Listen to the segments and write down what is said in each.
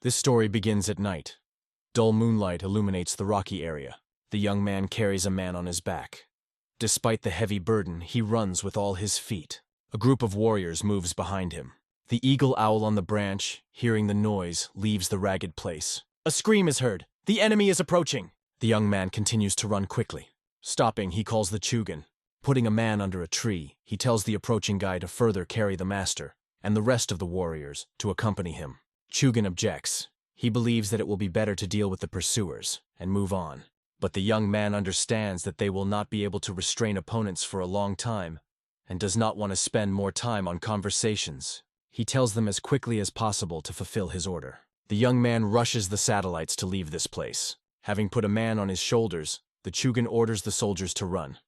This story begins at night. Dull moonlight illuminates the rocky area. The young man carries a man on his back. Despite the heavy burden, he runs with all his feet. A group of warriors moves behind him. The eagle owl on the branch, hearing the noise, leaves the ragged place. A scream is heard. The enemy is approaching. The young man continues to run quickly. Stopping, he calls the Chugan. Putting a man under a tree, he tells the approaching guy to further carry the master, and the rest of the warriors to accompany him. Chugan objects. He believes that it will be better to deal with the pursuers and move on. But the young man understands that they will not be able to restrain opponents for a long time, and does not want to spend more time on conversations. He tells them as quickly as possible to fulfill his order. The young man rushes the satellites to leave this place. Having put a man on his shoulders, the Chugan orders the soldiers to run.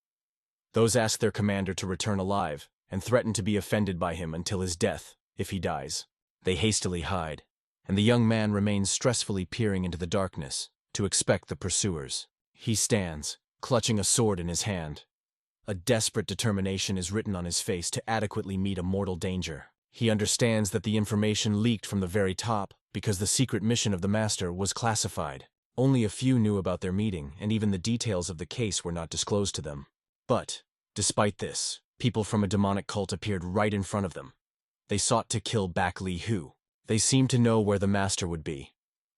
Those ask their commander to return alive, and threaten to be offended by him until his death, if he dies. They hastily hide, and the young man remains stressfully peering into the darkness to expect the pursuers. He stands, clutching a sword in his hand. A desperate determination is written on his face to adequately meet a mortal danger. He understands that the information leaked from the very top because the secret mission of the master was classified. Only a few knew about their meeting, and even the details of the case were not disclosed to them. But, despite this, people from a demonic cult appeared right in front of them. They sought to kill Baeklyhu. They seemed to know where the master would be.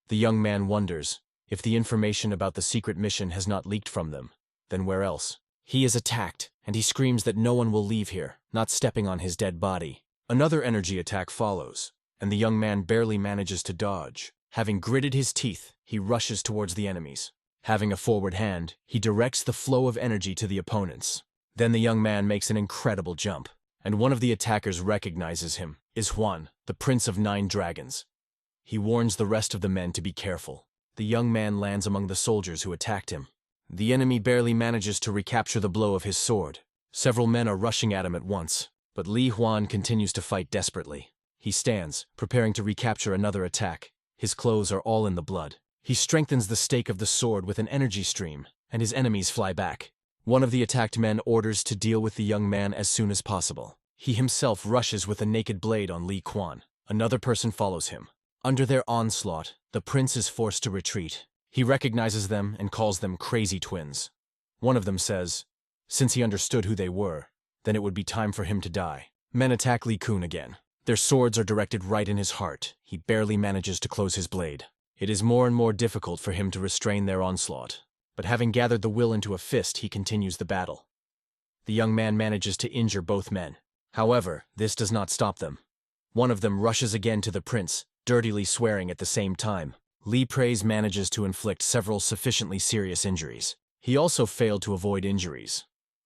The young man wonders, if the information about the secret mission has not leaked from them, then where else? He is attacked, and he screams that no one will leave here, not stepping on his dead body. Another energy attack follows, and the young man barely manages to dodge. Having gritted his teeth, he rushes towards the enemies. Having a forward hand, he directs the flow of energy to the opponents. Then the young man makes an incredible jump, and one of the attackers recognizes him, is Juan, the Prince of 9 Dragons. He warns the rest of the men to be careful. The young man lands among the soldiers who attacked him. The enemy barely manages to recapture the blow of his sword. Several men are rushing at him at once, but Li Huan continues to fight desperately. He stands, preparing to recapture another attack. His clothes are all in the blood. He strengthens the stake of the sword with an energy stream, and his enemies fly back. One of the attacked men orders to deal with the young man as soon as possible. He himself rushes with a naked blade on Li Quan. Another person follows him. Under their onslaught, the prince is forced to retreat. He recognizes them and calls them crazy twins. One of them says, since he understood who they were, then it would be time for him to die. Men attack Li Kun again. Their swords are directed right in his heart. He barely manages to close his blade. It is more and more difficult for him to restrain their onslaught. But having gathered the will into a fist, he continues the battle. The young man manages to injure both men. However, this does not stop them. One of them rushes again to the prince, dirtily swearing at the same time. Li Praise manages to inflict several sufficiently serious injuries. He also failed to avoid injuries.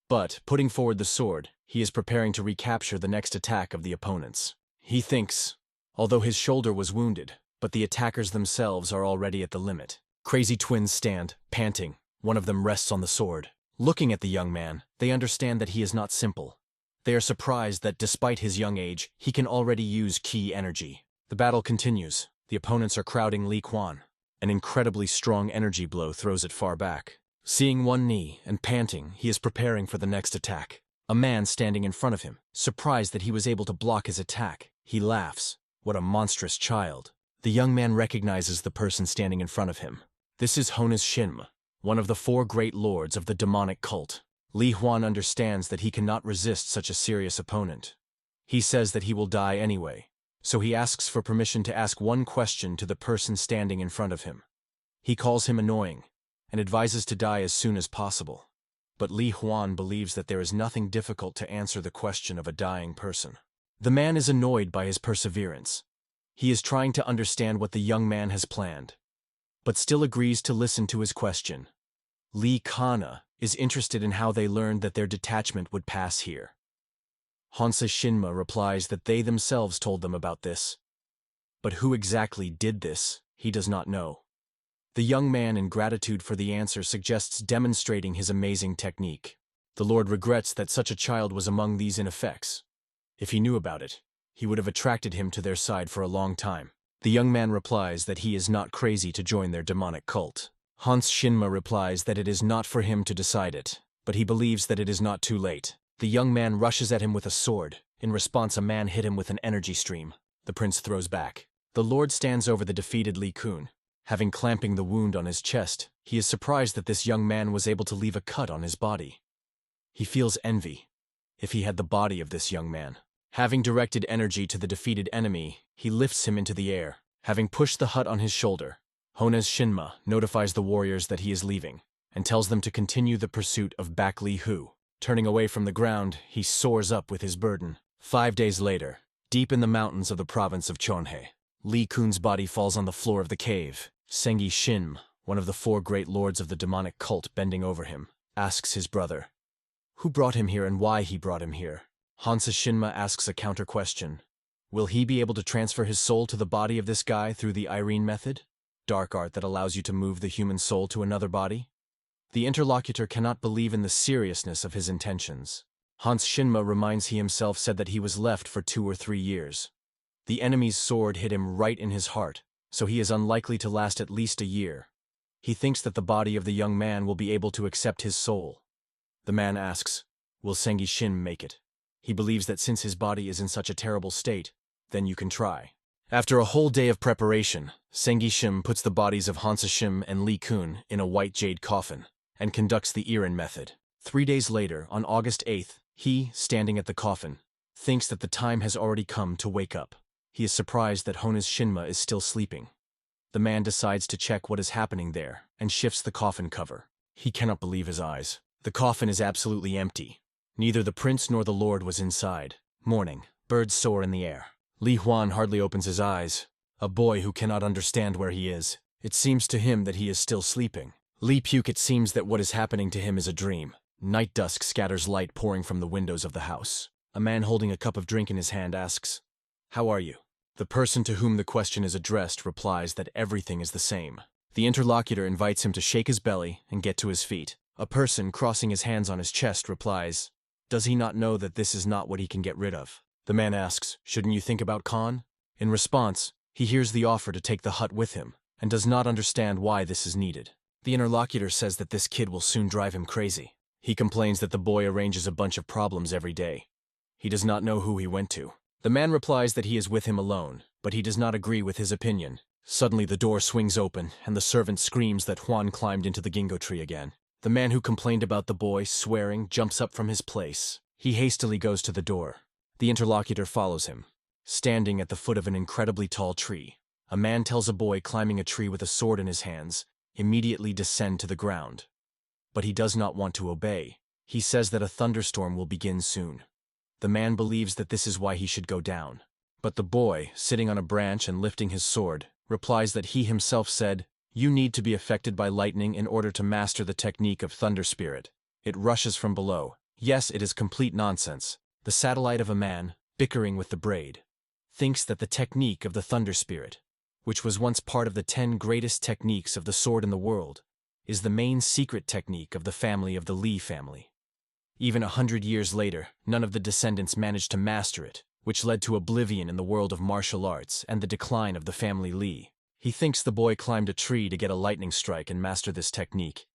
But, putting forward the sword, he is preparing to recapture the next attack of the opponents. He thinks, although his shoulder was wounded, but the attackers themselves are already at the limit. Crazy twins stand, panting. One of them rests on the sword. Looking at the young man, they understand that he is not simple. They are surprised that despite his young age, he can already use ki energy. The battle continues. The opponents are crowding Li Quan. An incredibly strong energy blow throws it far back. Seeing one knee and panting, he is preparing for the next attack. A man standing in front of him, surprised that he was able to block his attack. He laughs. What a monstrous child. The young man recognizes the person standing in front of him. This is Honus Shinma, one of the 4 great lords of the demonic cult. Li Huan understands that he cannot resist such a serious opponent. He says that he will die anyway, so he asks for permission to ask one question to the person standing in front of him. He calls him annoying, and advises to die as soon as possible. But Li Huan believes that there is nothing difficult to answer the question of a dying person. The man is annoyed by his perseverance. He is trying to understand what the young man has planned, but still agrees to listen to his question. Li Kana is interested in how they learned that their detachment would pass here. Hansa Shinma replies that they themselves told them about this. But who exactly did this, he does not know. The young man, in gratitude for the answer, suggests demonstrating his amazing technique. The Lord regrets that such a child was among these ineffects. If he knew about it, he would have attracted him to their side for a long time. The young man replies that he is not crazy to join their demonic cult. Hans Shinma replies that it is not for him to decide it, but he believes that it is not too late. The young man rushes at him with a sword. In response, a man hit him with an energy stream. The prince throws back. The Lord stands over the defeated Li Kun. Having clamping the wound on his chest, he is surprised that this young man was able to leave a cut on his body. He feels envy. If he had the body of this young man. Having directed energy to the defeated enemy, he lifts him into the air. Having pushed the hut on his shoulder, Hona's Shinma notifies the warriors that he is leaving, and tells them to continue the pursuit of Baeklyhu. Turning away from the ground, he soars up with his burden. 5 days later, deep in the mountains of the province of Chonhae, Li Kun's body falls on the floor of the cave. Sengi Shinm, one of the 4 great lords of the demonic cult bending over him, asks his brother, who brought him here and why he brought him here. Hansa Shinma asks a counter-question. Will he be able to transfer his soul to the body of this guy through the Irene method? Dark art that allows you to move the human soul to another body? The interlocutor cannot believe in the seriousness of his intentions. Hans Shinma reminds he himself said that he was left for 2 or 3 years. The enemy's sword hit him right in his heart, so he is unlikely to last at least a year. He thinks that the body of the young man will be able to accept his soul. The man asks, will Sengi Shin make it? He believes that since his body is in such a terrible state, then you can try. After a whole day of preparation, Sengi Shim puts the bodies of Hansa Shim and Li Kun in a white jade coffin, and conducts the Irin method. 3 days later, on August 8th, he, standing at the coffin, thinks that the time has already come to wake up. He is surprised that Hona's Shinma is still sleeping. The man decides to check what is happening there, and shifts the coffin cover. He cannot believe his eyes. The coffin is absolutely empty. Neither the prince nor the lord was inside. Morning. Birds soar in the air. Li Huan hardly opens his eyes. A boy who cannot understand where he is. It seems to him that he is still sleeping. Li Puke, it seems that what is happening to him is a dream. Night dusk scatters light pouring from the windows of the house. A man holding a cup of drink in his hand asks, "How are you?" The person to whom the question is addressed replies that everything is the same. The interlocutor invites him to shake his belly and get to his feet. A person crossing his hands on his chest replies, "Does he not know that this is not what he can get rid of?" The man asks, "Shouldn't you think about Khan?" In response, he hears the offer to take the hut with him, and does not understand why this is needed. The interlocutor says that this kid will soon drive him crazy. He complains that the boy arranges a bunch of problems every day. He does not know who he went to. The man replies that he is with him alone, but he does not agree with his opinion. Suddenly the door swings open, and the servant screams that Juan climbed into the ginkgo tree again. The man who complained about the boy, swearing, jumps up from his place. He hastily goes to the door. The interlocutor follows him. Standing at the foot of an incredibly tall tree, a man tells a boy climbing a tree with a sword in his hands, immediately descend to the ground. But he does not want to obey. He says that a thunderstorm will begin soon. The man believes that this is why he should go down. But the boy, sitting on a branch and lifting his sword, replies that he himself said, "You need to be affected by lightning in order to master the technique of Thunder Spirit. It rushes from below." Yes, it is complete nonsense. The satellite of a man, bickering with the braid, thinks that the technique of the Thunder Spirit, which was once part of the 10 greatest techniques of the sword in the world, is the main secret technique of the family of the Li family. Even 100 years later, none of the descendants managed to master it, which led to oblivion in the world of martial arts and the decline of the family Li. He thinks the boy climbed a tree to get a lightning strike and master this technique.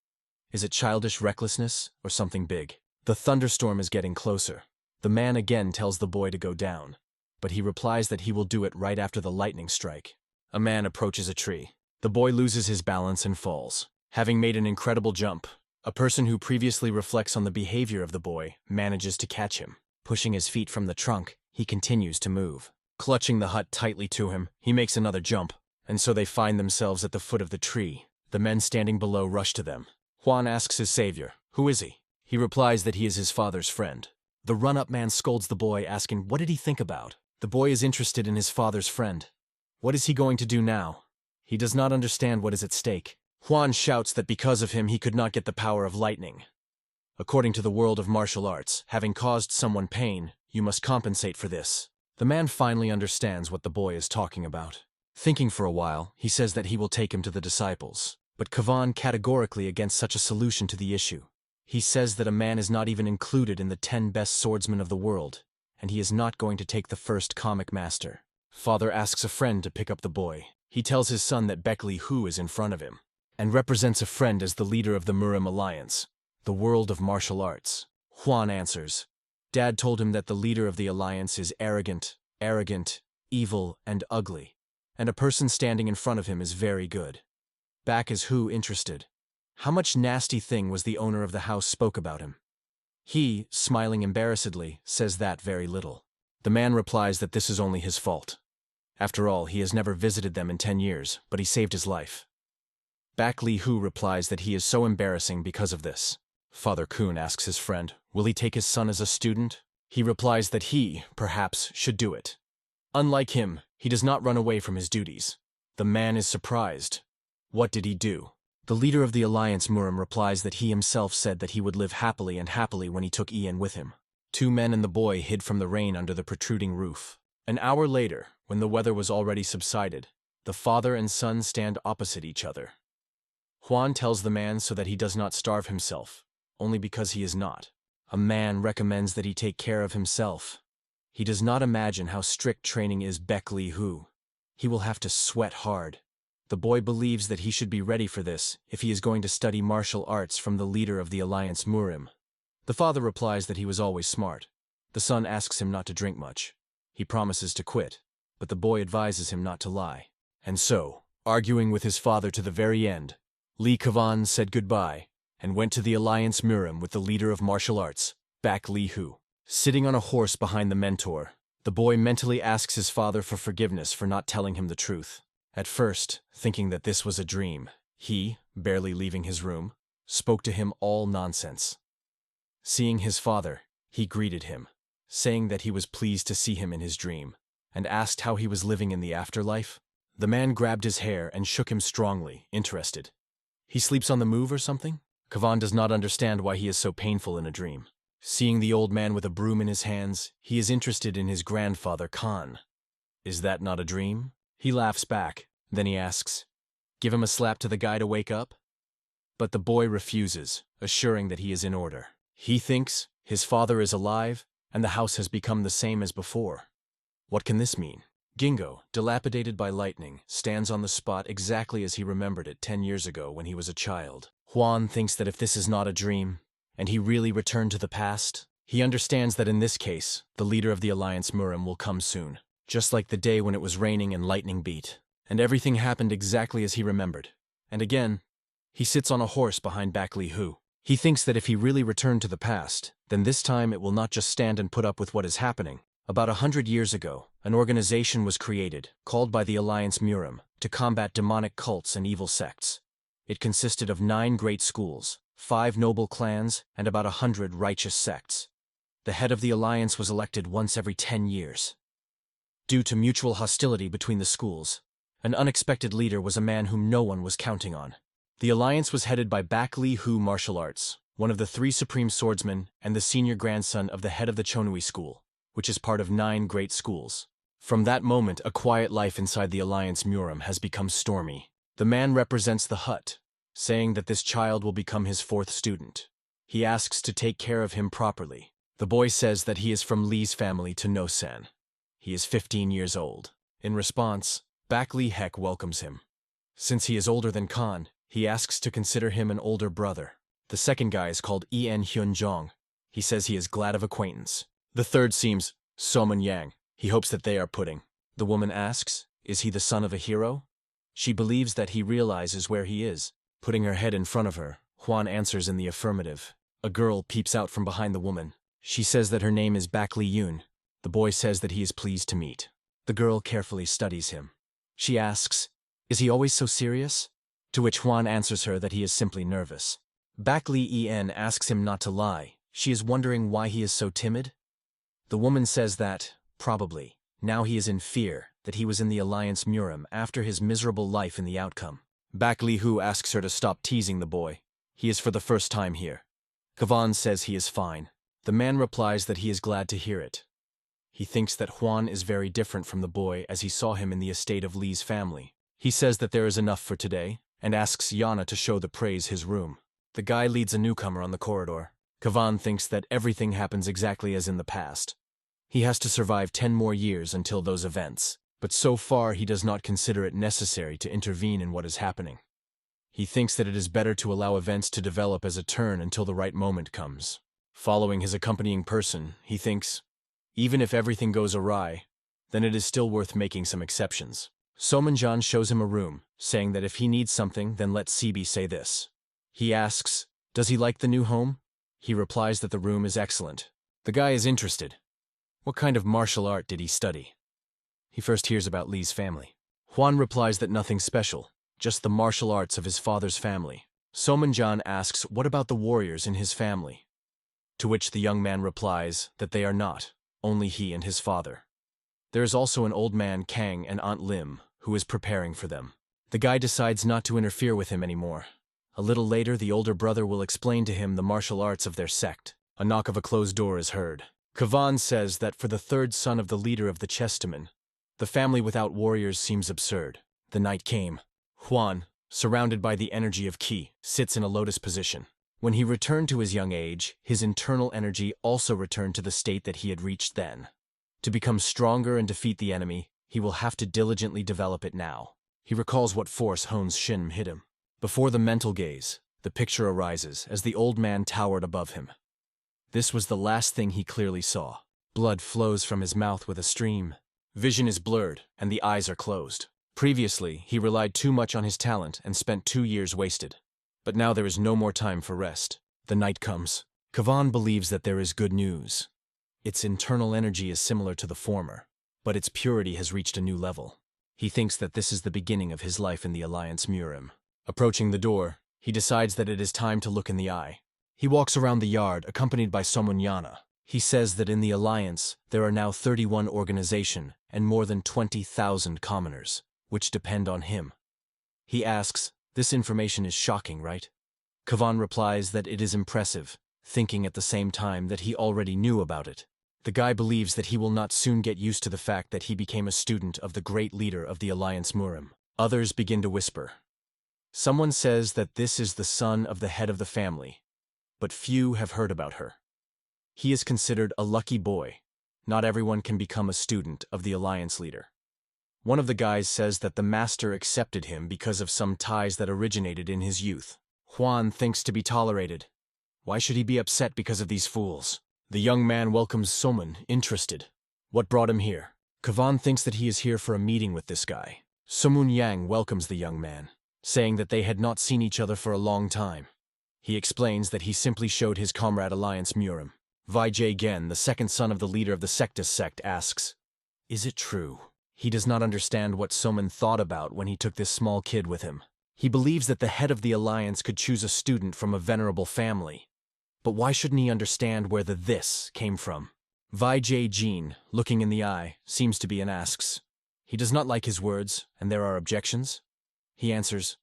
Is it childish recklessness or something big? The thunderstorm is getting closer. The man again tells the boy to go down, but he replies that he will do it right after the lightning strike. A man approaches a tree. The boy loses his balance and falls. Having made an incredible jump, a person who previously reflects on the behavior of the boy manages to catch him. Pushing his feet from the trunk, he continues to move. Clutching the hut tightly to him, he makes another jump, and so they find themselves at the foot of the tree. The men standing below rush to them. Juan asks his savior, "Who is he?" He replies that he is his father's friend. The run-up man scolds the boy, asking what did he think about. The boy is interested in his father's friend. What is he going to do now? He does not understand what is at stake. Juan shouts that because of him he could not get the power of lightning. According to the world of martial arts, having caused someone pain, you must compensate for this. The man finally understands what the boy is talking about. Thinking for a while, he says that he will take him to the disciples. But Kavan categorically against such a solution to the issue. He says that a man is not even included in the 10 best swordsmen of the world, and he is not going to take the first comic master. Father asks a friend to pick up the boy. He tells his son that Baeklyhu is in front of him, and represents a friend as the leader of the Murim Alliance, the world of martial arts. Juan answers. Dad told him that the leader of the alliance is arrogant, evil, and ugly. and a person standing in front of him is very good. Baeklyhu interested. How much nasty thing was the owner of the house spoke about him? He, smiling embarrassedly, says that very little. The man replies that this is only his fault. After all, he has never visited them in 10 years, but he saved his life. Baeklyhu replies that he is so embarrassing because of this. Father Kun asks his friend, will he take his son as a student? He replies that he, perhaps, should do it. Unlike him, he does not run away from his duties. The man is surprised. What did he do? The leader of the Alliance Murim replies that he himself said that he would live happily and happily when he took Ian with him. 2 men and the boy hid from the rain under the protruding roof. An hour later, when the weather was already subsided, the father and son stand opposite each other. Juan tells the man so that he does not starve himself, only because he is not. A man recommends that he take care of himself. He does not imagine how strict training is Baeklyhu. He will have to sweat hard. The boy believes that he should be ready for this if he is going to study martial arts from the leader of the Alliance Murim. The father replies that he was always smart. The son asks him not to drink much. He promises to quit, but the boy advises him not to lie. And so, arguing with his father to the very end, Lee Kavan said goodbye and went to the Alliance Murim with the leader of martial arts, Baeklyhu. Sitting on a horse behind the mentor, the boy mentally asks his father for forgiveness for not telling him the truth. At first, thinking that this was a dream, he, barely leaving his room, spoke to him all nonsense. Seeing his father, he greeted him, saying that he was pleased to see him in his dream, and asked how he was living in the afterlife. The man grabbed his hair and shook him strongly, interested. He sleeps on the move or something? Kavan does not understand why he is so painful in a dream. Seeing the old man with a broom in his hands, he is interested in his grandfather Khan. Is that not a dream? He laughs back, then he asks, give him a slap to the guy to wake up? But the boy refuses, assuring that he is in order. He thinks his father is alive, and the house has become the same as before. What can this mean? Gingo, dilapidated by lightning, stands on the spot exactly as he remembered it 10 years ago when he was a child. Juan thinks that if this is not a dream, and he really returned to the past, he understands that in this case, the leader of the Alliance Murim will come soon. Just like the day when it was raining and lightning beat, and everything happened exactly as he remembered. And again, he sits on a horse behind Baeklyhu. He thinks that if he really returned to the past, then this time it will not just stand and put up with what is happening. About 100 years ago, an organization was created, called by the Alliance Murim, to combat demonic cults and evil sects. It consisted of 9 great schools, 5 noble clans, and about 100 righteous sects. The head of the alliance was elected once every 10 years. Due to mutual hostility between the schools, an unexpected leader was a man whom no one was counting on. The alliance was headed by Baeklyhu Martial Arts, one of the 3 supreme swordsmen and the senior grandson of the head of the Chonui School, which is part of 9 great schools. From that moment, a quiet life inside the Alliance Murim has become stormy. The man represents the hut, saying that this child will become his 4th student. He asks to take care of him properly. The boy says that he is from Lee's family to No-san. He is 15 years old. In response, Baeklyhu welcomes him. Since he is older than Khan, he asks to consider him an older brother. The second guy is called En Hyunjong. He says he is glad of acquaintance. The third seems Somun Yang. He hopes that they are pudding. The woman asks, is he the son of a hero? She believes that he realizes where he is. Putting her head in front of her, Juan answers in the affirmative. A girl peeps out from behind the woman. She says that her name is Baeklyhu. The boy says that he is pleased to meet. The girl carefully studies him. She asks, is he always so serious? To which Juan answers her that he is simply nervous. Baeklyhu asks him not to lie. She is wondering why he is so timid. The woman says that, probably, now he is in fear that he was in the Alliance Murim after his miserable life in the outcome. Baeklyhu asks her to stop teasing the boy. He is for the first time here. Kavan says he is fine. The man replies that he is glad to hear it. He thinks that Juan is very different from the boy as he saw him in the estate of Lee's family. He says that there is enough for today, and asks Yana to show the praise his room. The guy leads a newcomer on the corridor. Kavan thinks that everything happens exactly as in the past. He has to survive 10 more years until those events, but so far he does not consider it necessary to intervene in what is happening. He thinks that it is better to allow events to develop as a turn until the right moment comes. Following his accompanying person, he thinks, even if everything goes awry, then it is still worth making some exceptions. Somunjan shows him a room, saying that if he needs something, then let CB say this. He asks, does he like the new home? He replies that the room is excellent. The guy is interested. What kind of martial art did he study? He first hears about Lee's family. Juan replies that nothing special, just the martial arts of his father's family. Somunjan asks what about the warriors in his family? To which the young man replies that they are not, only he and his father. There is also an old man Kang and Aunt Lim, who is preparing for them. The guy decides not to interfere with him anymore. A little later, the older brother will explain to him the martial arts of their sect. A knock of a closed door is heard. Kavan says that for the third son of the leader of the Chestamen, the family without warriors seems absurd. The night came. Juan, surrounded by the energy of Ki, sits in a lotus position. When he returned to his young age, his internal energy also returned to the state that he had reached then. To become stronger and defeat the enemy, he will have to diligently develop it now. He recalls what force Hon's Shin hit him. Before the mental gaze, the picture arises as the old man towered above him. This was the last thing he clearly saw. Blood flows from his mouth with a stream. Vision is blurred, and the eyes are closed. Previously, he relied too much on his talent and spent 2 years wasted. But now there is no more time for rest. The night comes. Kavan believes that there is good news. Its internal energy is similar to the former, but its purity has reached a new level. He thinks that this is the beginning of his life in the Alliance Murim. Approaching the door, he decides that it is time to look in the eye. He walks around the yard, accompanied by Somunyana. He says that in the Alliance, there are now 31 organizations and more than 20,000 commoners, which depend on him. He asks, this information is shocking, right? Kavan replies that it is impressive, thinking at the same time that he already knew about it. The guy believes that he will not soon get used to the fact that he became a student of the great leader of the Alliance Murim. Others begin to whisper. Someone says that this is the son of the head of the family, but few have heard about her. He is considered a lucky boy. Not everyone can become a student of the Alliance leader. One of the guys says that the master accepted him because of some ties that originated in his youth. Juan thinks to be tolerated. Why should he be upset because of these fools? The young man welcomes Somun, interested. What brought him here? Kavan thinks that he is here for a meeting with this guy. Somun Yang welcomes the young man, saying that they had not seen each other for a long time. He explains that he simply showed his comrade Alliance Murim. Vijay Gen, the second son of the leader of the Sectus sect, asks, is it true? He does not understand what Somun thought about when he took this small kid with him. He believes that the head of the Alliance could choose a student from a venerable family. But why shouldn't he understand where the "this" came from? Vijay Jean, looking in the eye, seems to be and asks. He does not like his words, and there are objections? He answers,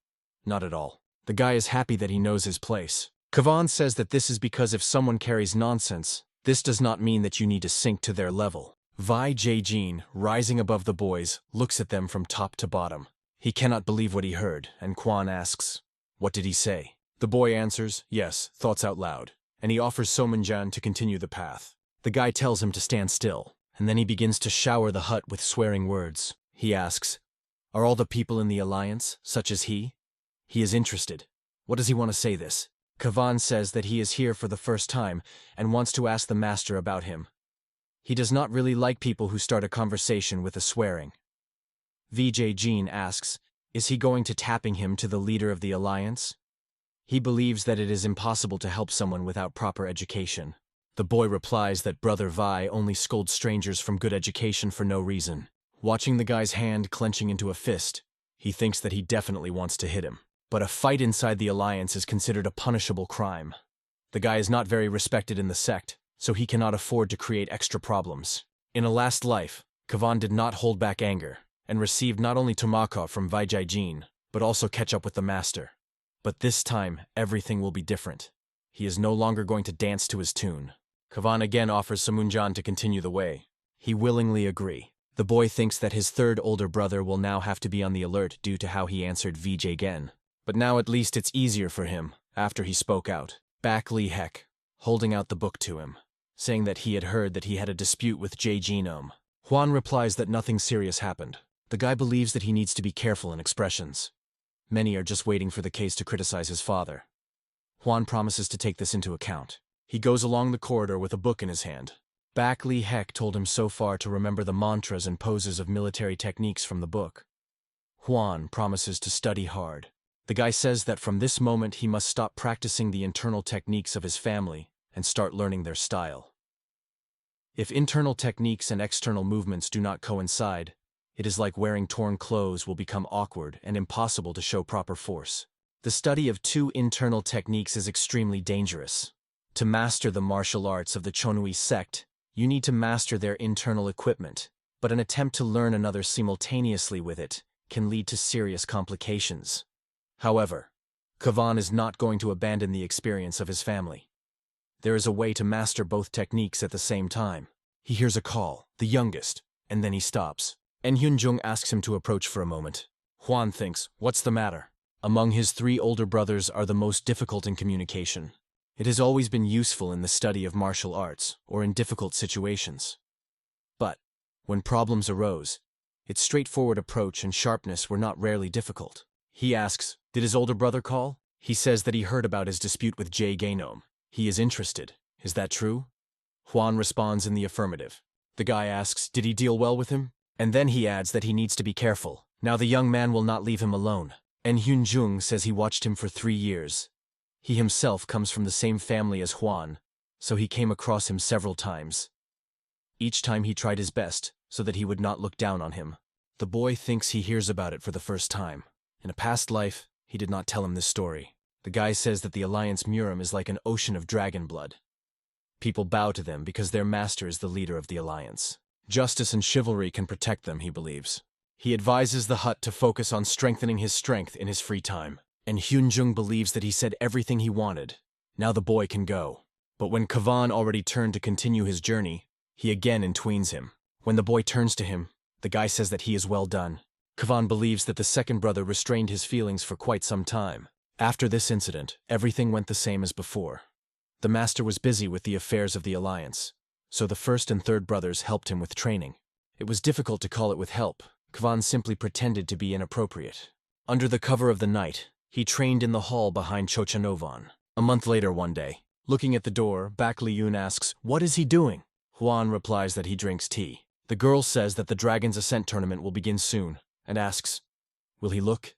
not at all. The guy is happy that he knows his place. Kavan says that this is because if someone carries nonsense, this does not mean that you need to sink to their level. Vijay Jean, rising above the boys, looks at them from top to bottom. He cannot believe what he heard, and Quan asks, what did he say? The boy answers, yes, thoughts out loud, and he offers Somunjan to continue the path. The guy tells him to stand still, and then he begins to shower the hut with swearing words. He asks, are all the people in the Alliance such as he? He is interested. What does he want to say this? Kavan says that he is here for the first time and wants to ask the master about him. He does not really like people who start a conversation with a swearing. Vijay Jean asks, is he going to tapping him to the leader of the Alliance? He believes that it is impossible to help someone without proper education. The boy replies that Brother Vi only scolds strangers from good education for no reason. Watching the guy's hand clenching into a fist, he thinks that he definitely wants to hit him. But a fight inside the Alliance is considered a punishable crime. The guy is not very respected in the sect, so he cannot afford to create extra problems. In a last life, Kavan did not hold back anger, and received not only Tomaka from Vijay Jean, but also catch up with the master. But this time, everything will be different. He is no longer going to dance to his tune. Kavan again offers Somunjan to continue the way. He willingly agree. The boy thinks that his third older brother will now have to be on the alert due to how he answered Vijay Gen. But now at least it's easier for him, after he spoke out. Baeklyhu, holding out the book to him, saying that he had heard that he had a dispute with J Genome. Juan replies that nothing serious happened. The guy believes that he needs to be careful in expressions. Many are just waiting for the case to criticize his father. Juan promises to take this into account. He goes along the corridor with a book in his hand. Baeklyhu told him so far to remember the mantras and poses of military techniques from the book. Huan promises to study hard. The guy says that from this moment he must stop practicing the internal techniques of his family and start learning their style. If internal techniques and external movements do not coincide, it is like wearing torn clothes will become awkward and impossible to show proper force. The study of two internal techniques is extremely dangerous. To master the martial arts of the Chonui sect, you need to master their internal equipment, but an attempt to learn another simultaneously with it can lead to serious complications. However, Kavan is not going to abandon the experience of his family. There is a way to master both techniques at the same time. He hears a call, the youngest, and then he stops. En Hyunjung asks him to approach for a moment. Huan thinks, what's the matter? Among his three older brothers are the most difficult in communication. It has always been useful in the study of martial arts or in difficult situations. But, when problems arose, its straightforward approach and sharpness were not rarely difficult. He asks, did his older brother call? He says that he heard about his dispute with Jae Gaenom. He is interested. Is that true? Huan responds in the affirmative. The guy asks, did he deal well with him? And then he adds that he needs to be careful. Now the young man will not leave him alone. En Hyunjung says he watched him for 3 years. He himself comes from the same family as Huan, so he came across him several times. Each time he tried his best, so that he would not look down on him. The boy thinks he hears about it for the first time. In a past life, he did not tell him this story. The guy says that the Alliance Murim is like an ocean of dragon blood. People bow to them because their master is the leader of the Alliance. Justice and chivalry can protect them, he believes. He advises the Hut to focus on strengthening his strength in his free time. And Hyunjung believes that he said everything he wanted. Now the boy can go. But when Kavan already turned to continue his journey, he again entweens him. When the boy turns to him, the guy says that he is well done. Kavan believes that the second brother restrained his feelings for quite some time. After this incident, everything went the same as before. The master was busy with the affairs of the Alliance, so the first and third brothers helped him with training. It was difficult to call it with help. Kavan simply pretended to be inappropriate. Under the cover of the night, he trained in the hall behind Chochanovan. A month later one day, looking at the door, Baeklyhu asks, what is he doing? Huan replies that he drinks tea. The girl says that the Dragon's Ascent tournament will begin soon, and asks, will he look?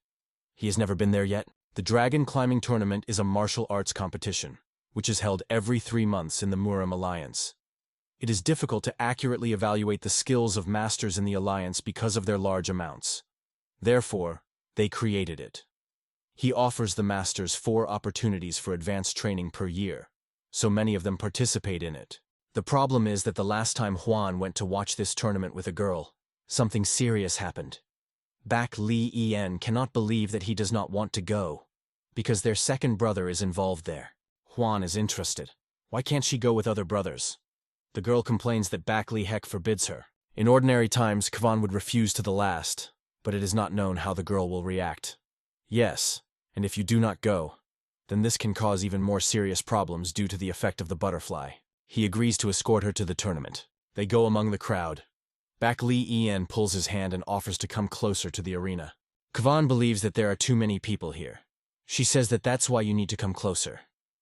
He has never been there yet. The Dragon Climbing Tournament is a martial arts competition, which is held every 3 months in the Murim Alliance. It is difficult to accurately evaluate the skills of masters in the Alliance because of their large amounts. Therefore, they created it. He offers the masters 4 opportunities for advanced training per year, so many of them participate in it. The problem is that the last time Huan went to watch this tournament with a girl, something serious happened. Baeklyhu cannot believe that he does not want to go, because their second brother is involved there. Huan is interested. Why can't she go with other brothers? The girl complains that Baeklyhu forbids her. In ordinary times, Kavan would refuse to the last, but it is not known how the girl will react. Yes, and if you do not go, then this can cause even more serious problems due to the effect of the butterfly. He agrees to escort her to the tournament. They go among the crowd. Baeklyhu pulls his hand and offers to come closer to the arena. Kavan believes that there are too many people here. She says that that's why you need to come closer,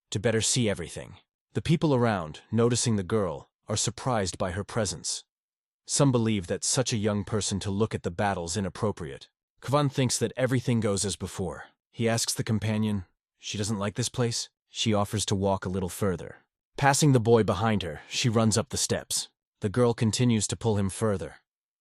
to better see everything. The people around, noticing the girl, are surprised by her presence. Some believe that such a young person to look at the battles inappropriate. Kavan thinks that everything goes as before. He asks the companion, she doesn't like this place? She offers to walk a little further. Passing the boy behind her, she runs up the steps. The girl continues to pull him further,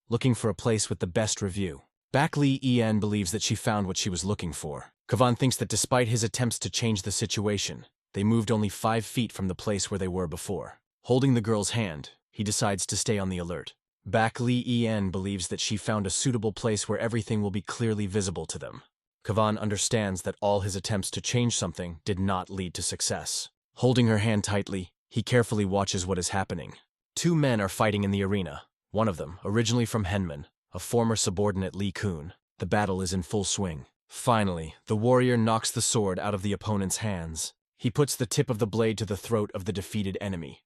looking for a place with the best review. Baeklyhu believes that she found what she was looking for. Kavan thinks that despite his attempts to change the situation, they moved only 5 feet from the place where they were before. Holding the girl's hand, he decides to stay on the alert. Baeklyhu believes that she found a suitable place where everything will be clearly visible to them. Kavan understands that all his attempts to change something did not lead to success. Holding her hand tightly, he carefully watches what is happening. 2 men are fighting in the arena. One of them, originally from Henman, a former subordinate Lee Kun. The battle is in full swing. Finally, the warrior knocks the sword out of the opponent's hands. He puts the tip of the blade to the throat of the defeated enemy.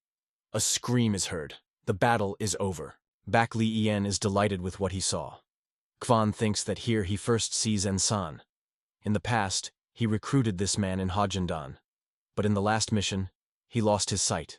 A scream is heard. The battle is over. Baeklyhu is delighted with what he saw. Kwan thinks that here he first sees Ensan. In the past, he recruited this man in Hajandan, but in the last mission, he lost his sight.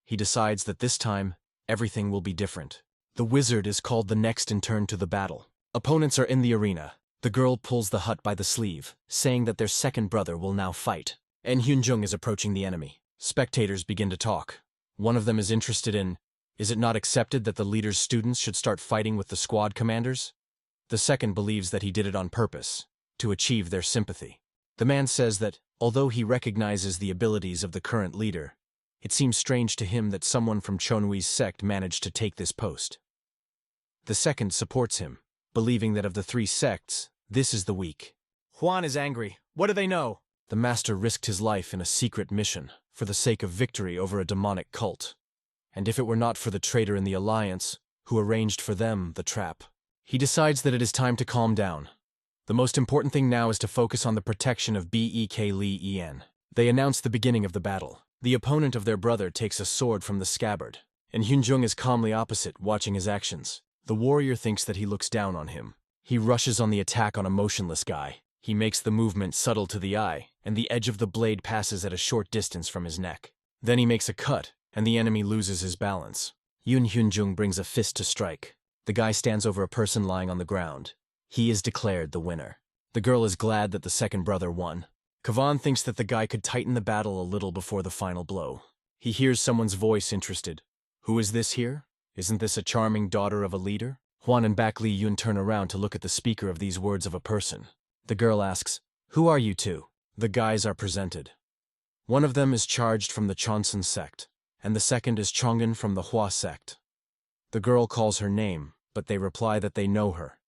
He decides that this time, everything will be different. The wizard is called the next in turn to the battle. Opponents are in the arena. The girl pulls the hut by the sleeve, saying that their second brother will now fight. En Hyunjung is approaching the enemy. Spectators begin to talk. One of them is interested in, is it not accepted that the leader's students should start fighting with the squad commanders? The second believes that he did it on purpose, to achieve their sympathy. The man says that, although he recognizes the abilities of the current leader, it seems strange to him that someone from Chonhui's sect managed to take this post. The second supports him, believing that of the three sects, this is the weak. Huan is angry. What do they know? The master risked his life in a secret mission for the sake of victory over a demonic cult. And if it were not for the traitor in the alliance, who arranged for them the trap, he decides that it is time to calm down. The most important thing now is to focus on the protection of Baeklyhu. They announce the beginning of the battle. The opponent of their brother takes a sword from the scabbard, and Hyunjung is calmly opposite, watching his actions. The warrior thinks that he looks down on him. He rushes on the attack on a motionless guy. He makes the movement subtle to the eye, and the edge of the blade passes at a short distance from his neck. Then he makes a cut, and the enemy loses his balance. Hyunjung brings a fist to strike. The guy stands over a person lying on the ground. He is declared the winner. The girl is glad that the second brother won. Kavan thinks that the guy could tighten the battle a little before the final blow. He hears someone's voice interested. Who is this here? Isn't this a charming daughter of a leader? Huan and Baeklyhu turn around to look at the speaker of these words of a person. The girl asks, "Who are you two?" The guys are presented. One of them is charged from the Chonsun sect, and the second is Chongan from the Hua sect. The girl calls her name, but they reply that they know her,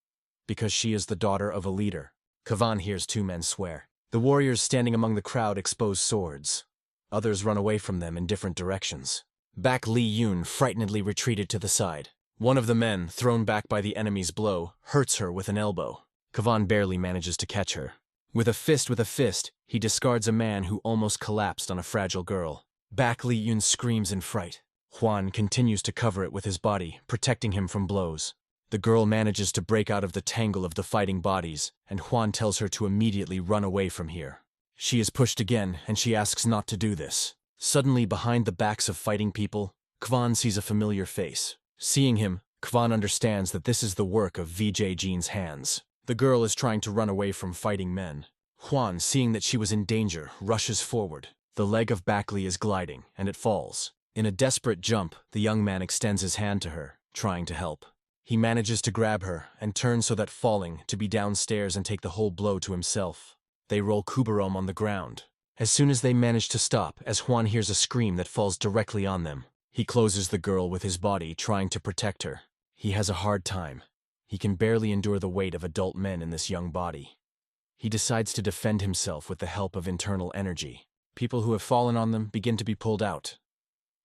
because she is the daughter of a leader. Kavan hears two men swear. The warriors standing among the crowd expose swords. Others run away from them in different directions. Baeklyhu frightenedly retreated to the side. One of the men, thrown back by the enemy's blow, hurts her with an elbow. Kavan barely manages to catch her. With a fist, he discards a man who almost collapsed on a fragile girl. Baeklyhu screams in fright. Huan continues to cover it with his body, protecting him from blows. The girl manages to break out of the tangle of the fighting bodies, and Huan tells her to immediately run away from here. She is pushed again, and she asks not to do this. Suddenly, behind the backs of fighting people, Kwan sees a familiar face. Seeing him, Kwan understands that this is the work of VJ Jean's hands. The girl is trying to run away from fighting men. Huan, seeing that she was in danger, rushes forward. The leg of Baekly is gliding, and it falls. In a desperate jump, the young man extends his hand to her, trying to help. He manages to grab her, and turn so that falling, to be downstairs and take the whole blow to himself. They roll Kubarom on the ground. As soon as they manage to stop, as Huan hears a scream that falls directly on them, he closes the girl with his body, trying to protect her. He has a hard time. He can barely endure the weight of adult men in this young body. He decides to defend himself with the help of internal energy. People who have fallen on them begin to be pulled out.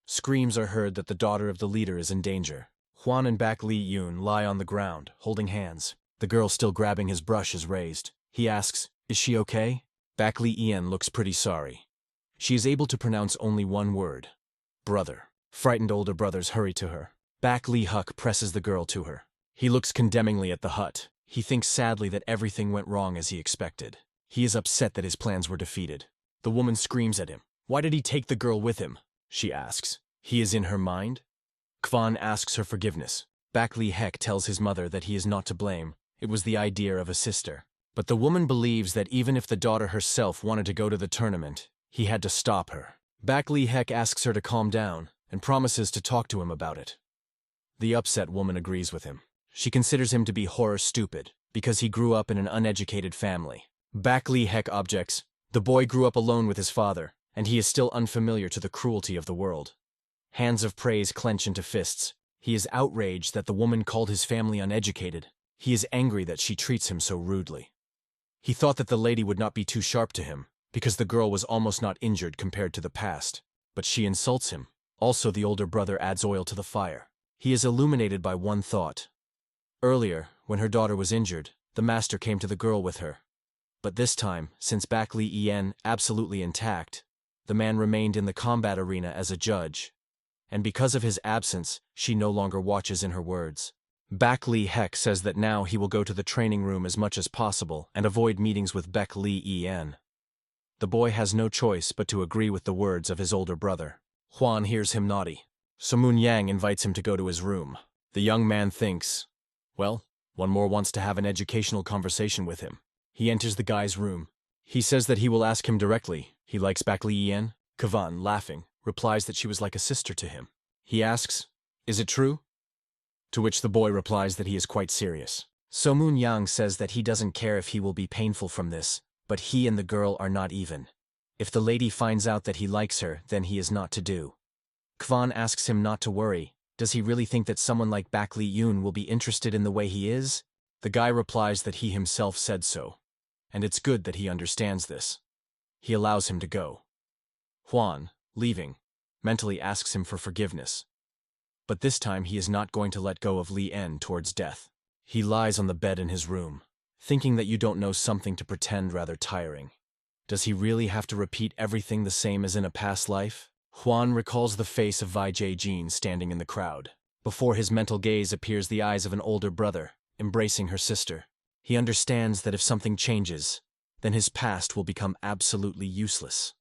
Screams are heard that the daughter of the leader is in danger. Huan and Baeklyhu lie on the ground, holding hands. The girl still grabbing his brush is raised. He asks, "Is she okay?" Baeklyhu looks pretty sorry. She is able to pronounce only one word: brother. Frightened older brothers hurry to her. Baeklyhu presses the girl to her. He looks condemningly at the hut. He thinks sadly that everything went wrong as he expected. He is upset that his plans were defeated. The woman screams at him. Why did he take the girl with him? She asks. He is in her mind? Kwan asks her forgiveness. Baeklyhu tells his mother that he is not to blame. It was the idea of a sister. But the woman believes that even if the daughter herself wanted to go to the tournament, he had to stop her. Baeklyhu asks her to calm down and promises to talk to him about it. The upset woman agrees with him. She considers him to be horror stupid because he grew up in an uneducated family. Baeklyhu objects. The boy grew up alone with his father, and he is still unfamiliar to the cruelty of the world. Hands of praise clench into fists. He is outraged that the woman called his family uneducated. He is angry that she treats him so rudely. He thought that the lady would not be too sharp to him, because the girl was almost not injured compared to the past. But she insults him. Also, the older brother adds oil to the fire. He is illuminated by one thought. Earlier, when her daughter was injured, the master came to the girl with her. But this time, since Baeklyhu absolutely intact, the man remained in the combat arena as a judge. And because of his absence, she no longer watches in her words. Baeklyhu says that now he will go to the training room as much as possible and avoid meetings with Baeklyhu. The boy has no choice but to agree with the words of his older brother. Huan hears him naughty. So Moon Yang invites him to go to his room. The young man thinks, well, One more wants to have an educational conversation with him. He enters the guy's room. He says that he will ask him directly. He likes Baeklyhu. Kwan, laughing, replies that she was like a sister to him. He asks, "Is it true?" To which the boy replies that he is quite serious. So Moon Yang says that he doesn't care if he will be painful from this, but he and the girl are not even. If the lady finds out that he likes her, then he is not to do. Kwan asks him not to worry. Does he really think that someone like Baeklyhu will be interested in the way he is? The guy replies that he himself said so. And it's good that he understands this. He allows him to go. Huan, leaving, mentally asks him for forgiveness. But this time he is not going to let go of Li En towards death. He lies on the bed in his room, thinking that you don't know something to pretend rather tiring. Does he really have to repeat everything the same as in a past life? Huan recalls the face of Vijay Jean standing in the crowd. Before his mental gaze appears the eyes of an older brother, embracing her sister. He understands that if something changes, then his past will become absolutely useless.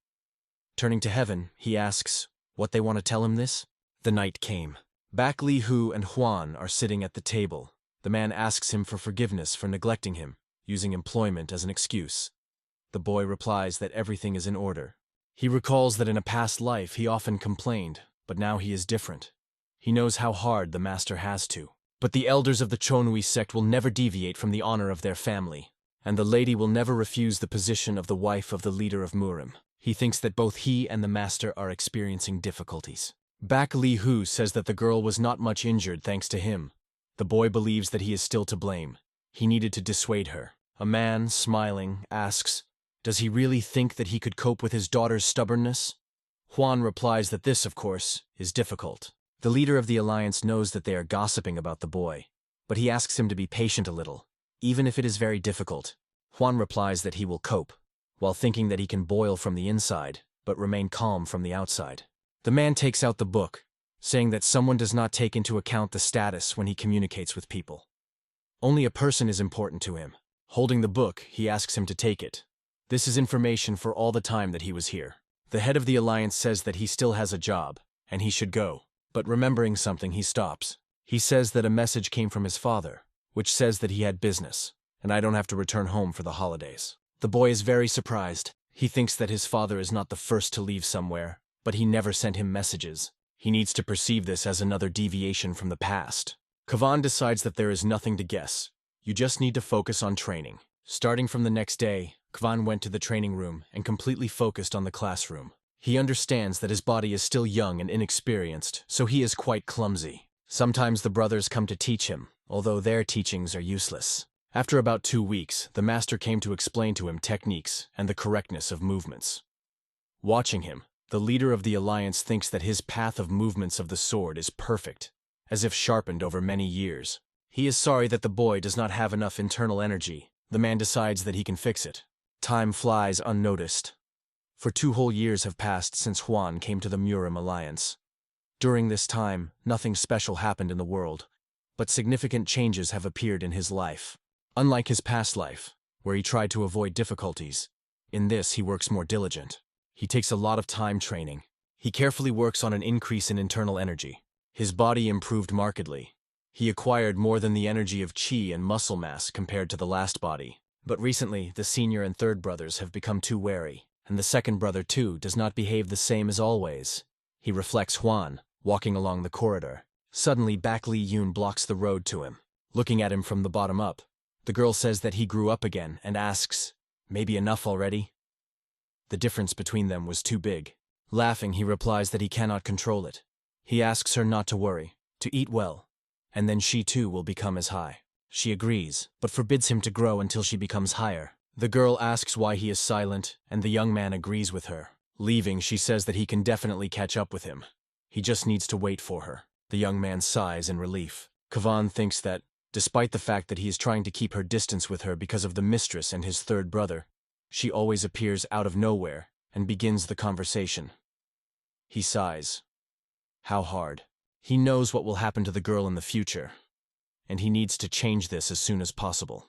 Turning to heaven, he asks what they want to tell him this. The night came. Baeklyhu and Huan are sitting at the table. The man asks him for forgiveness for neglecting him, using employment as an excuse. The boy replies that everything is in order. He recalls that in a past life he often complained, but now he is different. He knows how hard the master has to. But the elders of the Chonui sect will never deviate from the honor of their family, and the lady will never refuse the position of the wife of the leader of Murim. He thinks that both he and the master are experiencing difficulties. Baeklyhu says that the girl was not much injured thanks to him. The boy believes that he is still to blame. He needed to dissuade her. A man, smiling, asks, does he really think that he could cope with his daughter's stubbornness? Huan replies that this, of course, is difficult. The leader of the alliance knows that they are gossiping about the boy, but he asks him to be patient a little, even if it is very difficult. Huan replies that he will cope, while thinking that he can boil from the inside, but remain calm from the outside. The man takes out the book, saying that someone does not take into account the status when he communicates with people. Only a person is important to him. Holding the book, he asks him to take it. This is information for all the time that he was here. The head of the alliance says that he still has a job, and he should go. But remembering something, he stops. He says that a message came from his father, which says that he had business, and I don't have to return home for the holidays. The boy is very surprised. He thinks that his father is not the first to leave somewhere, but he never sent him messages. He needs to perceive this as another deviation from the past. Kwan decides that there is nothing to guess. You just need to focus on training. Starting from the next day, Kwan went to the training room and completely focused on the classroom. He understands that his body is still young and inexperienced, so he is quite clumsy. Sometimes the brothers come to teach him, although their teachings are useless. After about 2 weeks, the master came to explain to him techniques and the correctness of movements. Watching him, the leader of the alliance thinks that his path of movements of the sword is perfect, as if sharpened over many years. He is sorry that the boy does not have enough internal energy. The man decides that he can fix it. Time flies unnoticed. For 2 whole years have passed since Huan came to the Murim alliance. During this time, nothing special happened in the world, but significant changes have appeared in his life. Unlike his past life, where he tried to avoid difficulties, in this he works more diligent. He takes a lot of time training. He carefully works on an increase in internal energy. His body improved markedly. He acquired more than the energy of chi and muscle mass compared to the last body. But recently, the senior and third brothers have become too wary, and the second brother, too, does not behave the same as always. He reflects Huan, walking along the corridor. Suddenly, Baeklyhu blocks the road to him, looking at him from the bottom up. The girl says that he grew up again and asks, maybe enough already? The difference between them was too big. Laughing, he replies that he cannot control it. He asks her not to worry, to eat well, and then she too will become as high. She agrees, but forbids him to grow until she becomes higher. The girl asks why he is silent, and the young man agrees with her. Leaving, she says that he can definitely catch up with him. He just needs to wait for her. The young man sighs in relief. Kwan thinks that, despite the fact that he is trying to keep her distance with her because of the mistress and his third brother, she always appears out of nowhere and begins the conversation. He sighs. How hard. He knows what will happen to the girl in the future, and he needs to change this as soon as possible.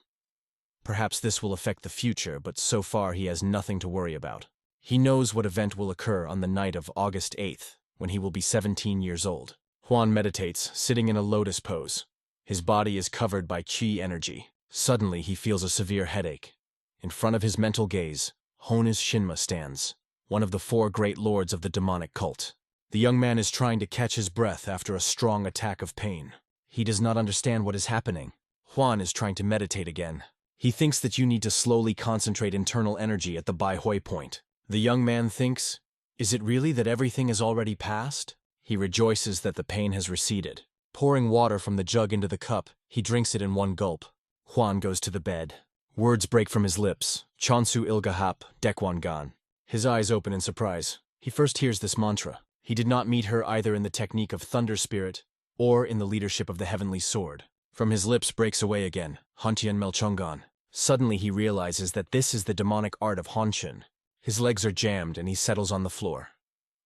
Perhaps this will affect the future, but so far he has nothing to worry about. He knows what event will occur on the night of August 8th, when he will be 17 years old. Huan meditates, sitting in a lotus pose. His body is covered by chi energy. Suddenly, he feels a severe headache. In front of his mental gaze, Hona's Shinma stands, one of the 4 great lords of the demonic cult. The young man is trying to catch his breath after a strong attack of pain. He does not understand what is happening. Huan is trying to meditate again. He thinks that you need to slowly concentrate internal energy at the Baeklyhu point. The young man thinks, is it really that everything is already past? He rejoices that the pain has receded. Pouring water from the jug into the cup, he drinks it in one gulp. Huan goes to the bed. Words break from his lips. Chonsu ilgahap, dekwangan. His eyes open in surprise. He first hears this mantra. He did not meet her either in the technique of Thunder Spirit or in the leadership of the Heavenly Sword. From his lips breaks away again, Hantian Melchongan. Suddenly he realizes that this is the demonic art of Hanshin. His legs are jammed and he settles on the floor.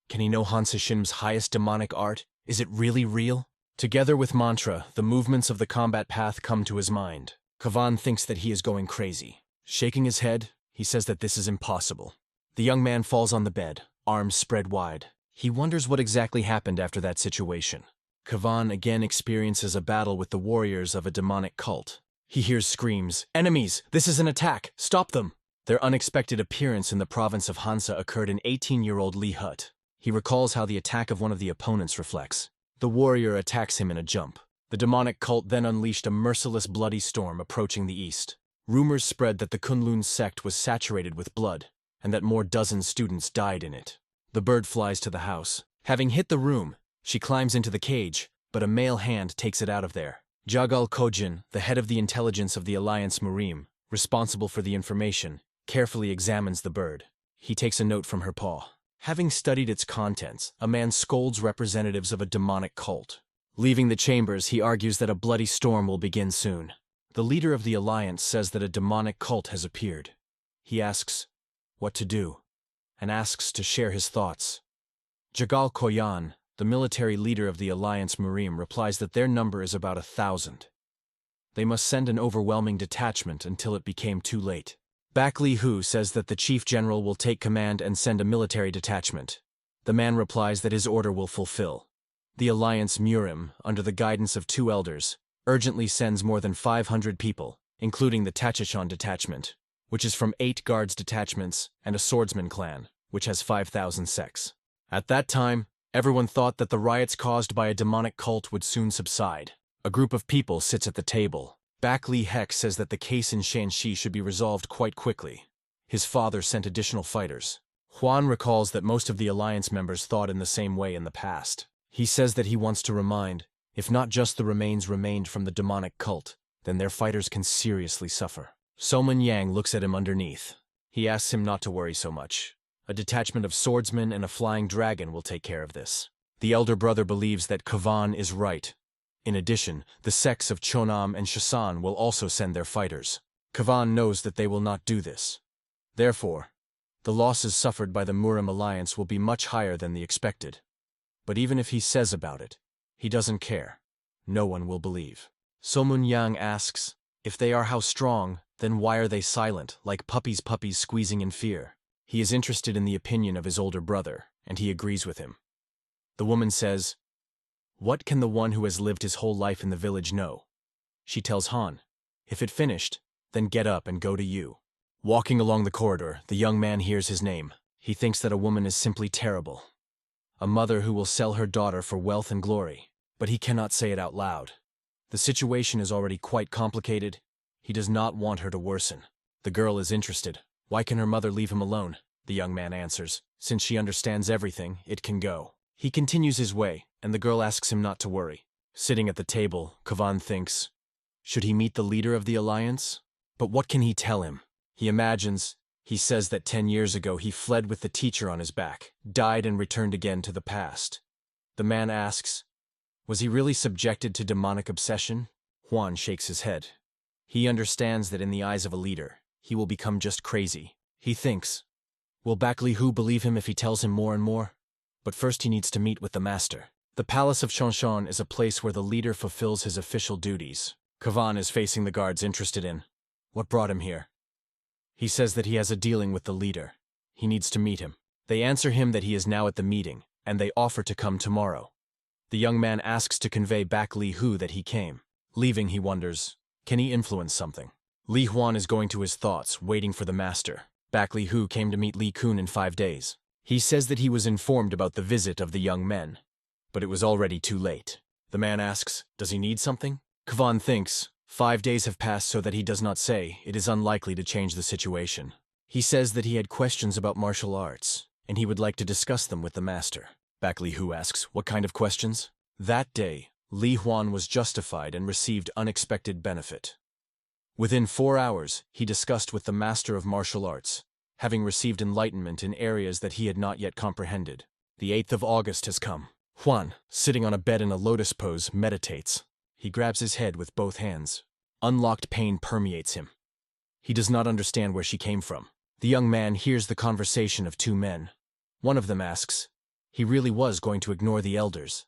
Can he know Hanshin's highest demonic art? Is it really real? Together with mantra, the movements of the combat path come to his mind. Kavan thinks that he is going crazy. Shaking his head, he says that this is impossible. The young man falls on the bed, arms spread wide. He wonders what exactly happened after that situation. Kavan again experiences a battle with the warriors of a demonic cult. He hears screams, "Enemies! This is an attack! Stop them!" Their unexpected appearance in the province of Hansa occurred in 18-year-old Li Hut. He recalls how the attack of one of the opponents reflects. The warrior attacks him in a jump. The demonic cult then unleashed a merciless bloody storm approaching the east. Rumors spread that the Kunlun sect was saturated with blood, and that more dozen students died in it. The bird flies to the house. Having hit the room, she climbs into the cage, but a male hand takes it out of there. Jagal Kojin, the head of the intelligence of the Alliance Murim, responsible for the information, carefully examines the bird. He takes a note from her paw. Having studied its contents, a man scolds representatives of a demonic cult. Leaving the chambers, he argues that a bloody storm will begin soon. The leader of the Alliance says that a demonic cult has appeared. He asks what to do, and asks to share his thoughts. Jagal Koyan, the military leader of the Alliance Murim, replies that their number is about 1,000. They must send an overwhelming detachment until it became too late. Baeklyhu says that the chief general will take command and send a military detachment. The man replies that his order will fulfill. The Alliance Murim, under the guidance of 2 elders, urgently sends more than 500 people, including the Tachichan detachment, which is from 8 guards detachments and a swordsman clan, which has 5,000 seks. At that time, everyone thought that the riots caused by a demonic cult would soon subside. A group of people sits at the table. Baeklyhu Hex says that the case in Shanxi should be resolved quite quickly. His father sent additional fighters. Huan recalls that most of the Alliance members thought in the same way in the past. He says that he wants to remind, if not just the remains remained from the demonic cult, then their fighters can seriously suffer. Soman Yang looks at him underneath. He asks him not to worry so much. A detachment of swordsmen and a flying dragon will take care of this. The elder brother believes that Kavan is right. In addition, the sects of Chonam and Shasan will also send their fighters. Kavan knows that they will not do this. Therefore, the losses suffered by the Murim alliance will be much higher than the expected. But even if he says about it, he doesn't care. No one will believe. Somun Yang asks, if they are how strong, then why are they silent, like puppies squeezing in fear? He is interested in the opinion of his older brother, and he agrees with him. The woman says, what can the one who has lived his whole life in the village know? She tells Han, if it finished, then get up and go to you. Walking along the corridor, the young man hears his name. He thinks that a woman is simply terrible. A mother who will sell her daughter for wealth and glory. But he cannot say it out loud. The situation is already quite complicated. He does not want her to worsen. The girl is interested. Why can her mother leave him alone? The young man answers. Since she understands everything, it can go. He continues his way, and the girl asks him not to worry. Sitting at the table, Kavan thinks, should he meet the leader of the alliance? But what can he tell him? He imagines, he says that 10 years ago he fled with the teacher on his back, died and returned again to the past. The man asks, was he really subjected to demonic obsession? Huan shakes his head. He understands that in the eyes of a leader, he will become just crazy. He thinks, will Baeklyhu believe him if he tells him more and more? But first he needs to meet with the master. The palace of Chanshan is a place where the leader fulfills his official duties. Kavan is facing the guards interested in, what brought him here? He says that he has a dealing with the leader. He needs to meet him. They answer him that he is now at the meeting, and they offer to come tomorrow. The young man asks to convey Baeklyhu that he came. Leaving, he wonders, can he influence something? Li Huan is going to his thoughts, waiting for the master. Baeklyhu came to meet Li Kun in 5 days. He says that he was informed about the visit of the young men, but it was already too late. The man asks, does he need something? Kwan thinks, 5 days have passed so that he does not say, it is unlikely to change the situation. He says that he had questions about martial arts, and he would like to discuss them with the master. Baeklyhu asks, what kind of questions? That day, Li Huan was justified and received unexpected benefit. Within 4 hours, he discussed with the master of martial arts, having received enlightenment in areas that he had not yet comprehended. The 8th of August has come. Huan, sitting on a bed in a lotus pose, meditates. He grabs his head with both hands. Unlocked pain permeates him. He does not understand where she came from. The young man hears the conversation of 2 men. One of them asks, he really was going to ignore the elders.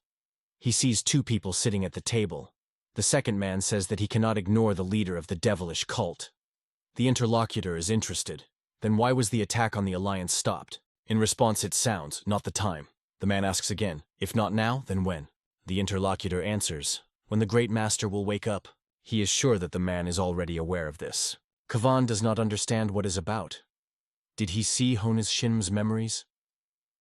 He sees 2 people sitting at the table. The second man says that he cannot ignore the leader of the devilish cult. The interlocutor is interested. Then why was the attack on the alliance stopped? In response, it sounds, not the time. The man asks again, if not now, then when? The interlocutor answers, when the great master will wake up. He is sure that the man is already aware of this. Kwan does not understand what is about. Did he see Honus Shin's memories?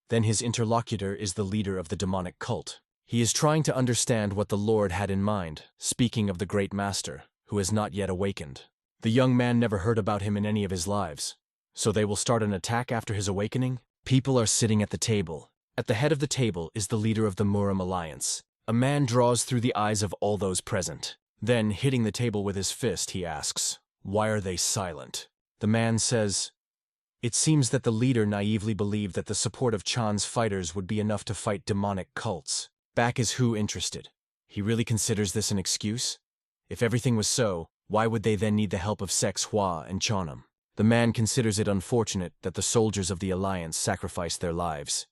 Then his interlocutor is the leader of the demonic cult. He is trying to understand what the Lord had in mind, speaking of the great master, who has not yet awakened. The young man never heard about him in any of his lives. So they will start an attack after his awakening? People are sitting at the table. At the head of the table is the leader of the Muram alliance. A man draws through the eyes of all those present. Then, hitting the table with his fist, he asks, why are they silent? The man says, it seems that the leader naively believed that the support of Chan's fighters would be enough to fight demonic cults. Baeklyhu interested. He really considers this an excuse? If everything was so, why would they then need the help of Sex Hua and Chanam? The man considers it unfortunate that the soldiers of the alliance sacrificed their lives.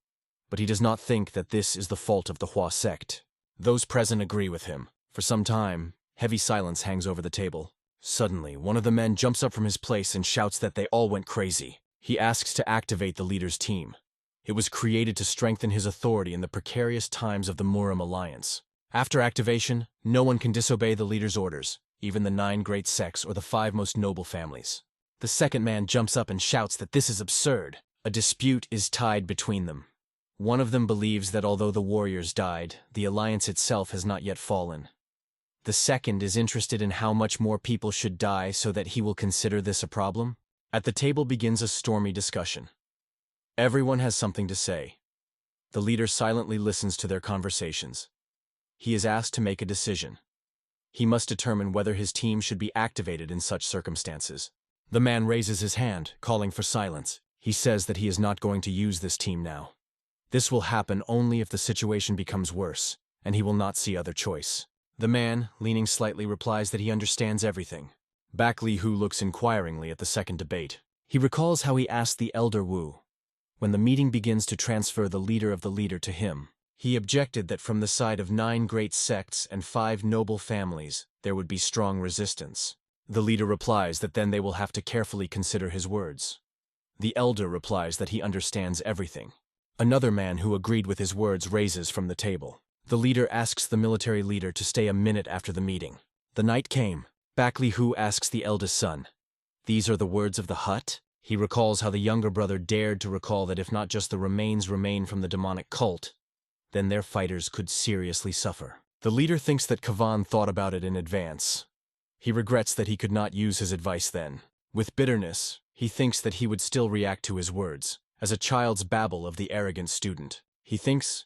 But he does not think that this is the fault of the Hua sect. Those present agree with him. For some time, heavy silence hangs over the table. Suddenly, one of the men jumps up from his place and shouts that they all went crazy. He asks to activate the leader's team. It was created to strengthen his authority in the precarious times of the Muram alliance. After activation, no one can disobey the leader's orders, even the 9 great sects or the 5 most noble families. The second man jumps up and shouts that this is absurd. A dispute is tied between them. One of them believes that although the warriors died, the alliance itself has not yet fallen. The second is interested in how much more people should die so that he will consider this a problem. At the table begins a stormy discussion. Everyone has something to say. The leader silently listens to their conversations. He is asked to make a decision. He must determine whether his team should be activated in such circumstances. The man raises his hand, calling for silence. He says that he is not going to use this team now. This will happen only if the situation becomes worse, and he will not see other choice. The man, leaning slightly, replies that he understands everything. Baeklyhu looks inquiringly at the second debate. He recalls how he asked the elder Wu, when the meeting begins, to transfer the leader of the leader to him. He objected that from the side of 9 great sects and 5 noble families, there would be strong resistance. The leader replies that then they will have to carefully consider his words. The elder replies that he understands everything. Another man who agreed with his words raises from the table. The leader asks the military leader to stay a minute after the meeting. The night came. Baeklyhu asks the eldest son, "These are the words of the hut?" He recalls how the younger brother dared to recall that if not just the remains remain from the demonic cult, then their fighters could seriously suffer. The leader thinks that Kwan thought about it in advance. He regrets that he could not use his advice then. With bitterness, he thinks that he would still react to his words, as a child's babble of the arrogant student. He thinks,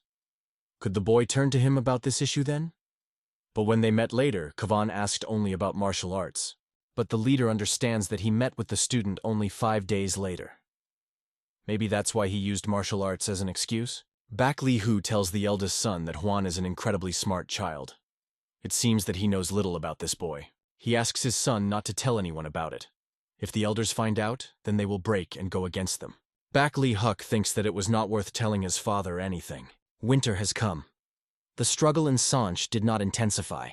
could the boy turn to him about this issue then? But when they met later, Kwan asked only about martial arts. But the leader understands that he met with the student only 5 days later. Maybe that's why he used martial arts as an excuse? Baeklyhu tells the eldest son that Huan is an incredibly smart child. It seems that he knows little about this boy. He asks his son not to tell anyone about it. If the elders find out, then they will break and go against them. Baeklyhu thinks that it was not worth telling his father anything. Winter has come. The struggle in Sanche did not intensify.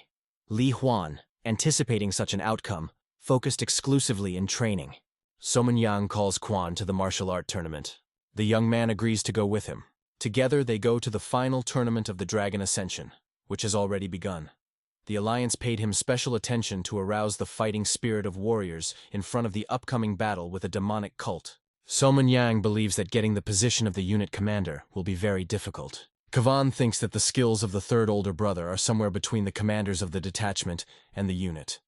Li Huan, anticipating such an outcome, focused exclusively in training. Somen-yang calls Quan to the martial art tournament. The young man agrees to go with him. Together they go to the final tournament of the Dragon Ascension, which has already begun. The Alliance paid him special attention to arouse the fighting spirit of warriors in front of the upcoming battle with a demonic cult. Soman Yang believes that getting the position of the unit commander will be very difficult. Kavan thinks that the skills of the third older brother are somewhere between the commanders of the detachment and the unit.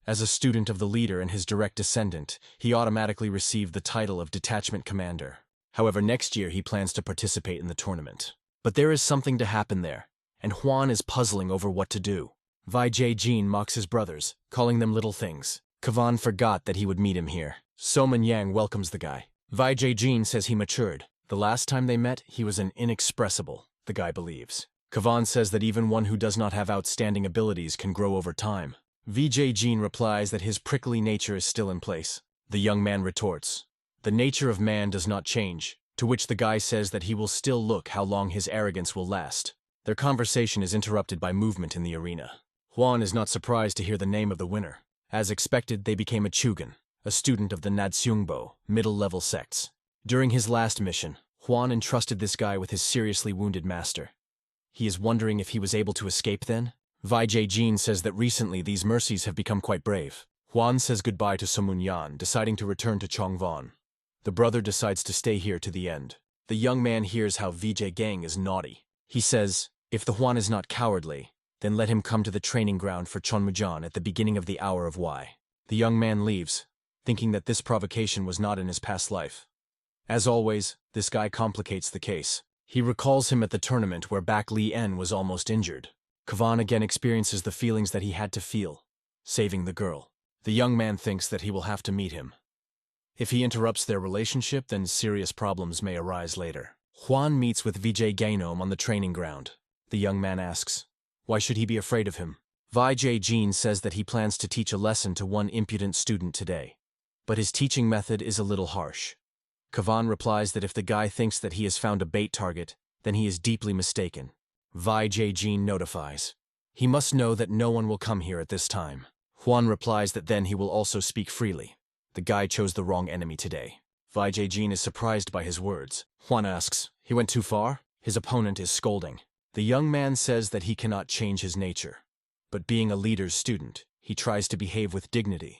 As a student of the leader and his direct descendant, he automatically received the title of detachment commander. However, next year he plans to participate in the tournament. But there is something to happen there, and Juan is puzzling over what to do. Vijay Jin mocks his brothers, calling them little things. Kavan forgot that he would meet him here. Soman Yang welcomes the guy. Vijay Jin says he matured. The last time they met, he was an inexpressible, the guy believes. Kavan says that even one who does not have outstanding abilities can grow over time. Vijay Jin replies that his prickly nature is still in place. The young man retorts, "The nature of man does not change," to which the guy says that he will still look how long his arrogance will last. Their conversation is interrupted by movement in the arena. Juan is not surprised to hear the name of the winner. As expected, they became a Chugan, a student of the Nadsyungbo, middle-level sects. During his last mission, Juan entrusted this guy with his seriously wounded master. He is wondering if he was able to escape then? Vijay Jin says that recently these mercies have become quite brave. Juan says goodbye to Somun Yan, deciding to return to Chongvon. The brother decides to stay here to the end. The young man hears how Vijay Gang is naughty. He says, if the Juan is not cowardly, then let him come to the training ground for Chonmujan at the beginning of the hour of Y. The young man leaves, thinking that this provocation was not in his past life. As always, this guy complicates the case. He recalls him at the tournament where Baeklyhu was almost injured. Kavan again experiences the feelings that he had to feel, saving the girl. The young man thinks that he will have to meet him. If he interrupts their relationship, then serious problems may arise later. Juan meets with Vijay Gainom on the training ground. The young man asks, why should he be afraid of him? Vijay Jin says that he plans to teach a lesson to one impudent student today. But his teaching method is a little harsh. Kavan replies that if the guy thinks that he has found a bait target, then he is deeply mistaken. Vijay Jin notifies. He must know that no one will come here at this time. Juan replies that then he will also speak freely. The guy chose the wrong enemy today. Vijay Jin is surprised by his words. Juan asks, he went too far? His opponent is scolding. The young man says that he cannot change his nature. But being a leader's student, he tries to behave with dignity.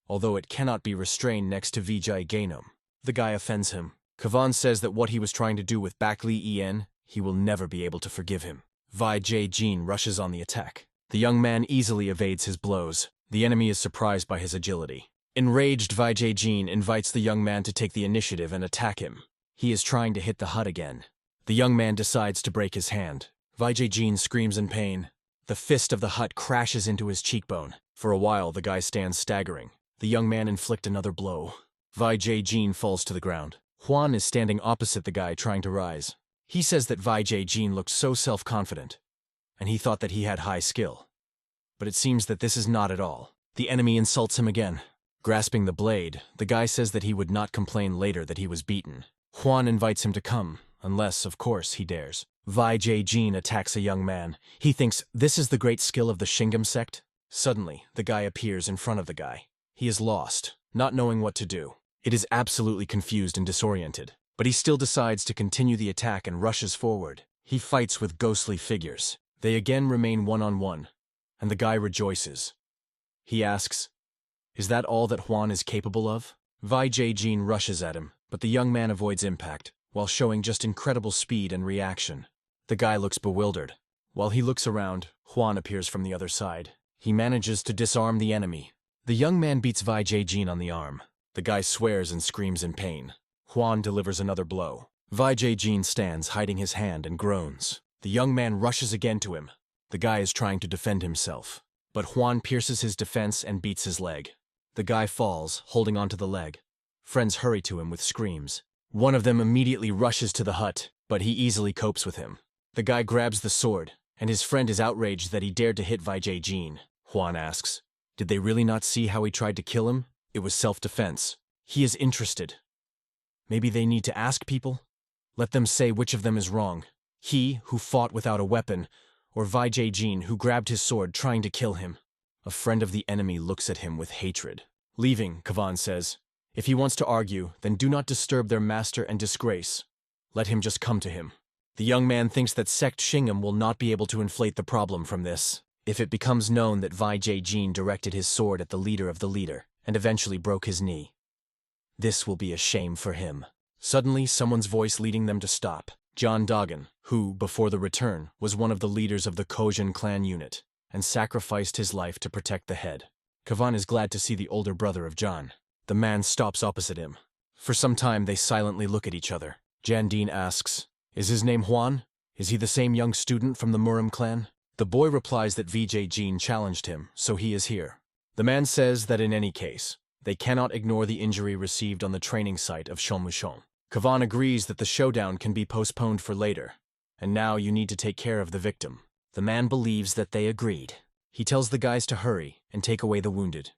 Although it cannot be restrained next to Vijay Gainom. The guy offends him. Kavan says that what he was trying to do with Baeklyhu, he will never be able to forgive him. Vijay Jin rushes on the attack. The young man easily evades his blows. The enemy is surprised by his agility. Enraged, Vijay Jin invites the young man to take the initiative and attack him. He is trying to hit the hut again. The young man decides to break his hand. Vijay Jin screams in pain. The fist of the hut crashes into his cheekbone. For a while, the guy stands staggering. The young man inflicts another blow. Vijay Jin falls to the ground. Juan is standing opposite the guy trying to rise. He says that Vijay Jin looked so self-confident, and he thought that he had high skill. But it seems that this is not at all. The enemy insults him again. Grasping the blade, the guy says that he would not complain later that he was beaten. Juan invites him to come, unless, of course, he dares. Vijay Jin attacks a young man. He thinks this is the great skill of the Shingam sect. Suddenly, the guy appears in front of the guy. He is lost, not knowing what to do. It is absolutely confused and disoriented. But he still decides to continue the attack and rushes forward. He fights with ghostly figures. They again remain one-on-one, and the guy rejoices. He asks, is that all that Juan is capable of? Vijay Jin rushes at him, but the young man avoids impact, while showing just incredible speed and reaction. The guy looks bewildered. While he looks around, Juan appears from the other side. He manages to disarm the enemy. The young man beats Vijay Jin on the arm. The guy swears and screams in pain. Juan delivers another blow. Vijay Jin stands, hiding his hand, and groans. The young man rushes again to him. The guy is trying to defend himself. But Juan pierces his defense and beats his leg. The guy falls, holding onto the leg. Friends hurry to him with screams. One of them immediately rushes to the hut, but he easily copes with him. The guy grabs the sword, and his friend is outraged that he dared to hit Vijay Jin. Juan asks, did they really not see how he tried to kill him? It was self-defense. He is interested. Maybe they need to ask people? Let them say which of them is wrong. He, who fought without a weapon, or Vijay Jin, who grabbed his sword trying to kill him. A friend of the enemy looks at him with hatred. Leaving, Kavan says, if he wants to argue, then do not disturb their master and disgrace. Let him just come to him. The young man thinks that Sect Shingam will not be able to inflate the problem from this. If it becomes known that Jin directed his sword at the leader of the leader and eventually broke his knee, this will be a shame for him. Suddenly, someone's voice leading them to stop. John Dogan, who, before the return, was one of the leaders of the Kojin clan unit, and sacrificed his life to protect the head. Kavan is glad to see the older brother of John. The man stops opposite him. For some time, they silently look at each other. Jandine asks, "Is his name Juan? Is he the same young student from the Murim clan?" The boy replies that Jin challenged him, so he is here. The man says that in any case, they cannot ignore the injury received on the training site of Shonmushon. Kavan agrees that the showdown can be postponed for later, and now you need to take care of the victim. The man believes that they agreed. He tells the guys to hurry and take away the wounded.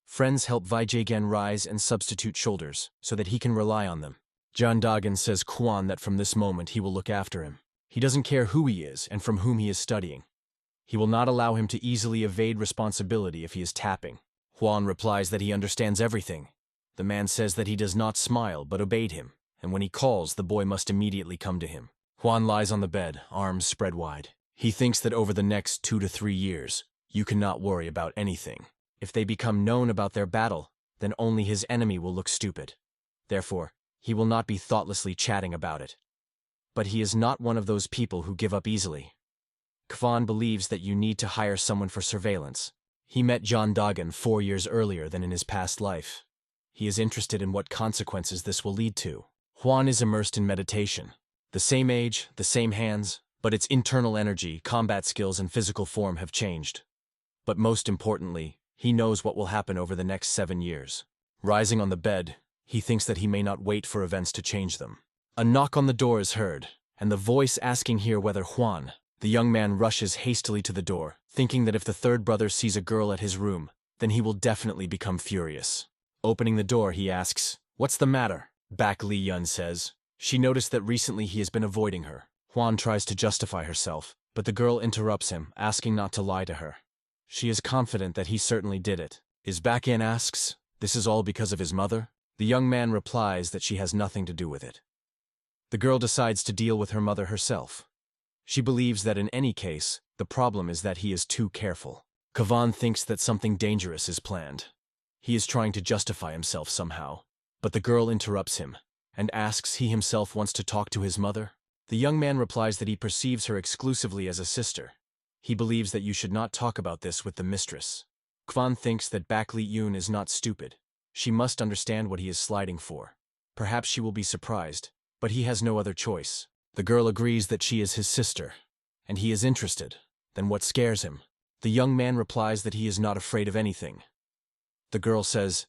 Friends help Vijaygen rise and substitute shoulders so that he can rely on them. John Dogan says Kwan that from this moment he will look after him. He doesn't care who he is and from whom he is studying. He will not allow him to easily evade responsibility if he is tapping. Juan replies that he understands everything. The man says that he does not smile but obeyed him, and when he calls, the boy must immediately come to him. Juan lies on the bed, arms spread wide. He thinks that over the next 2 to 3 years, you cannot worry about anything. If they become known about their battle, then only his enemy will look stupid. Therefore, he will not be thoughtlessly chatting about it. But he is not one of those people who give up easily. Kvan believes that you need to hire someone for surveillance. He met John Dogan 4 years earlier than in his past life. He is interested in what consequences this will lead to. Juan is immersed in meditation. The same age, the same hands, but its internal energy, combat skills, and physical form have changed. But most importantly, he knows what will happen over the next 7 years. Rising on the bed, he thinks that he may not wait for events to change them. A knock on the door is heard, and the voice asking here whether Juan, the young man, rushes hastily to the door, thinking that if the third brother sees a girl at his room, then he will definitely become furious. Opening the door, he asks, "What's the matter?" Baeklyhu says. She noticed that recently he has been avoiding her. Juan tries to justify herself, but the girl interrupts him, asking not to lie to her. She is confident that he certainly did it. Baeklyhu asks, "This is all because of his mother?" The young man replies that she has nothing to do with it. The girl decides to deal with her mother herself. She believes that in any case, the problem is that he is too careful. Kavan thinks that something dangerous is planned. He is trying to justify himself somehow, but the girl interrupts him and asks he himself wants to talk to his mother. The young man replies that he perceives her exclusively as a sister. He believes that you should not talk about this with the mistress. Kvan thinks that Baeklyhu is not stupid. She must understand what he is sliding for. Perhaps she will be surprised, but he has no other choice. The girl agrees that she is his sister, and he is interested. Then what scares him? The young man replies that he is not afraid of anything. The girl says,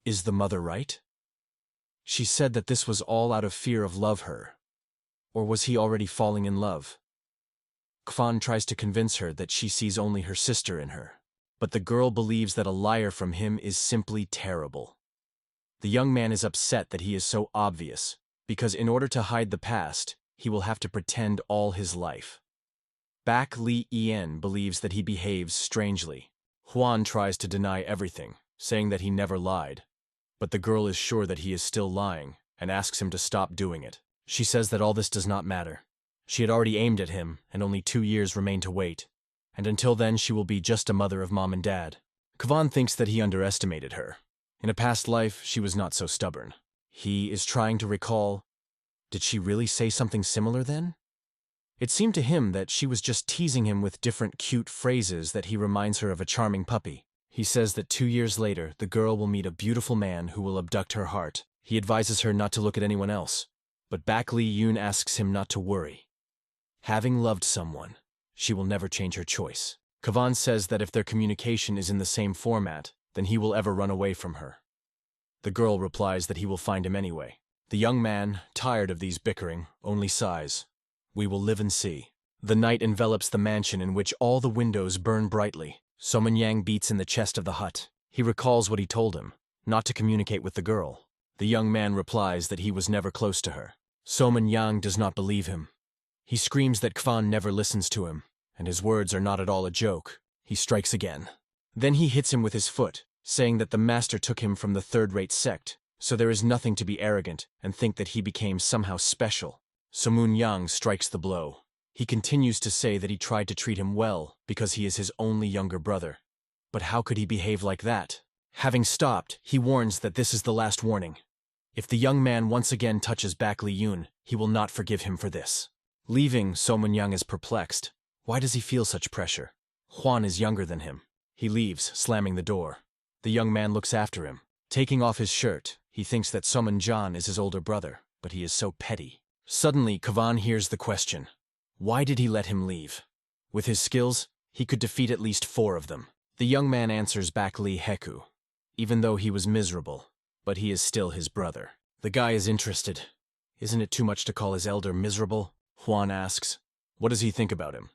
"Is the mother right?" She said that this was all out of fear of love her. Or was he already falling in love? Kvan tries to convince her that she sees only her sister in her. But the girl believes that a liar from him is simply terrible. The young man is upset that he is so obvious, because in order to hide the past, he will have to pretend all his life. Baeklyhu believes that he behaves strangely. Juan tries to deny everything, saying that he never lied. But the girl is sure that he is still lying, and asks him to stop doing it. She says that all this does not matter. She had already aimed at him, and only 2 years remain to wait. And until then she will be just a mother of mom and dad. Kvan thinks that he underestimated her. In a past life, she was not so stubborn. He is trying to recall, did she really say something similar then? It seemed to him that she was just teasing him with different cute phrases that he reminds her of a charming puppy. He says that 2 years later, the girl will meet a beautiful man who will abduct her heart. He advises her not to look at anyone else, but Baeklyhu asks him not to worry. Having loved someone, she will never change her choice. Kvan says that if their communication is in the same format, then he will ever run away from her. The girl replies that he will find him anyway. The young man, tired of these bickering, only sighs. We will live and see. The night envelops the mansion in which all the windows burn brightly. Soman-yang beats in the chest of the hut. He recalls what he told him, not to communicate with the girl. The young man replies that he was never close to her. Soman-yang does not believe him. He screams that Kvan never listens to him, and his words are not at all a joke. He strikes again. Then he hits him with his foot, saying that the master took him from the third-rate sect, so there is nothing to be arrogant and think that he became somehow special. Somun-yang strikes the blow. He continues to say that he tried to treat him well because he is his only younger brother. But how could he behave like that? Having stopped, he warns that this is the last warning. If the young man once again touches Baeklyhu, he will not forgive him for this. Leaving, So-man is perplexed. Why does he feel such pressure? Hwan is younger than him. He leaves, slamming the door. The young man looks after him. Taking off his shirt, he thinks that So-man is his older brother, but he is so petty. Suddenly, Kavan hears the question. Why did he let him leave? With his skills, he could defeat at least 4 of them. The young man answers Baeklyhu, even though he was miserable, but he is still his brother. The guy is interested. Isn't it too much to call his elder miserable? Hwan asks. What does he think about him?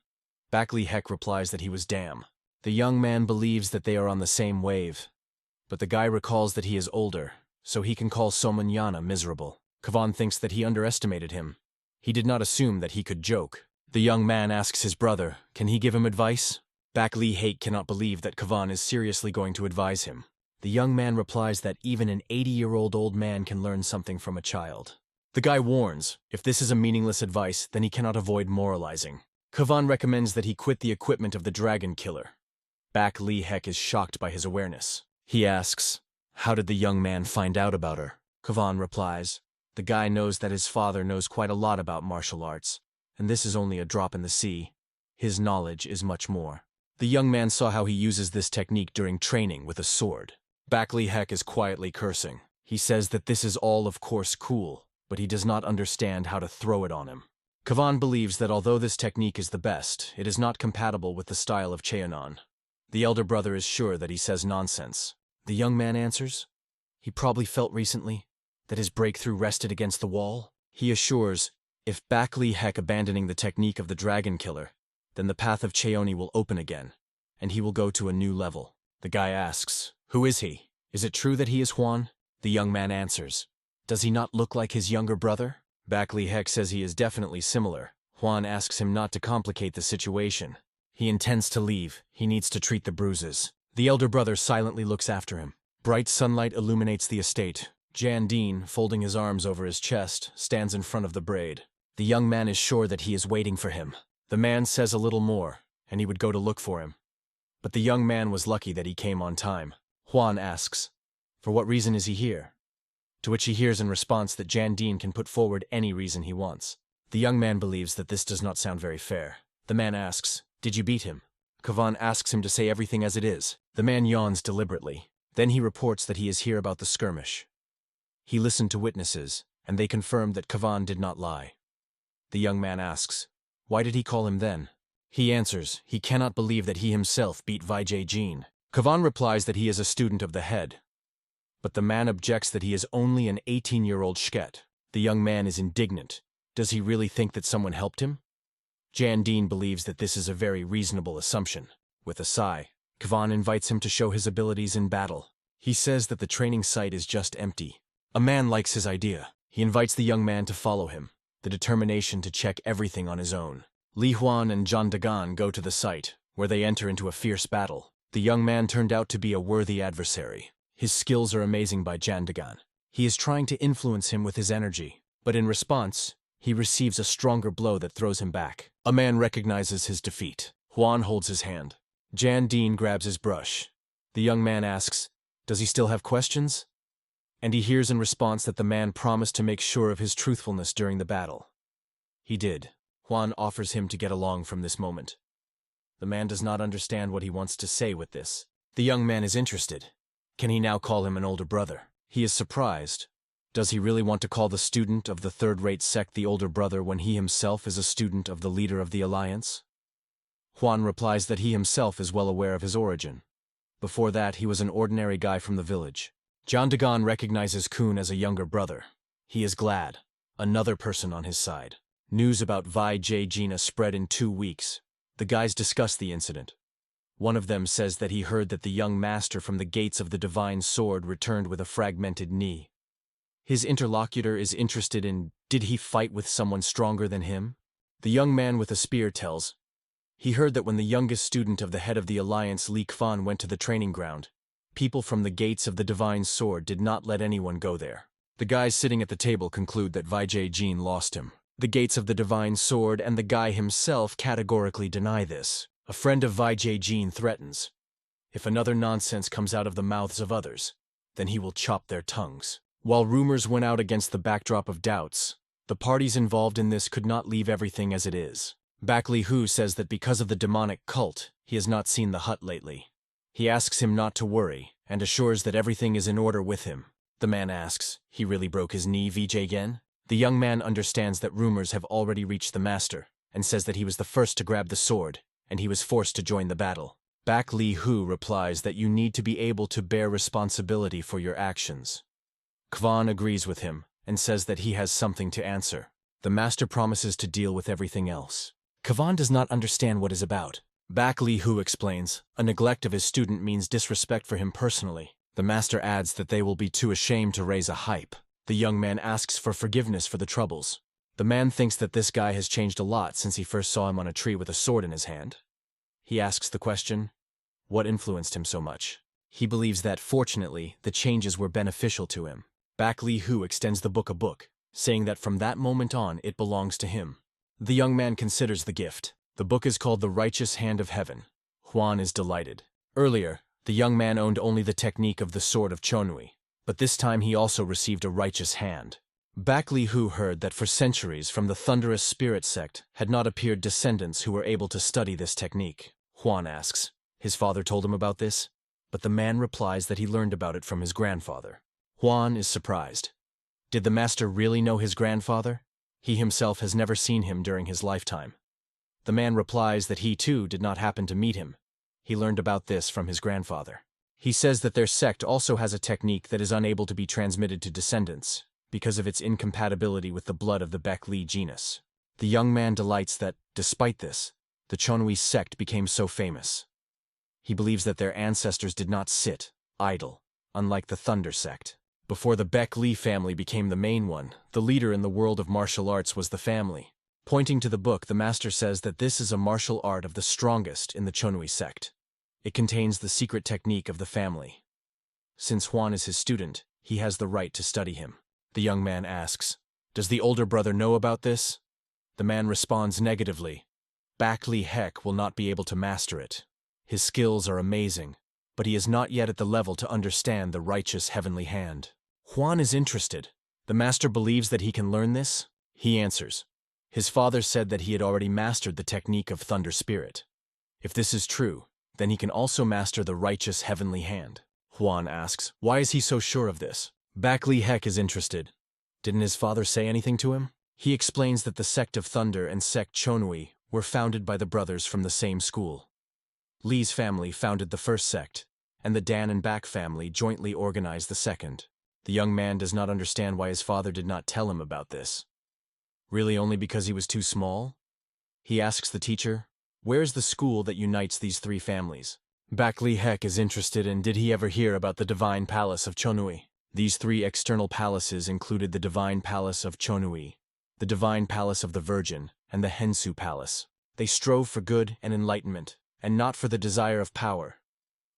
Baeklyhu replies that he was damn. The young man believes that they are on the same wave, but the guy recalls that he is older, so he can call So-man miserable. Kavan thinks that he underestimated him. He did not assume that he could joke. The young man asks his brother, can he give him advice? Baeklyhu cannot believe that Kavan is seriously going to advise him. The young man replies that even an 80-year-old old man can learn something from a child. The guy warns, if this is a meaningless advice, then he cannot avoid moralizing. Kavan recommends that he quit the equipment of the dragon killer. Baeklyhu is shocked by his awareness. He asks, how did the young man find out about her? Kavan replies, the guy knows that his father knows quite a lot about martial arts, and this is only a drop in the sea. His knowledge is much more. The young man saw how he uses this technique during training with a sword. Baeklyhu is quietly cursing. He says that this is all of course cool, but he does not understand how to throw it on him. Kavan believes that although this technique is the best, it is not compatible with the style of Cheonan. The elder brother is sure that he says nonsense. The young man answers, he probably felt recently that his breakthrough rested against the wall. He assures, if Baeklyhu abandoning the technique of the dragon killer, then the path of Cheoni will open again, and he will go to a new level. The guy asks, who is he? Is it true that he is Hwan? The young man answers, does he not look like his younger brother? Baeklyhu says he is definitely similar. Hwan asks him not to complicate the situation. He intends to leave. He needs to treat the bruises. The elder brother silently looks after him. Bright sunlight illuminates the estate. Jandine, folding his arms over his chest, stands in front of the braid. The young man is sure that he is waiting for him. The man says a little more, and he would go to look for him. But the young man was lucky that he came on time. Hwan asks, for what reason is he here? To which he hears in response that Jandine can put forward any reason he wants. The young man believes that this does not sound very fair. The man asks, did you beat him? Kavan asks him to say everything as it is. The man yawns deliberately. Then he reports that he is here about the skirmish. He listened to witnesses, and they confirmed that Kavan did not lie. The young man asks, why did he call him then? He answers, he cannot believe that he himself beat Vijay. Kavan replies that he is a student of the head. But the man objects that he is only an 18-year-old shket. The young man is indignant. Does he really think that someone helped him? Jandine believes that this is a very reasonable assumption. With a sigh, Kavan invites him to show his abilities in battle. He says that the training site is just empty. A man likes his idea. He invites the young man to follow him, the determination to check everything on his own. Li Huan and Zhang Dagan go to the site, where they enter into a fierce battle. The young man turned out to be a worthy adversary. His skills are amazing by Zhang Dagan. He is trying to influence him with his energy, but in response, he receives a stronger blow that throws him back. A man recognizes his defeat. Huan holds his hand. Jandine grabs his brush. The young man asks, does he still have questions? And he hears in response that the man promised to make sure of his truthfulness during the battle. He did. Huan offers him to get along from this moment. The man does not understand what he wants to say with this. The young man is interested. Can he now call him an older brother? He is surprised. Does he really want to call the student of the third-rate sect the older brother when he himself is a student of the leader of the alliance? Huan replies that he himself is well aware of his origin. Before that, he was an ordinary guy from the village. Zhang Dagan recognizes Kun as a younger brother. He is glad. Another person on his side. News about Vijay spread in 2 weeks. The guys discuss the incident. One of them says that he heard that the young master from the gates of the divine sword returned with a fragmented knee. His interlocutor is interested in, did he fight with someone stronger than him? The young man with a spear tells, he heard that when the youngest student of the head of the alliance Li Kfan went to the training ground, people from the gates of the divine sword did not let anyone go there. The guys sitting at the table conclude that Vijay lost him. The gates of the divine sword and the guy himself categorically deny this. A friend of Jin threatens, if another nonsense comes out of the mouths of others, then he will chop their tongues. While rumors went out against the backdrop of doubts, the parties involved in this could not leave everything as it is. Baeklyhu says that because of the demonic cult, he has not seen the hut lately. He asks him not to worry, and assures that everything is in order with him. The man asks, he really broke his knee, again? The young man understands that rumors have already reached the master, and says that he was the first to grab the sword, and he was forced to join the battle. Baeklyhu replies that you need to be able to bear responsibility for your actions. Kwan agrees with him, and says that he has something to answer. The master promises to deal with everything else. Kwan does not understand what is about. Baeklyhu explains, a neglect of his student means disrespect for him personally. The master adds that they will be too ashamed to raise a hype. The young man asks for forgiveness for the troubles. The man thinks that this guy has changed a lot since he first saw him on a tree with a sword in his hand. He asks the question, what influenced him so much? He believes that, fortunately, the changes were beneficial to him. Baeklyhu extends the book a book, saying that from that moment on it belongs to him. The young man considers the gift. The book is called The Righteous Hand of Heaven. Huan is delighted. Earlier, the young man owned only the technique of the Sword of Chonui, but this time he also received a righteous hand. Baeklyhu heard that for centuries from the Thunderous Spirit sect had not appeared descendants who were able to study this technique. Huan asks, his father told him about this? But the man replies that he learned about it from his grandfather. Huan is surprised. Did the master really know his grandfather? He himself has never seen him during his lifetime. The man replies that he too did not happen to meet him. He learned about this from his grandfather. He says that their sect also has a technique that is unable to be transmitted to descendants because of its incompatibility with the blood of the Baeklyhu genus. The young man delights that, despite this, the Chonui sect became so famous. He believes that their ancestors did not sit idle, unlike the Thunder sect. Before the Baeklyhu family became the main one, the leader in the world of martial arts was the family. Pointing to the book, the master says that this is a martial art of the strongest in the Chonui sect. It contains the secret technique of the family. Since Huan is his student, he has the right to study him. The young man asks, does the older brother know about this? The man responds negatively. Baeklyhu will not be able to master it. His skills are amazing, but he is not yet at the level to understand the righteous heavenly hand. Huan is interested. The master believes that he can learn this? He answers. His father said that he had already mastered the technique of Thunder Spirit. If this is true, then he can also master the righteous heavenly hand. Huan asks, why is he so sure of this? Baeklyhu is interested. Didn't his father say anything to him? He explains that the sect of Thunder and sect Chonui were founded by the brothers from the same school. Li's family founded the first sect, and the Dan and Bak family jointly organized the second. The young man does not understand why his father did not tell him about this. Really only because he was too small? He asks the teacher, where's the school that unites these three families? Baeklyhu is interested in did he ever hear about the Divine Palace of Chonui. These three external palaces included the Divine Palace of Chonui, the Divine Palace of the Virgin, and the Hensu Palace. They strove for good and enlightenment, and not for the desire of power.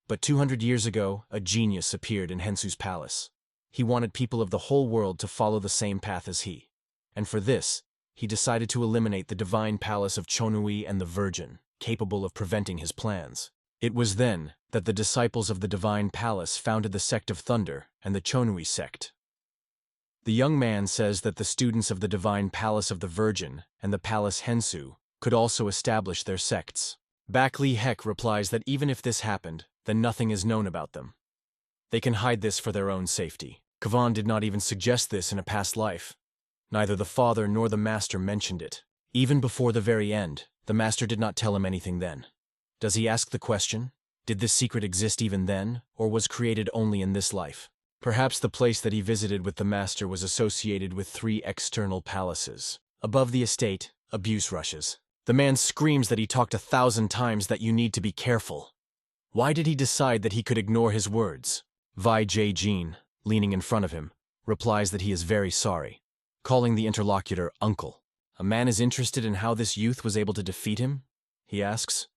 But 200 years ago, a genius appeared in Hensu's palace. He wanted people of the whole world to follow the same path as he. And for this, he decided to eliminate the Divine Palace of Chonui and the Virgin, capable of preventing his plans. It was then that the disciples of the Divine Palace founded the sect of Thunder and the Chonui sect. The young man says that the students of the Divine Palace of the Virgin and the Palace Hensu could also establish their sects. Baeklyhu replies that even if this happened, then nothing is known about them. They can hide this for their own safety. Kwan did not even suggest this in a past life. Neither the father nor the master mentioned it. Even before the very end, the master did not tell him anything then. Does he ask the question? Did this secret exist even then, or was created only in this life? Perhaps the place that he visited with the master was associated with 3 external palaces. Above the estate, abuse rushes. The man screams that he talked 1,000 times that you need to be careful. Why did he decide that he could ignore his words? Jin, leaning in front of him, replies that he is very sorry, calling the interlocutor uncle. A man is interested in how this youth was able to defeat him? He asks.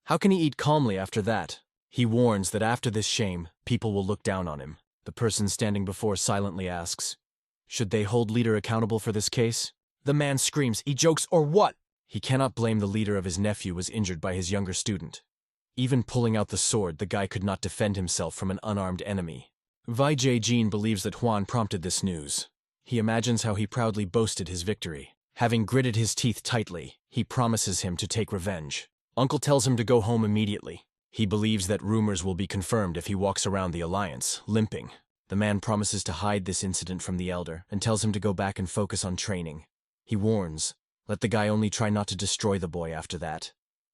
How can he eat calmly after that? He warns that after this shame, people will look down on him. The person standing before silently asks, should they hold leader accountable for this case? The man screams, "He jokes or what?" He cannot blame the leader of his nephew was injured by his younger student. Even pulling out the sword, the guy could not defend himself from an unarmed enemy. Vijay Jin believes that Juan prompted this news. He imagines how he proudly boasted his victory. Having gritted his teeth tightly, he promises him to take revenge. Uncle tells him to go home immediately. He believes that rumors will be confirmed if he walks around the alliance, limping. The man promises to hide this incident from the elder and tells him to go back and focus on training. He warns, let the guy only try not to destroy the boy after that.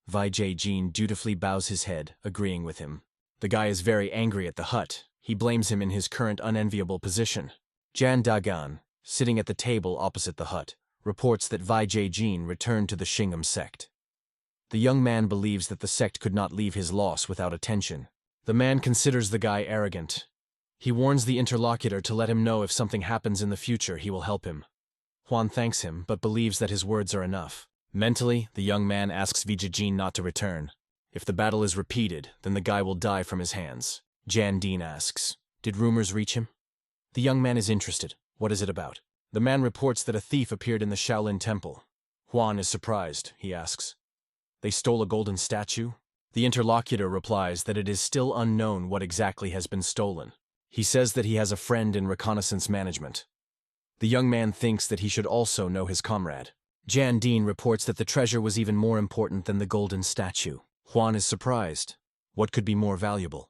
Vijay Jin dutifully bows his head, agreeing with him. The guy is very angry at the hut. He blames him in his current unenviable position. Jan Dagan, sitting at the table opposite the hut, reports that Vijay Jin returned to the Shingham sect. The young man believes that the sect could not leave his loss without attention. The man considers the guy arrogant. He warns the interlocutor to let him know if something happens in the future, he will help him. Juan thanks him, but believes that his words are enough. Mentally, the young man asks Vijay Jin not to return. If the battle is repeated, then the guy will die from his hands. Jan Dean asks, did rumors reach him? The young man is interested. What is it about? The man reports that a thief appeared in the Shaolin temple. Juan is surprised. He asks, they stole a golden statue? The interlocutor replies that it is still unknown what exactly has been stolen. He says that he has a friend in reconnaissance management. The young man thinks that he should also know his comrade. Jan Dean reports that the treasure was even more important than the golden statue. Juan is surprised. What could be more valuable?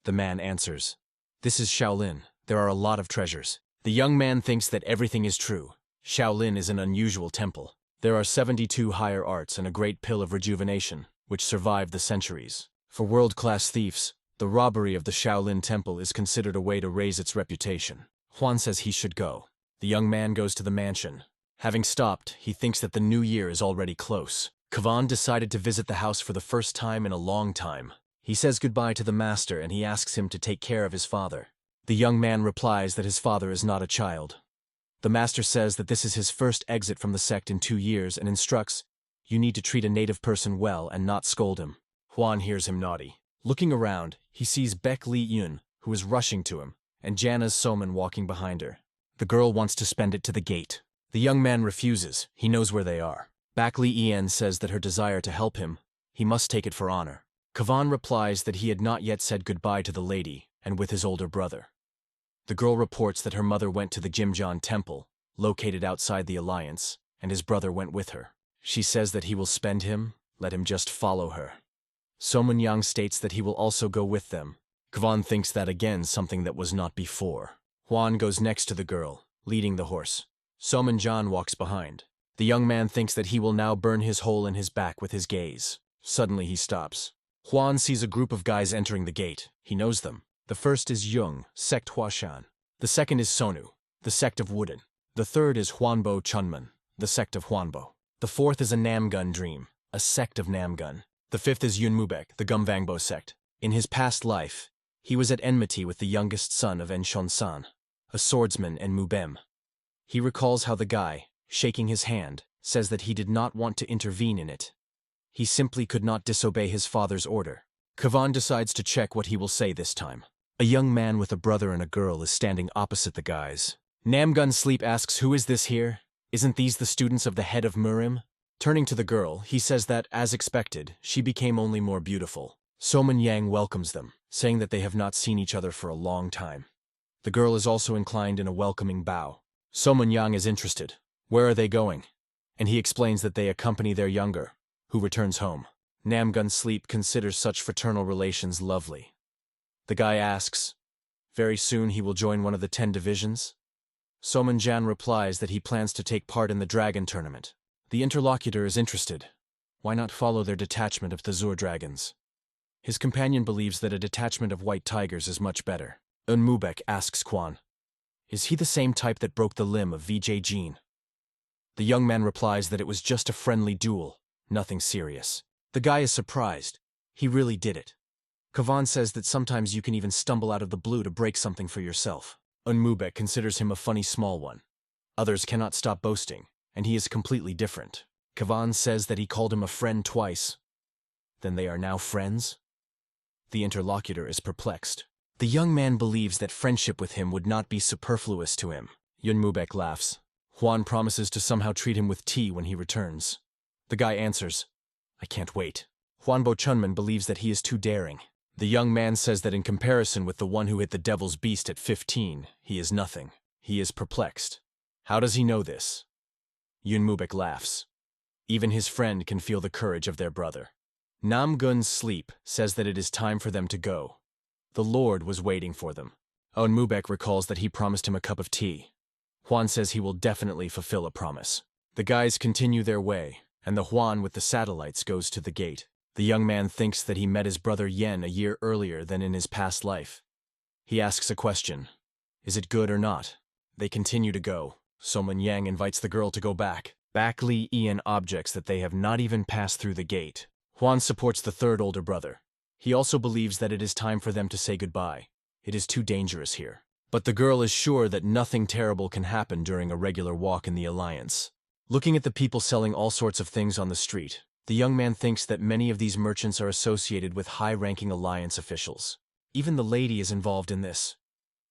The man answers, this is Shaolin. There are a lot of treasures. The young man thinks that everything is true. Shaolin is an unusual temple. There are 72 higher arts and a great pill of rejuvenation, which survived the centuries. For world-class thieves, the robbery of the Shaolin temple is considered a way to raise its reputation. Juan says he should go. The young man goes to the mansion. Having stopped, he thinks that the new year is already close. Kavan decided to visit the house for the first time in a long time. He says goodbye to the master and he asks him to take care of his father. The young man replies that his father is not a child. The master says that this is his first exit from the sect in 2 years and instructs, you need to treat a native person well and not scold him. Juan hears him naughty. Looking around, he sees Baeklyhu, who is rushing to him, and Jana's Soman walking behind her. The girl wants to spend it to the gate. The young man refuses. He knows where they are. Baeklyhu says that her desire to help him, he must take it for honor. Kavan replies that he had not yet said goodbye to the lady and with his older brother. The girl reports that her mother went to the Jimjon temple, located outside the alliance, and his brother went with her. She says that he will spend him, let him just follow her. Somun-yang states that he will also go with them. Kavan thinks that again something that was not before. Juan goes next to the girl, leading the horse. Somun-jan walks behind. The young man thinks that he will now burn his hole in his back with his gaze. Suddenly he stops. Juan sees a group of guys entering the gate. He knows them. The first is Jung, sect Huashan. The second is Sonu, the sect of Wooden. The third is Huanbo Chunman, the sect of Huanbo. The fourth is a Namgun Dream, a sect of Namgun. The fifth is Yunmubek, the Gumvangbo sect. In his past life, he was at enmity with the youngest son of Enshon-san, a swordsman and Mubem. He recalls how the guy, shaking his hand, says that he did not want to intervene in it. He simply could not disobey his father's order. Kavan decides to check what he will say this time. A young man with a brother and a girl is standing opposite the guys. Namgun Sleep asks, who is this here? Isn't these the students of the head of Murim? Turning to the girl, he says that, as expected, she became only more beautiful. Somun Yang welcomes them, saying that they have not seen each other for a long time. The girl is also inclined in a welcoming bow. Somun Yang is interested. Where are they going? And he explains that they accompany their younger, who returns home. Namgun Sleep considers such fraternal relations lovely. The guy asks, very soon he will join one of the 10 divisions? Somun Jan replies that he plans to take part in the dragon tournament. The interlocutor is interested. Why not follow their detachment of the Zur dragons? His companion believes that a detachment of white tigers is much better. Unmubek asks Quan, is he the same type that broke the limb of Vijay Jin? The young man replies that it was just a friendly duel, nothing serious. The guy is surprised. He really did it. Kavan says that sometimes you can even stumble out of the blue to break something for yourself. Unmubek considers him a funny small one. Others cannot stop boasting, and he is completely different. Kavan says that he called him a friend twice. Then they are now friends? The interlocutor is perplexed. The young man believes that friendship with him would not be superfluous to him. Yunmubek laughs. Juan promises to somehow treat him with tea when he returns. The guy answers, "I can't wait." Juan Bochunman believes that he is too daring. The young man says that in comparison with the one who hit the devil's beast at 15, he is nothing. He is perplexed. How does he know this? Yun Mubek laughs. Even his friend can feel the courage of their brother. Nam Gun's sleep says that it is time for them to go. The Lord was waiting for them. Yun Mubek recalls that he promised him a cup of tea. Juan says he will definitely fulfill a promise. The guys continue their way, and the Juan with the satellites goes to the gate. The young man thinks that he met his brother Yen a year earlier than in his past life. He asks a question. Is it good or not? They continue to go. Soman Yang invites the girl to go back. Baeklyhu objects that they have not even passed through the gate. Juan supports the third older brother. He also believes that it is time for them to say goodbye. It is too dangerous here. But the girl is sure that nothing terrible can happen during a regular walk in the Alliance. Looking at the people selling all sorts of things on the street, the young man thinks that many of these merchants are associated with high-ranking Alliance officials. Even the lady is involved in this.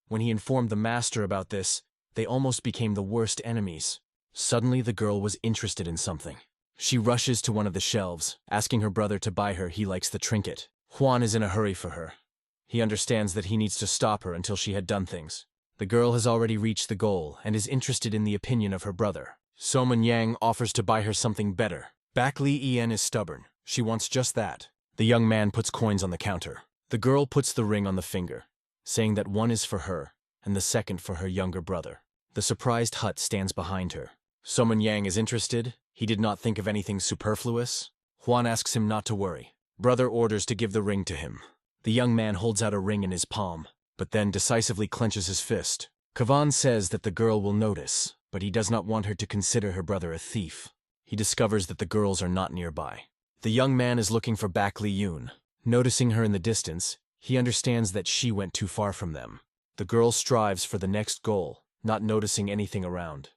When he informed the master about this, they almost became the worst enemies. Suddenly the girl was interested in something. She rushes to one of the shelves, asking her brother to buy her. He likes the trinket. Juan is in a hurry for her. He understands that he needs to stop her until she had done things. The girl has already reached the goal and is interested in the opinion of her brother. Soman Yang offers to buy her something better. Baeklyhu is stubborn. She wants just that. The young man puts coins on the counter. The girl puts the ring on the finger, saying that one is for her and the second for her younger brother. The surprised Hut stands behind her. Soman Yang is interested. He did not think of anything superfluous. Juan asks him not to worry. Brother orders to give the ring to him. The young man holds out a ring in his palm, but then decisively clenches his fist. Kavan says that the girl will notice, but he does not want her to consider her brother a thief. He discovers that the girls are not nearby. The young man is looking for Baeklyhu. Noticing her in the distance, he understands that she went too far from them. The girl strives for the next goal, not noticing anything around.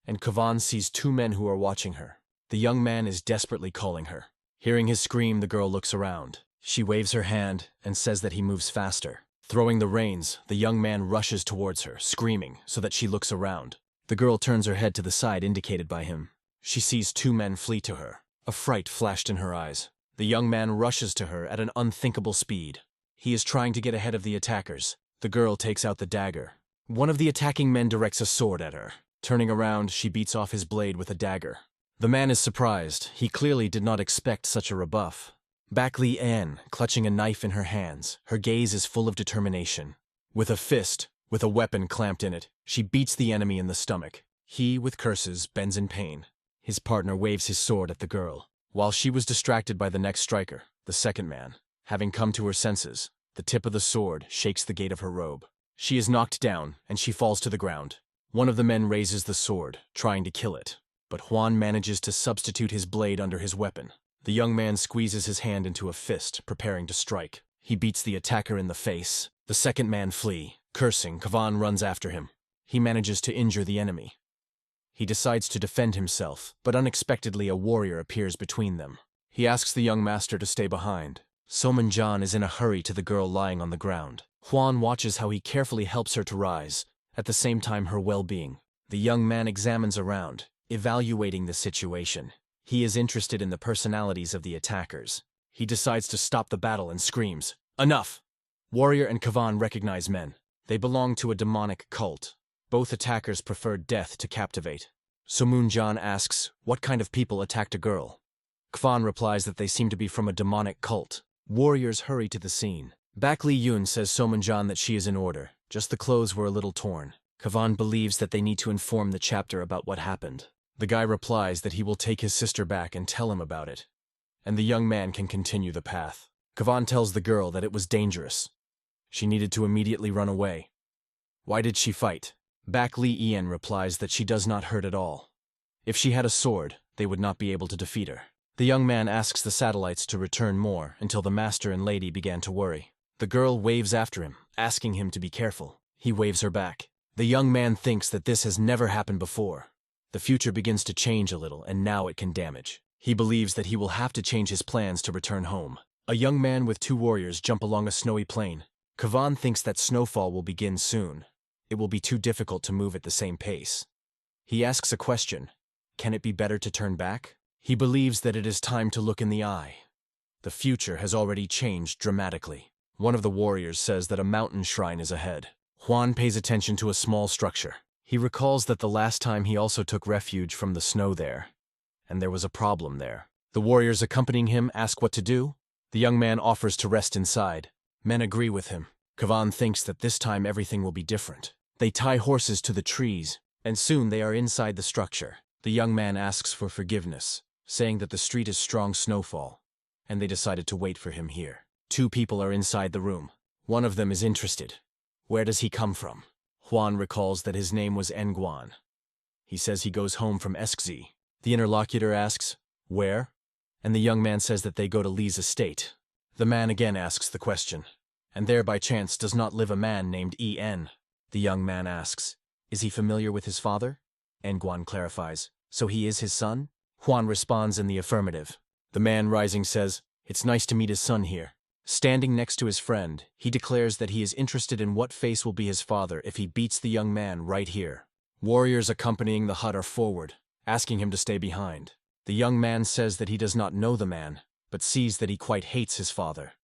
And Kavan sees two men who are watching her. The young man is desperately calling her. Hearing his scream, the girl looks around. She waves her hand and says that he moves faster. Throwing the reins, the young man rushes towards her, screaming, so that she looks around. The girl turns her head to the side indicated by him. She sees two men flee to her. A fright flashed in her eyes. The young man rushes to her at an unthinkable speed. He is trying to get ahead of the attackers. The girl takes out the dagger. One of the attacking men directs a sword at her. Turning around, she beats off his blade with a dagger. The man is surprised. He clearly did not expect such a rebuff. Baeklyhu, clutching a knife in her hands, her gaze is full of determination. With a fist, with a weapon clamped in it, she beats the enemy in the stomach. He, with curses, bends in pain. His partner waves his sword at the girl. While she was distracted by the next striker, the second man, having come to her senses, the tip of the sword shakes the gate of her robe. She is knocked down, and she falls to the ground. One of the men raises the sword, trying to kill it, but Juan manages to substitute his blade under his weapon. The young man squeezes his hand into a fist, preparing to strike. He beats the attacker in the face. The second man flee. Cursing, Kavan runs after him. He manages to injure the enemy. He decides to defend himself, but unexpectedly a warrior appears between them. He asks the young master to stay behind. Soman Jan is in a hurry to the girl lying on the ground. Juan watches how he carefully helps her to rise, at the same time her well-being. The young man examines around, evaluating the situation. He is interested in the personalities of the attackers. He decides to stop the battle and screams, "Enough!" Warrior and Kavan recognize men. They belong to a demonic cult. Both attackers preferred death to captivate. Somun Jan asks, what kind of people attacked a girl? Kavan replies that they seem to be from a demonic cult. Warriors hurry to the scene. Baeklyhu says Somun Jan that she is in order, just the clothes were a little torn. Kavan believes that they need to inform the chapter about what happened. The guy replies that he will take his sister back and tell him about it, and the young man can continue the path. Kavan tells the girl that it was dangerous. She needed to immediately run away. Why did she fight? Baeklyhu replies that she does not hurt at all. If she had a sword, they would not be able to defeat her. The young man asks the satellites to return more until the master and lady began to worry. The girl waves after him, asking him to be careful. He waves her back. The young man thinks that this has never happened before. The future begins to change a little, and now it can damage. He believes that he will have to change his plans to return home. A young man with two warriors jump along a snowy plain. Kavan thinks that snowfall will begin soon. It will be too difficult to move at the same pace. He asks a question. Can it be better to turn back? He believes that it is time to look in the eye. The future has already changed dramatically. One of the warriors says that a mountain shrine is ahead. Juan pays attention to a small structure. He recalls that the last time he also took refuge from the snow there, and there was a problem there. The warriors accompanying him ask what to do. The young man offers to rest inside. Men agree with him. Kavan thinks that this time everything will be different. They tie horses to the trees, and soon they are inside the structure. The young man asks for forgiveness, saying that the street is strong snowfall, and they decided to wait for him here. Two people are inside the room. One of them is interested. Where does he come from? Juan recalls that his name was Nguan. He says he goes home from Eskzi. The interlocutor asks, where? And the young man says that they go to Li's estate. The man again asks the question. And there by chance does not live a man named En. The young man asks, is he familiar with his father? Nguan clarifies, so he is his son? Juan responds in the affirmative. The man rising says, it's nice to meet his son here. Standing next to his friend, he declares that he is interested in what face will be his father if he beats the young man right here. Warriors accompanying the hut are forward, asking him to stay behind. The young man says that he does not know the man, but sees that he quite hates his father.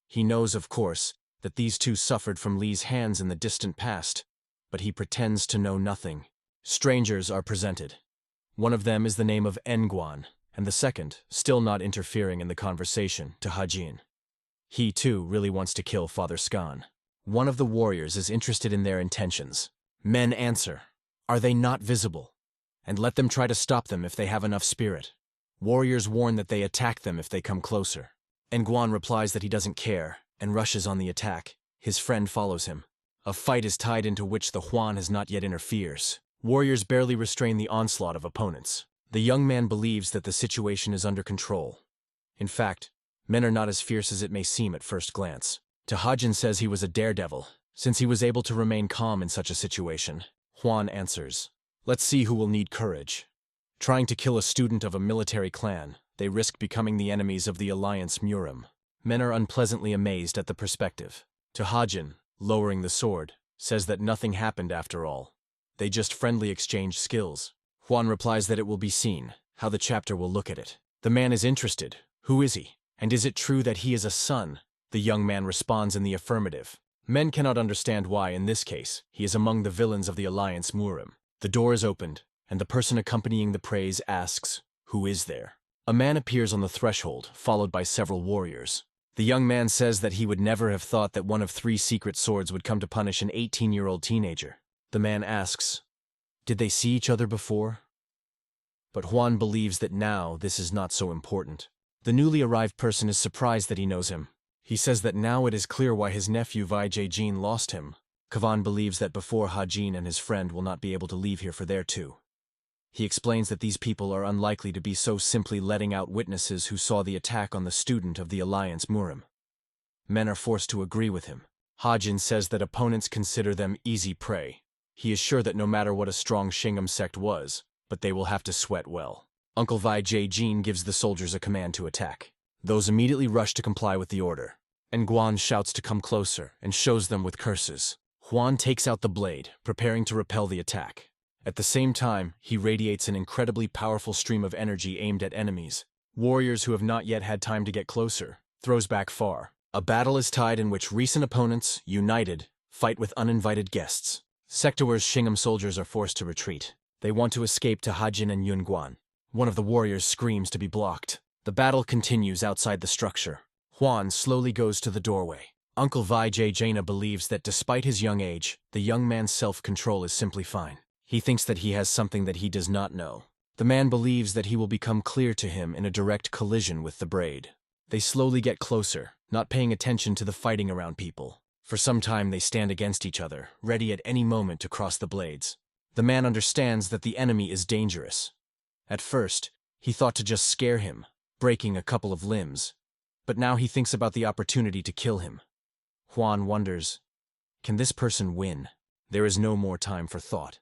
He knows, of course, that these two suffered from Li's hands in the distant past, but he pretends to know nothing. Strangers are presented. One of them is the name of Nguan, and the second, still not interfering in the conversation, to Hajin. He, too, really wants to kill Father Skan. One of the warriors is interested in their intentions. Men answer, are they not visible? And let them try to stop them if they have enough spirit. Warriors warn that they attack them if they come closer. Nguan replies that he doesn't care, and rushes on the attack. His friend follows him. A fight is tied into which the Juan has not yet interferes. Warriors barely restrain the onslaught of opponents. The young man believes that the situation is under control. In fact, men are not as fierce as it may seem at first glance. Tahajin says he was a daredevil, since he was able to remain calm in such a situation. Juan answers, let's see who will need courage. Trying to kill a student of a military clan, they risk becoming the enemies of the Alliance Murim. Men are unpleasantly amazed at the perspective. Tahajin, lowering the sword, says that nothing happened after all. They just friendly exchange skills. Juan replies that it will be seen, how the chapter will look at it. The man is interested. Who is he? And is it true that he is a son? The young man responds in the affirmative. Men cannot understand why, in this case, he is among the villains of the Alliance Murim. The door is opened, and the person accompanying the praise asks, who is there? A man appears on the threshold, followed by several warriors. The young man says that he would never have thought that one of 3 secret swords would come to punish an 18-year-old teenager. The man asks, did they see each other before? But Juan believes that now this is not so important. The newly arrived person is surprised that he knows him. He says that now it is clear why his nephew Vaijin lost him. Kavan believes that before Hajin and his friend will not be able to leave here for their too. He explains that these people are unlikely to be so simply letting out witnesses who saw the attack on the student of the Alliance Murim. Men are forced to agree with him. Hajin says that opponents consider them easy prey. He is sure that no matter what a strong Shingam sect was, but they will have to sweat well. Uncle Vaijin gives the soldiers a command to attack. Those immediately rush to comply with the order. Nguan shouts to come closer and shows them with curses. Juan takes out the blade, preparing to repel the attack. At the same time, he radiates an incredibly powerful stream of energy aimed at enemies. Warriors who have not yet had time to get closer, throws back far. A battle is tied in which recent opponents, united, fight with uninvited guests. Sector's Shingam soldiers are forced to retreat. They want to escape to Hajin and Yunguan. One of the warriors screams to be blocked. The battle continues outside the structure. Juan slowly goes to the doorway. Uncle Vaijina believes that despite his young age, the young man's self-control is simply fine. He thinks that he has something that he does not know. The man believes that he will become clear to him in a direct collision with the braid. They slowly get closer, not paying attention to the fighting around people. For some time they stand against each other, ready at any moment to cross the blades. The man understands that the enemy is dangerous. At first, he thought to just scare him, breaking a couple of limbs. But now he thinks about the opportunity to kill him. Juan wonders, can this person win? There is no more time for thought.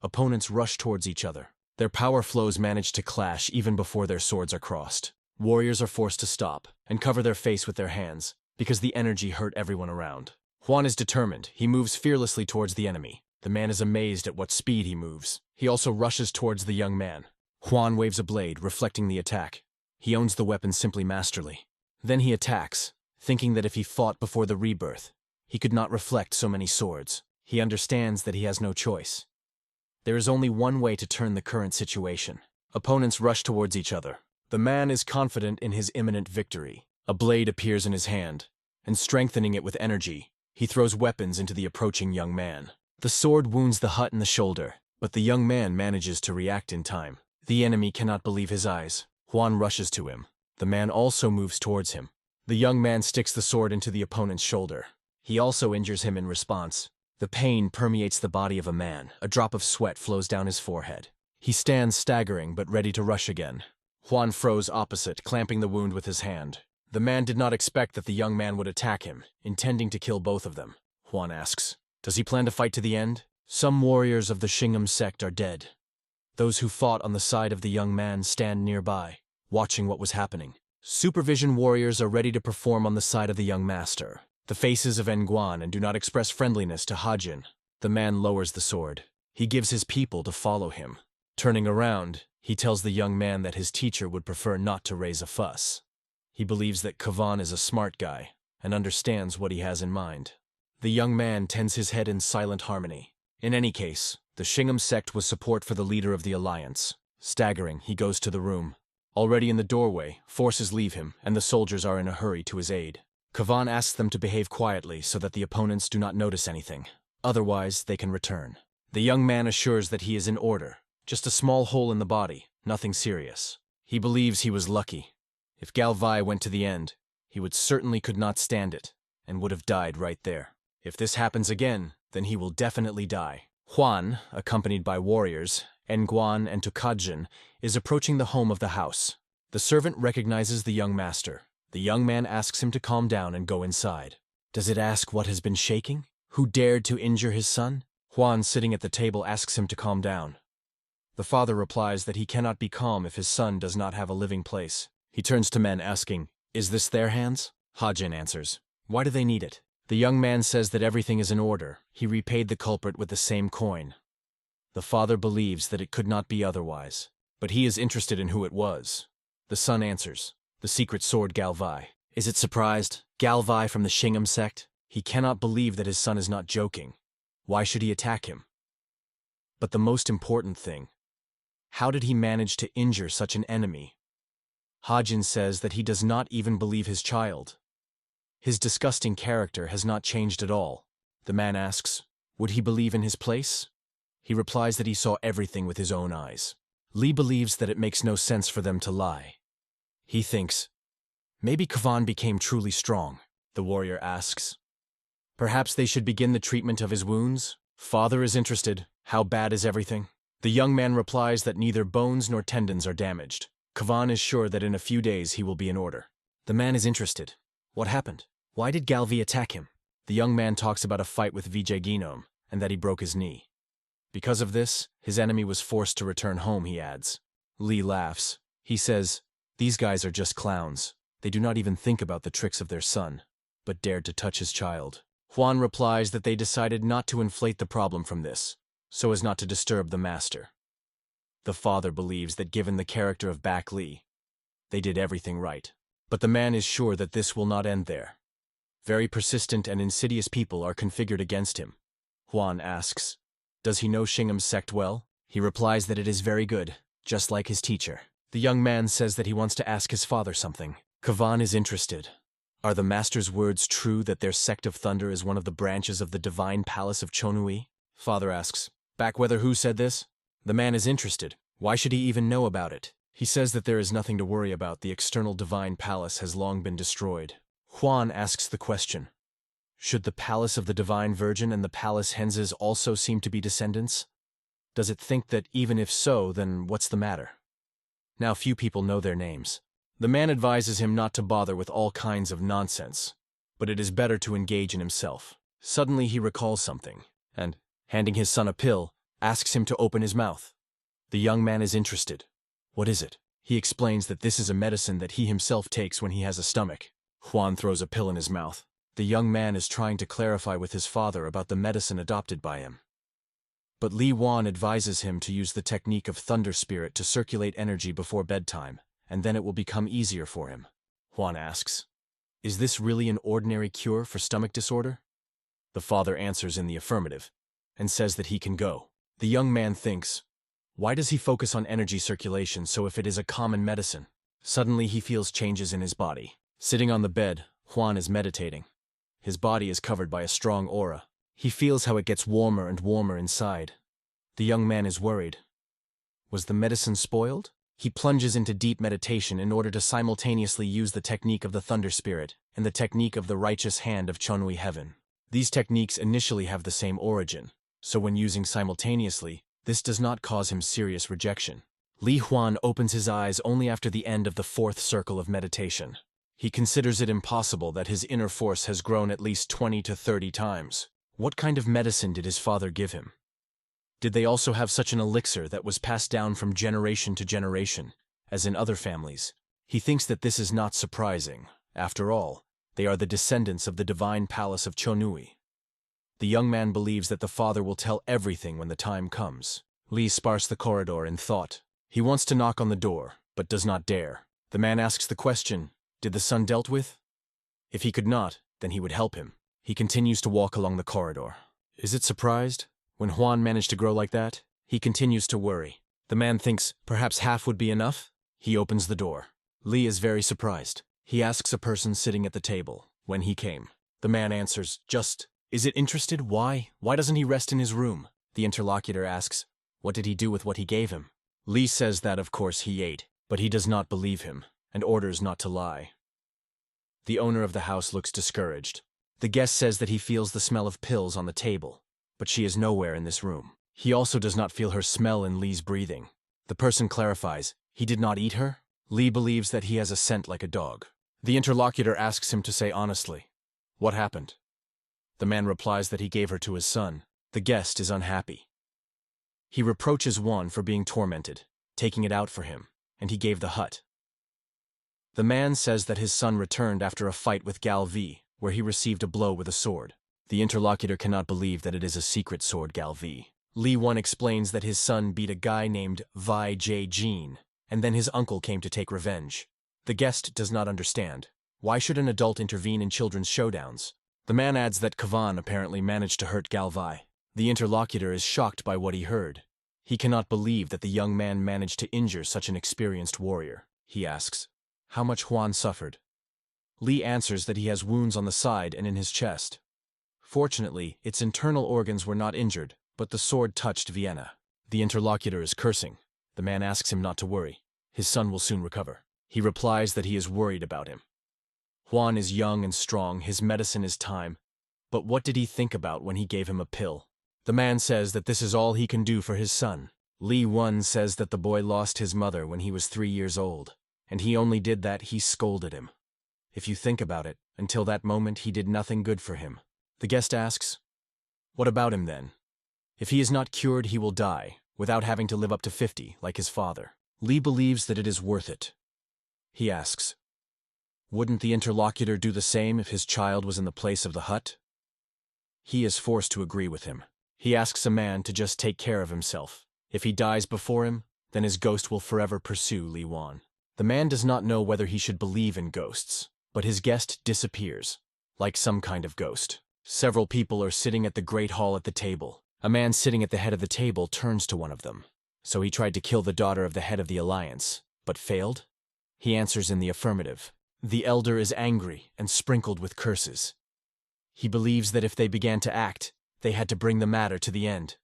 Opponents rush towards each other. Their power flows manage to clash even before their swords are crossed. Warriors are forced to stop and cover their face with their hands, because the energy hurt everyone around. Juan is determined. He moves fearlessly towards the enemy. The man is amazed at what speed he moves. He also rushes towards the young man. Juan waves a blade, reflecting the attack. He owns the weapon simply masterly. Then he attacks, thinking that if he fought before the Rebirth, he could not reflect so many swords. He understands that he has no choice. There is only one way to turn the current situation. Opponents rush towards each other. The man is confident in his imminent victory. A blade appears in his hand, and strengthening it with energy, he throws weapons into the approaching young man. The sword wounds the hut in the shoulder, but the young man manages to react in time. The enemy cannot believe his eyes. Juan rushes to him. The man also moves towards him. The young man sticks the sword into the opponent's shoulder. He also injures him in response. The pain permeates the body of a man. A drop of sweat flows down his forehead. He stands staggering but ready to rush again. Juan froze opposite, clamping the wound with his hand. The man did not expect that the young man would attack him, intending to kill both of them. Juan asks, does he plan to fight to the end? Some warriors of the Shin'em sect are dead. Those who fought on the side of the young man stand nearby, watching what was happening. Supervision warriors are ready to perform on the side of the young master. The faces of Nguyen and do not express friendliness to Hajin. The man lowers the sword. He gives his people to follow him. Turning around, he tells the young man that his teacher would prefer not to raise a fuss. He believes that Kavan is a smart guy and understands what he has in mind. The young man tends his head in silent harmony. In any case, the Shin'em sect was support for the leader of the alliance. Staggering, he goes to the room. Already in the doorway, forces leave him, and the soldiers are in a hurry to his aid. Kavan asks them to behave quietly so that the opponents do not notice anything. Otherwise, they can return. The young man assures that he is in order. Just a small hole in the body, nothing serious. He believes he was lucky. If Galvai went to the end, he certainly could not stand it, and would have died right there. If this happens again, then he will definitely die. Juan, accompanied by warriors, Nguyen and Tukadjin, is approaching the home of the house. The servant recognizes the young master. The young man asks him to calm down and go inside. Does it ask what has been shaking? Who dared to injure his son? Juan, sitting at the table, asks him to calm down. The father replies that he cannot be calm if his son does not have a living place. He turns to men asking, is this their hands? Hajin answers, why do they need it? The young man says that everything is in order. He repaid the culprit with the same coin. The father believes that it could not be otherwise, but he is interested in who it was. The son answers, the secret sword Galvai. Is it surprised? Galvai from the Shin'em sect? He cannot believe that his son is not joking. Why should he attack him? But the most important thing, how did he manage to injure such an enemy? Hajin says that he does not even believe his child. His disgusting character has not changed at all. The man asks, would he believe in his place? He replies that he saw everything with his own eyes. Lee believes that it makes no sense for them to lie. He thinks, maybe Kavan became truly strong. The warrior asks, perhaps they should begin the treatment of his wounds? Father is interested. How bad is everything? The young man replies that neither bones nor tendons are damaged. Kavan is sure that in a few days he will be in order. The man is interested. What happened? Why did Galvi attack him? The young man talks about a fight with Vijay Ginom and that he broke his knee. Because of this, his enemy was forced to return home, he adds. Lee laughs. He says, these guys are just clowns. They do not even think about the tricks of their son, but dared to touch his child. Juan replies that they decided not to inflate the problem from this, so as not to disturb the master. The father believes that given the character of Baeklyhu, they did everything right. But the man is sure that this will not end there. Very persistent and insidious people are configured against him. Juan asks, does he know Shin'em sect well? He replies that it is very good, just like his teacher. The young man says that he wants to ask his father something. Kavan is interested. Are the master's words true that their sect of thunder is one of the branches of the divine palace of Chonui? Father asks, Baekweather, who said this? The man is interested. Why should he even know about it? He says that there is nothing to worry about. The external divine palace has long been destroyed. Juan asks the question, should the palace of the Divine Virgin and the palace Henses also seem to be descendants? Does it think that even if so, then what's the matter? Now few people know their names. The man advises him not to bother with all kinds of nonsense, but it is better to engage in himself. Suddenly he recalls something, and, handing his son a pill, asks him to open his mouth. The young man is interested. What is it? He explains that this is a medicine that he himself takes when he has a stomach. Juan throws a pill in his mouth. The young man is trying to clarify with his father about the medicine adopted by him. But Li Wan advises him to use the technique of Thunder Spirit to circulate energy before bedtime, and then it will become easier for him. Huan asks, "Is this really an ordinary cure for stomach disorder?" The father answers in the affirmative, and says that he can go. The young man thinks, why does he focus on energy circulation so if it is a common medicine? Suddenly he feels changes in his body. Sitting on the bed, Huan is meditating. His body is covered by a strong aura. He feels how it gets warmer and warmer inside. The young man is worried. Was the medicine spoiled? He plunges into deep meditation in order to simultaneously use the technique of the Thunder Spirit and the technique of the Righteous Hand of Chunhui Heaven. These techniques initially have the same origin, so when using simultaneously, this does not cause him serious rejection. Li Huan opens his eyes only after the end of the 4th circle of meditation. He considers it impossible that his inner force has grown at least 20 to 30 times. What kind of medicine did his father give him? Did they also have such an elixir that was passed down from generation to generation, as in other families? He thinks that this is not surprising. After all, they are the descendants of the divine palace of Chunhui. The young man believes that the father will tell everything when the time comes. Li sparse the corridor in thought. He wants to knock on the door, but does not dare. The man asks the question, did the son dealt with? If he could not, then he would help him. He continues to walk along the corridor. Is it surprised? When Huan managed to grow like that, he continues to worry. The man thinks perhaps half would be enough. He opens the door. Li is very surprised. He asks a person sitting at the table when he came. The man answers, just, is it interested? Why? Why doesn't he rest in his room? The interlocutor asks, what did he do with what he gave him? Li says that of course he ate, but he does not believe him, and orders not to lie. The owner of the house looks discouraged. The guest says that he feels the smell of pills on the table, but she is nowhere in this room. He also does not feel her smell in Li's breathing. The person clarifies, he did not eat her? Li believes that he has a scent like a dog. The interlocutor asks him to say honestly, what happened? The man replies that he gave her to his son. The guest is unhappy. He reproaches Wan for being tormented, taking it out for him, and he gave the hut. The man says that his son returned after a fight with Gal V, where he received a blow with a sword. The interlocutor cannot believe that it is a secret sword Gal V. Li Wan explains that his son beat a guy named Vi J Jean, and then his uncle came to take revenge. The guest does not understand. Why should an adult intervene in children's showdowns? The man adds that Kavan apparently managed to hurt Gal Vi. The interlocutor is shocked by what he heard. He cannot believe that the young man managed to injure such an experienced warrior. He asks, how much Huan suffered? Li answers that he has wounds on the side and in his chest. Fortunately, its internal organs were not injured, but the sword touched Vienna. The interlocutor is cursing. The man asks him not to worry. His son will soon recover. He replies that he is worried about him. Huan is young and strong, his medicine is time. But what did he think about when he gave him a pill? The man says that this is all he can do for his son. Li Wan says that the boy lost his mother when he was 3 years old, and he only did that he scolded him. If you think about it, until that moment he did nothing good for him. The guest asks, what about him then? If he is not cured, he will die, without having to live up to 50, like his father. Li believes that it is worth it. He asks, wouldn't the interlocutor do the same if his child was in the place of the hut? He is forced to agree with him. He asks a man to just take care of himself. If he dies before him, then his ghost will forever pursue Li Wan. The man does not know whether he should believe in ghosts, but his guest disappears, like some kind of ghost. Several people are sitting at the great hall at the table. A man sitting at the head of the table turns to one of them. So he tried to kill the daughter of the head of the alliance, but failed? He answers in the affirmative. The elder is angry and sprinkled with curses. He believes that if they began to act, they had to bring the matter to the end.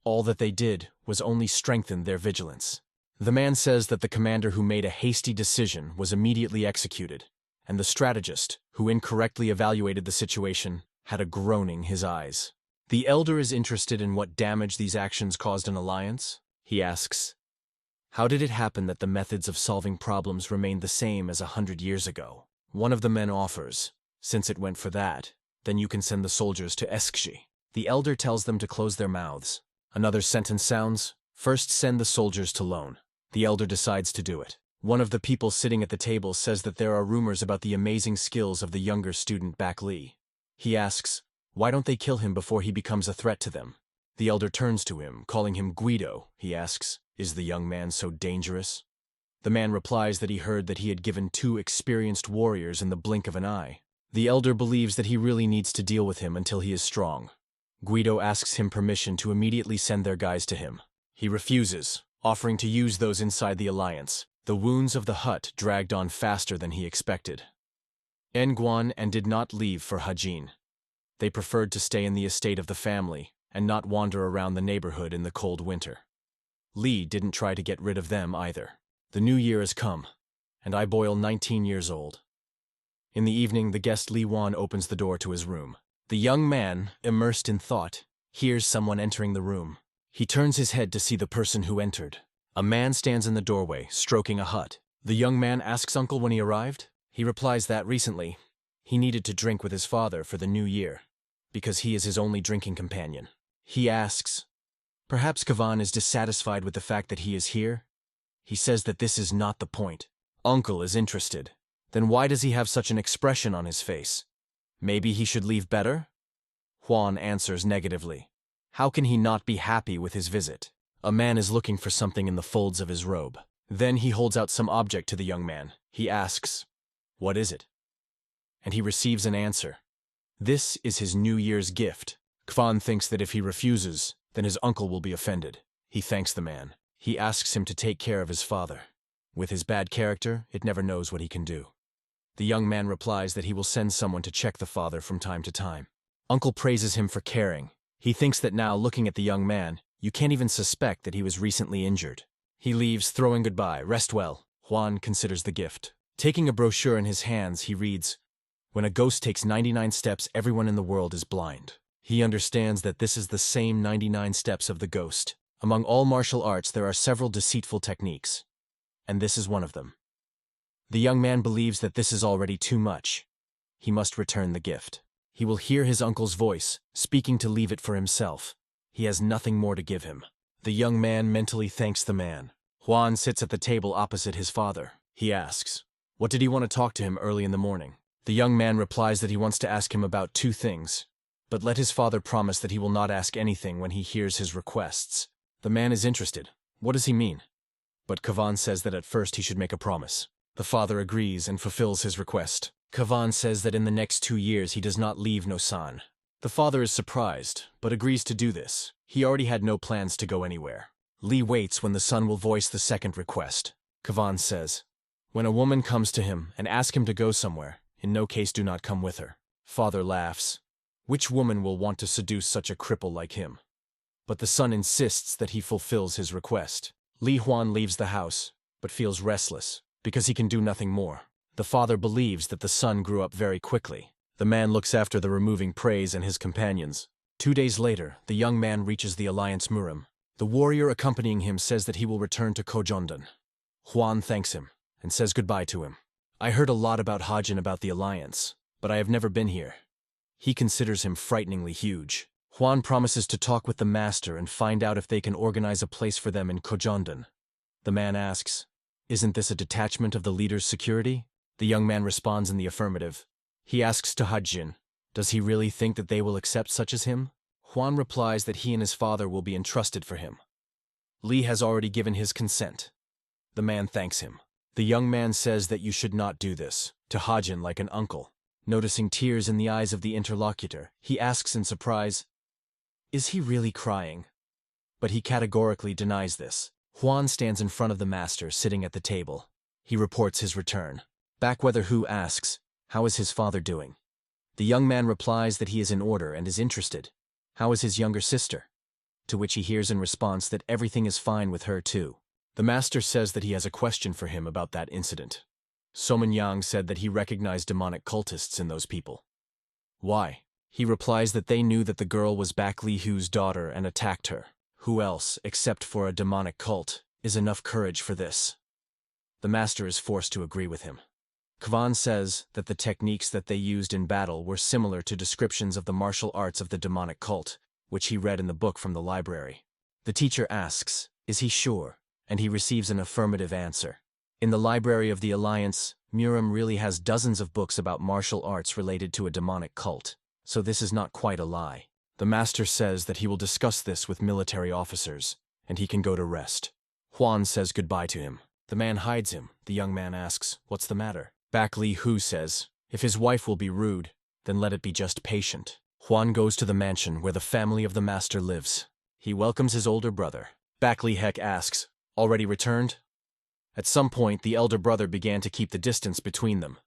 All that they did was only strengthen their vigilance. The man says that the commander who made a hasty decision was immediately executed, and the strategist, who incorrectly evaluated the situation, had a groaning his eyes. The elder is interested in what damage these actions caused an alliance. He asks, how did it happen that the methods of solving problems remained the same as 100 years ago? One of the men offers, since it went for that, then you can send the soldiers to Eskshi. The elder tells them to close their mouths. Another sentence sounds, first send the soldiers to Lone. The elder decides to do it. One of the people sitting at the table says that there are rumors about the amazing skills of the younger student Baeklyhu. He asks, why don't they kill him before he becomes a threat to them? The elder turns to him, calling him Guido. He asks, "Is the young man so dangerous?" The man replies that he heard that he had given 2 experienced warriors in the blink of an eye. The elder believes that he really needs to deal with him until he is strong. Guido asks him permission to immediately send their guys to him. He refuses, offering to use those inside the alliance. The wounds of the hut dragged on faster than he expected. Nguyen and did not leave for Hajin. They preferred to stay in the estate of the family and not wander around the neighborhood in the cold winter. Lee didn't try to get rid of them either. The new year has come, and I boil 19 years old. In the evening, the guest Li Wan opens the door to his room. The young man, immersed in thought, hears someone entering the room. He turns his head to see the person who entered. A man stands in the doorway, stroking a hut. The young man asks uncle when he arrived. He replies that recently, he needed to drink with his father for the new year, because he is his only drinking companion. He asks, perhaps Kavan is dissatisfied with the fact that he is here? He says that this is not the point. Uncle is interested. Then why does he have such an expression on his face? Maybe he should leave better? Juan answers negatively. How can he not be happy with his visit? A man is looking for something in the folds of his robe. Then he holds out some object to the young man. He asks, "What is it?" And he receives an answer. This is his New Year's gift. Kvan thinks that if he refuses, then his uncle will be offended. He thanks the man. He asks him to take care of his father. With his bad character, it never knows what he can do. The young man replies that he will send someone to check the father from time to time. Uncle praises him for caring. He thinks that now, looking at the young man, you can't even suspect that he was recently injured. He leaves, throwing goodbye. Rest well. Juan considers the gift. Taking a brochure in his hands, he reads, "When a ghost takes 99 steps, everyone in the world is blind." He understands that this is the same 99 steps of the ghost. Among all martial arts, there are several deceitful techniques, and this is one of them. The young man believes that this is already too much. He must return the gift. He will hear his uncle's voice, speaking to leave it for himself. He has nothing more to give him. The young man mentally thanks the man. Juan sits at the table opposite his father. He asks, what did he want to talk to him early in the morning? The young man replies that he wants to ask him about 2 things, but let his father promise that he will not ask anything when he hears his requests. The man is interested. What does he mean? But Kavan says that at first he should make a promise. The father agrees and fulfills his request. Kavan says that in the next 2 years he does not leave Nosan. The father is surprised, but agrees to do this. He already had no plans to go anywhere. Lee waits when the son will voice the second request. Kavan says, when a woman comes to him and asks him to go somewhere, in no case do not come with her. Father laughs. Which woman will want to seduce such a cripple like him? But the son insists that he fulfills his request. Li Huan leaves the house, but feels restless, because he can do nothing more. The father believes that the son grew up very quickly. The man looks after the removing praise and his companions. 2 days later, the young man reaches the Alliance Murim. The warrior accompanying him says that he will return to Kojondan. Huan thanks him, and says goodbye to him. I heard a lot about Hajin about the Alliance, but I have never been here. He considers him frighteningly huge. Juan promises to talk with the master and find out if they can organize a place for them in Kojondan. The man asks, isn't this a detachment of the leader's security? The young man responds in the affirmative. He asks to Hajin, does he really think that they will accept such as him? Juan replies that he and his father will be entrusted for him. Li has already given his consent. The man thanks him. The young man says that you should not do this, to Hajin like an uncle. Noticing tears in the eyes of the interlocutor, he asks in surprise, is he really crying? But he categorically denies this. Juan stands in front of the master, sitting at the table. He reports his return. Baeklyhu asks, how is his father doing? The young man replies that he is in order and is interested. How is his younger sister? To which he hears in response that everything is fine with her too. The master says that he has a question for him about that incident. Soman Yang said that he recognized demonic cultists in those people. Why? He replies that they knew that the girl was Baeklyhu's daughter and attacked her. Who else, except for a demonic cult, is enough courage for this? The master is forced to agree with him. Kvan says that the techniques that they used in battle were similar to descriptions of the martial arts of the demonic cult, which he read in the book from the library. The teacher asks, is he sure? And he receives an affirmative answer. In the library of the Alliance, Murim really has dozens of books about martial arts related to a demonic cult, so this is not quite a lie. The master says that he will discuss this with military officers, and he can go to rest. Huan says goodbye to him. The man hides him. The young man asks, "What's the matter?" Baeklyhu says, "If his wife will be rude, then let it be just patient." Huan goes to the mansion where the family of the master lives. He welcomes his older brother. Baeklyhu asks, "Already returned?" At some point, the elder brother began to keep the distance between them.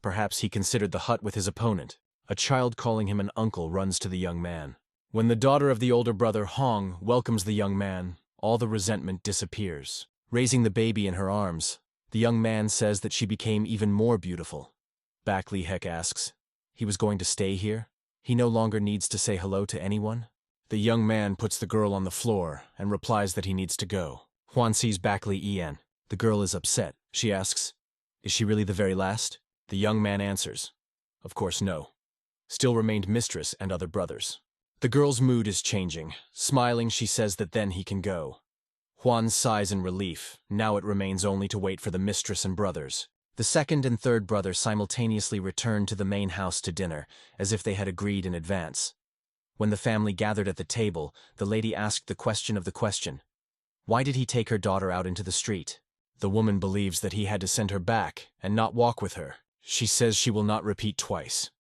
Perhaps he considered the hut with his opponent. A child calling him an uncle runs to the young man. When the daughter of the older brother, Hong, welcomes the young man, all the resentment disappears. Raising the baby in her arms, the young man says that she became even more beautiful. Baeklyhu asks, "He was going to stay here? He no longer needs to say hello to anyone?" The young man puts the girl on the floor and replies that he needs to go. Huan sees Baeklyhu. The girl is upset. She asks, "Is she really the very last?" The young man answers, "Of course no. Still remained mistress and other brothers." The girl's mood is changing. Smiling, she says that then he can go. Huan sighs in relief. Now it remains only to wait for the mistress and brothers. The second and third brother simultaneously return to the main house to dinner, as if they had agreed in advance. When the family gathered at the table, the lady asked the question of the question. Why did he take her daughter out into the street? The woman believes that he had to send her back and not walk with her. She says she will not repeat twice.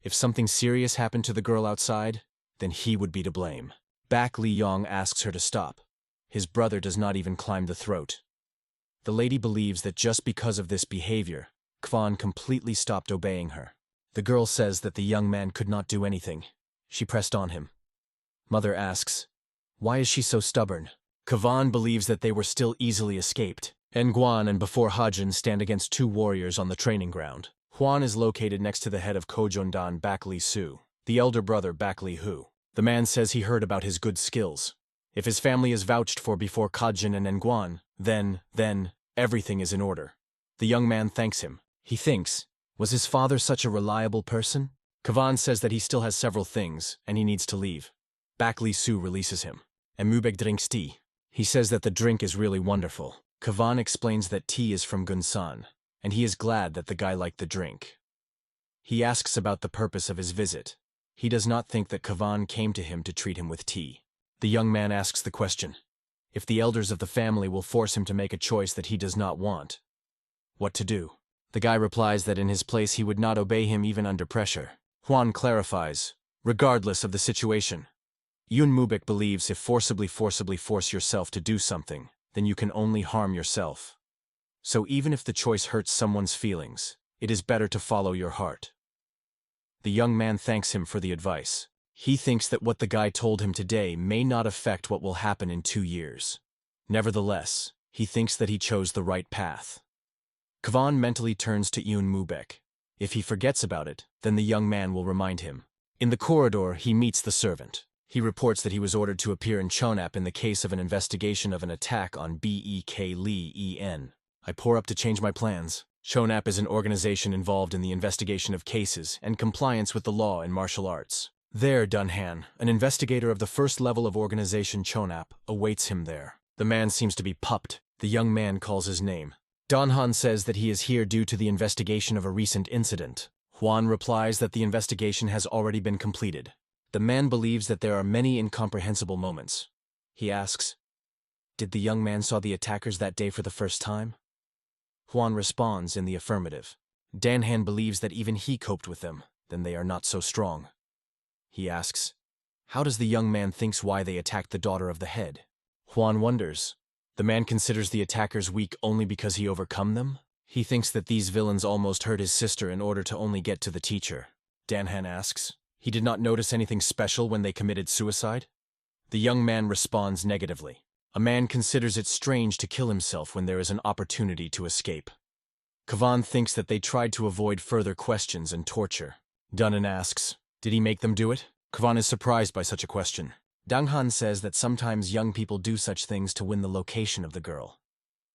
If something serious happened to the girl outside, then he would be to blame. Baeklyhu asks her to stop. His brother does not even climb the throat. The lady believes that just because of this behavior, Kwan completely stopped obeying her. The girl says that the young man could not do anything. She pressed on him. Mother asks, "Why is she so stubborn?" Kwan believes that they were still easily escaped. Nguyen and before Hajin stand against two warriors on the training ground. Huan is located next to the head of Kojondan Baeklyhu, the elder brother Baeklyhu. The man says he heard about his good skills. If his family is vouched for before Kajin and Nguyen, then, everything is in order. The young man thanks him. He thinks, was his father such a reliable person? Kwan says that he still has several things, and he needs to leave. Baeklyhu releases him. And Mubek drinks tea. He says that the drink is really wonderful. Kwan explains that tea is from Gunsan, and he is glad that the guy liked the drink. He asks about the purpose of his visit. He does not think that Kwan came to him to treat him with tea. The young man asks the question, if the elders of the family will force him to make a choice that he does not want, what to do? The guy replies that in his place he would not obey him even under pressure. Huan clarifies, regardless of the situation. Yun Mubek believes if forcibly force yourself to do something, then you can only harm yourself. So even if the choice hurts someone's feelings, it is better to follow your heart. The young man thanks him for the advice. He thinks that what the guy told him today may not affect what will happen in 2 years. Nevertheless, he thinks that he chose the right path. Kwan mentally turns to Yun Mubek. If he forgets about it, then the young man will remind him. In the corridor, he meets the servant. He reports that he was ordered to appear in Chonap in the case of an investigation of an attack on Baeklyhu. I pour up to change my plans. Chonap is an organization involved in the investigation of cases and compliance with the law in martial arts. There, Dunhan, an investigator of the first level of organization Chonap, awaits him there. The man seems to be pupped. The young man calls his name. Dunhan says that he is here due to the investigation of a recent incident. Huan replies that the investigation has already been completed. The man believes that there are many incomprehensible moments. He asks, did the young man saw the attackers that day for the first time? Huan responds in the affirmative. Danhan believes that even he coped with them, then they are not so strong. He asks, how does the young man thinks why they attacked the daughter of the head? Huan wonders. The man considers the attackers weak only because he overcome them? He thinks that these villains almost hurt his sister in order to only get to the teacher. Danhan asks, he did not notice anything special when they committed suicide? The young man responds negatively. A man considers it strange to kill himself when there is an opportunity to escape. Kwan thinks that they tried to avoid further questions and torture. Dunhan asks, did he make them do it? Kwan is surprised by such a question. Danghan says that sometimes young people do such things to win the location of the girl.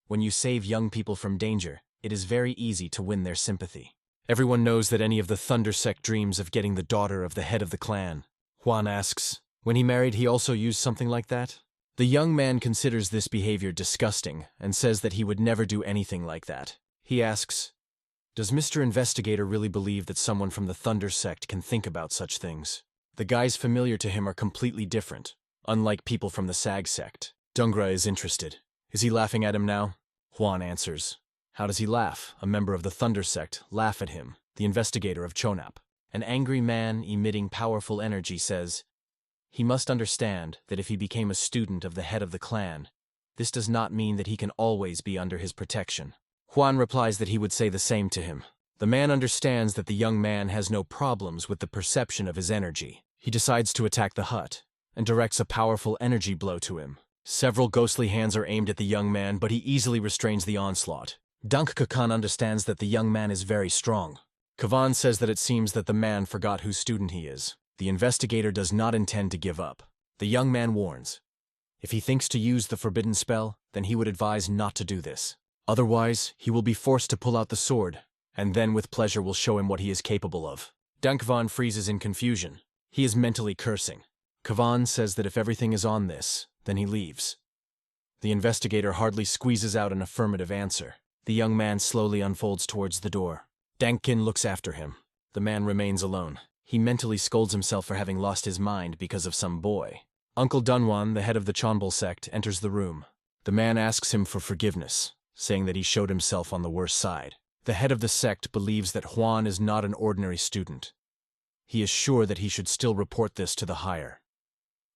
When you save young people from danger, it is very easy to win their sympathy. Everyone knows that any of the Thunder Sect dreams of getting the daughter of the head of the clan. Huan asks, when he married he also used something like that? The young man considers this behavior disgusting and says that he would never do anything like that. He asks, does Mr. Investigator really believe that someone from the Thunder Sect can think about such things? The guys familiar to him are completely different, unlike people from the Sag sect. Dungra is interested. Is he laughing at him now? Huan answers. How does he laugh? A member of the Thunder sect laugh at him, the investigator of Chonap. An angry man emitting powerful energy says, he must understand that if he became a student of the head of the clan, this does not mean that he can always be under his protection. Huan replies that he would say the same to him. The man understands that the young man has no problems with the perception of his energy. He decides to attack the hut, and directs a powerful energy blow to him. Several ghostly hands are aimed at the young man, but he easily restrains the onslaught. Dunk Kakan understands that the young man is very strong. Kavan says that it seems that the man forgot whose student he is. The investigator does not intend to give up. The young man warns. If he thinks to use the forbidden spell, then he would advise not to do this. Otherwise, he will be forced to pull out the sword, and then with pleasure will show him what he is capable of. Dankvan freezes in confusion. He is mentally cursing. Kavan says that if everything is on this, then he leaves. The investigator hardly squeezes out an affirmative answer. The young man slowly unfolds towards the door. Dankkin looks after him. The man remains alone. He mentally scolds himself for having lost his mind because of some boy. Uncle Dunwan, the head of the Chonbul sect, enters the room. The man asks him for forgiveness, saying that he showed himself on the worst side. The head of the sect believes that Huan is not an ordinary student. He is sure that he should still report this to the higher.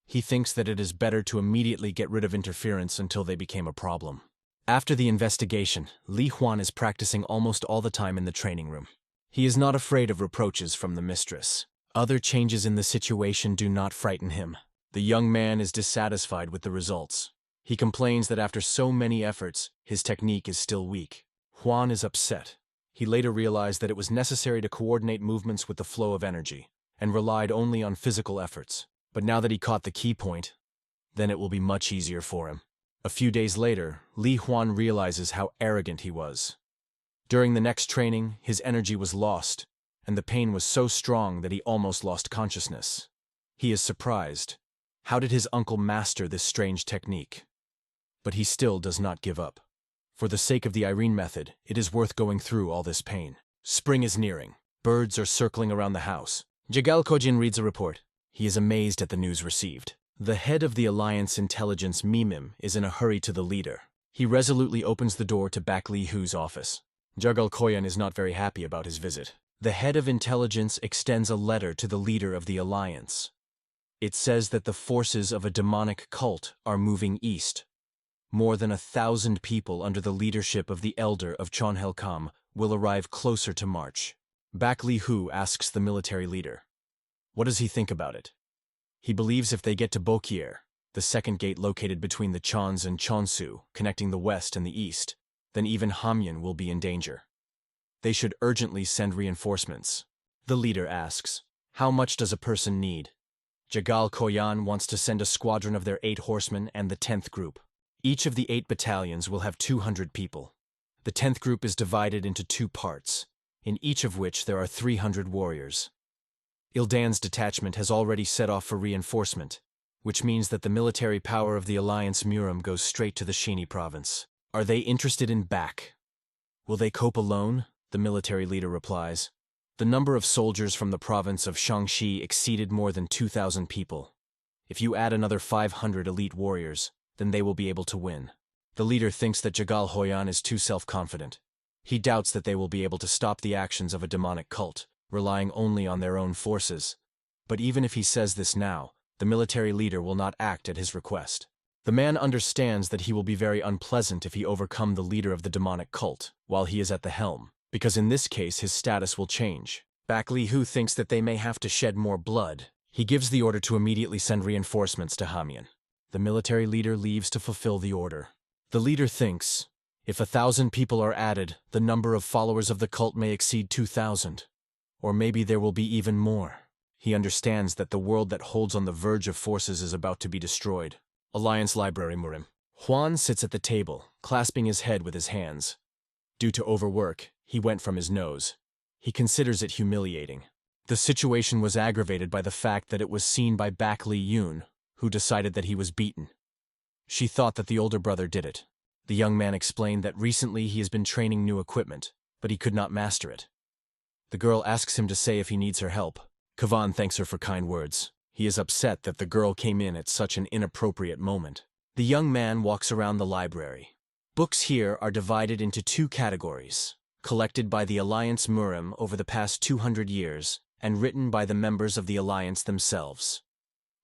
He thinks that it is better to immediately get rid of interference until they became a problem. After the investigation, Li Huan is practicing almost all the time in the training room. He is not afraid of reproaches from the mistress. Other changes in the situation do not frighten him. The young man is dissatisfied with the results. He complains that after so many efforts, his technique is still weak. Huan is upset. He later realized that it was necessary to coordinate movements with the flow of energy, and relied only on physical efforts. But now that he caught the key point, then it will be much easier for him. A few days later, Li Huan realizes how arrogant he was. During the next training, his energy was lost, and the pain was so strong that he almost lost consciousness. He is surprised. How did his uncle master this strange technique? But he still does not give up. For the sake of the Irene method, it is worth going through all this pain. Spring is nearing. Birds are circling around the house. Jagal Kojin reads a report. He is amazed at the news received. The head of the Alliance Intelligence Mimim is in a hurry to the leader. He resolutely opens the door to Baeklyhu's office. Jagal Koyan is not very happy about his visit. The head of intelligence extends a letter to the leader of the Alliance. It says that the forces of a demonic cult are moving east. More than 1,000 people under the leadership of the Elder of Chonhelkam will arrive closer to March. Baeklyhu asks the military leader. What does he think about it? He believes if they get to Bokier, the second gate located between the Chons and Chonsu, connecting the west and the east, then even Hamyun will be in danger. They should urgently send reinforcements. The leader asks, how much does a person need? Jagal Koyan wants to send a squadron of their 8 horsemen and the 10th group. Each of the 8 battalions will have 200 people. The 10th group is divided into 2 parts, in each of which there are 300 warriors. Ildan's detachment has already set off for reinforcement, which means that the military power of the Alliance Murim goes straight to the Shini province. Are they interested in Bak? Will they cope alone? The military leader replies. The number of soldiers from the province of Shaanxi exceeded more than 2,000 people. If you add another 500 elite warriors, then they will be able to win. The leader thinks that Jagal Hoyan is too self-confident. He doubts that they will be able to stop the actions of a demonic cult, relying only on their own forces. But even if he says this now, the military leader will not act at his request. The man understands that he will be very unpleasant if he overcome the leader of the demonic cult while he is at the helm, because in this case his status will change. Baeklyhu thinks that they may have to shed more blood. He gives the order to immediately send reinforcements to Hamyun. The military leader leaves to fulfill the order. The leader thinks, if 1,000 people are added, the number of followers of the cult may exceed 2,000. Or maybe there will be even more. He understands that the world that holds on the verge of forces is about to be destroyed. Alliance Library Murim. Huan sits at the table, clasping his head with his hands. Due to overwork, he went from his nose. He considers it humiliating. The situation was aggravated by the fact that it was seen by Baeklyhu, who decided that he was beaten. She thought that the older brother did it. The young man explained that recently he has been training new equipment, but he could not master it. The girl asks him to say if he needs her help. Kavan thanks her for kind words. He is upset that the girl came in at such an inappropriate moment. The young man walks around the library. Books here are divided into two categories, collected by the Alliance Murim over the past 200 years and written by the members of the Alliance themselves.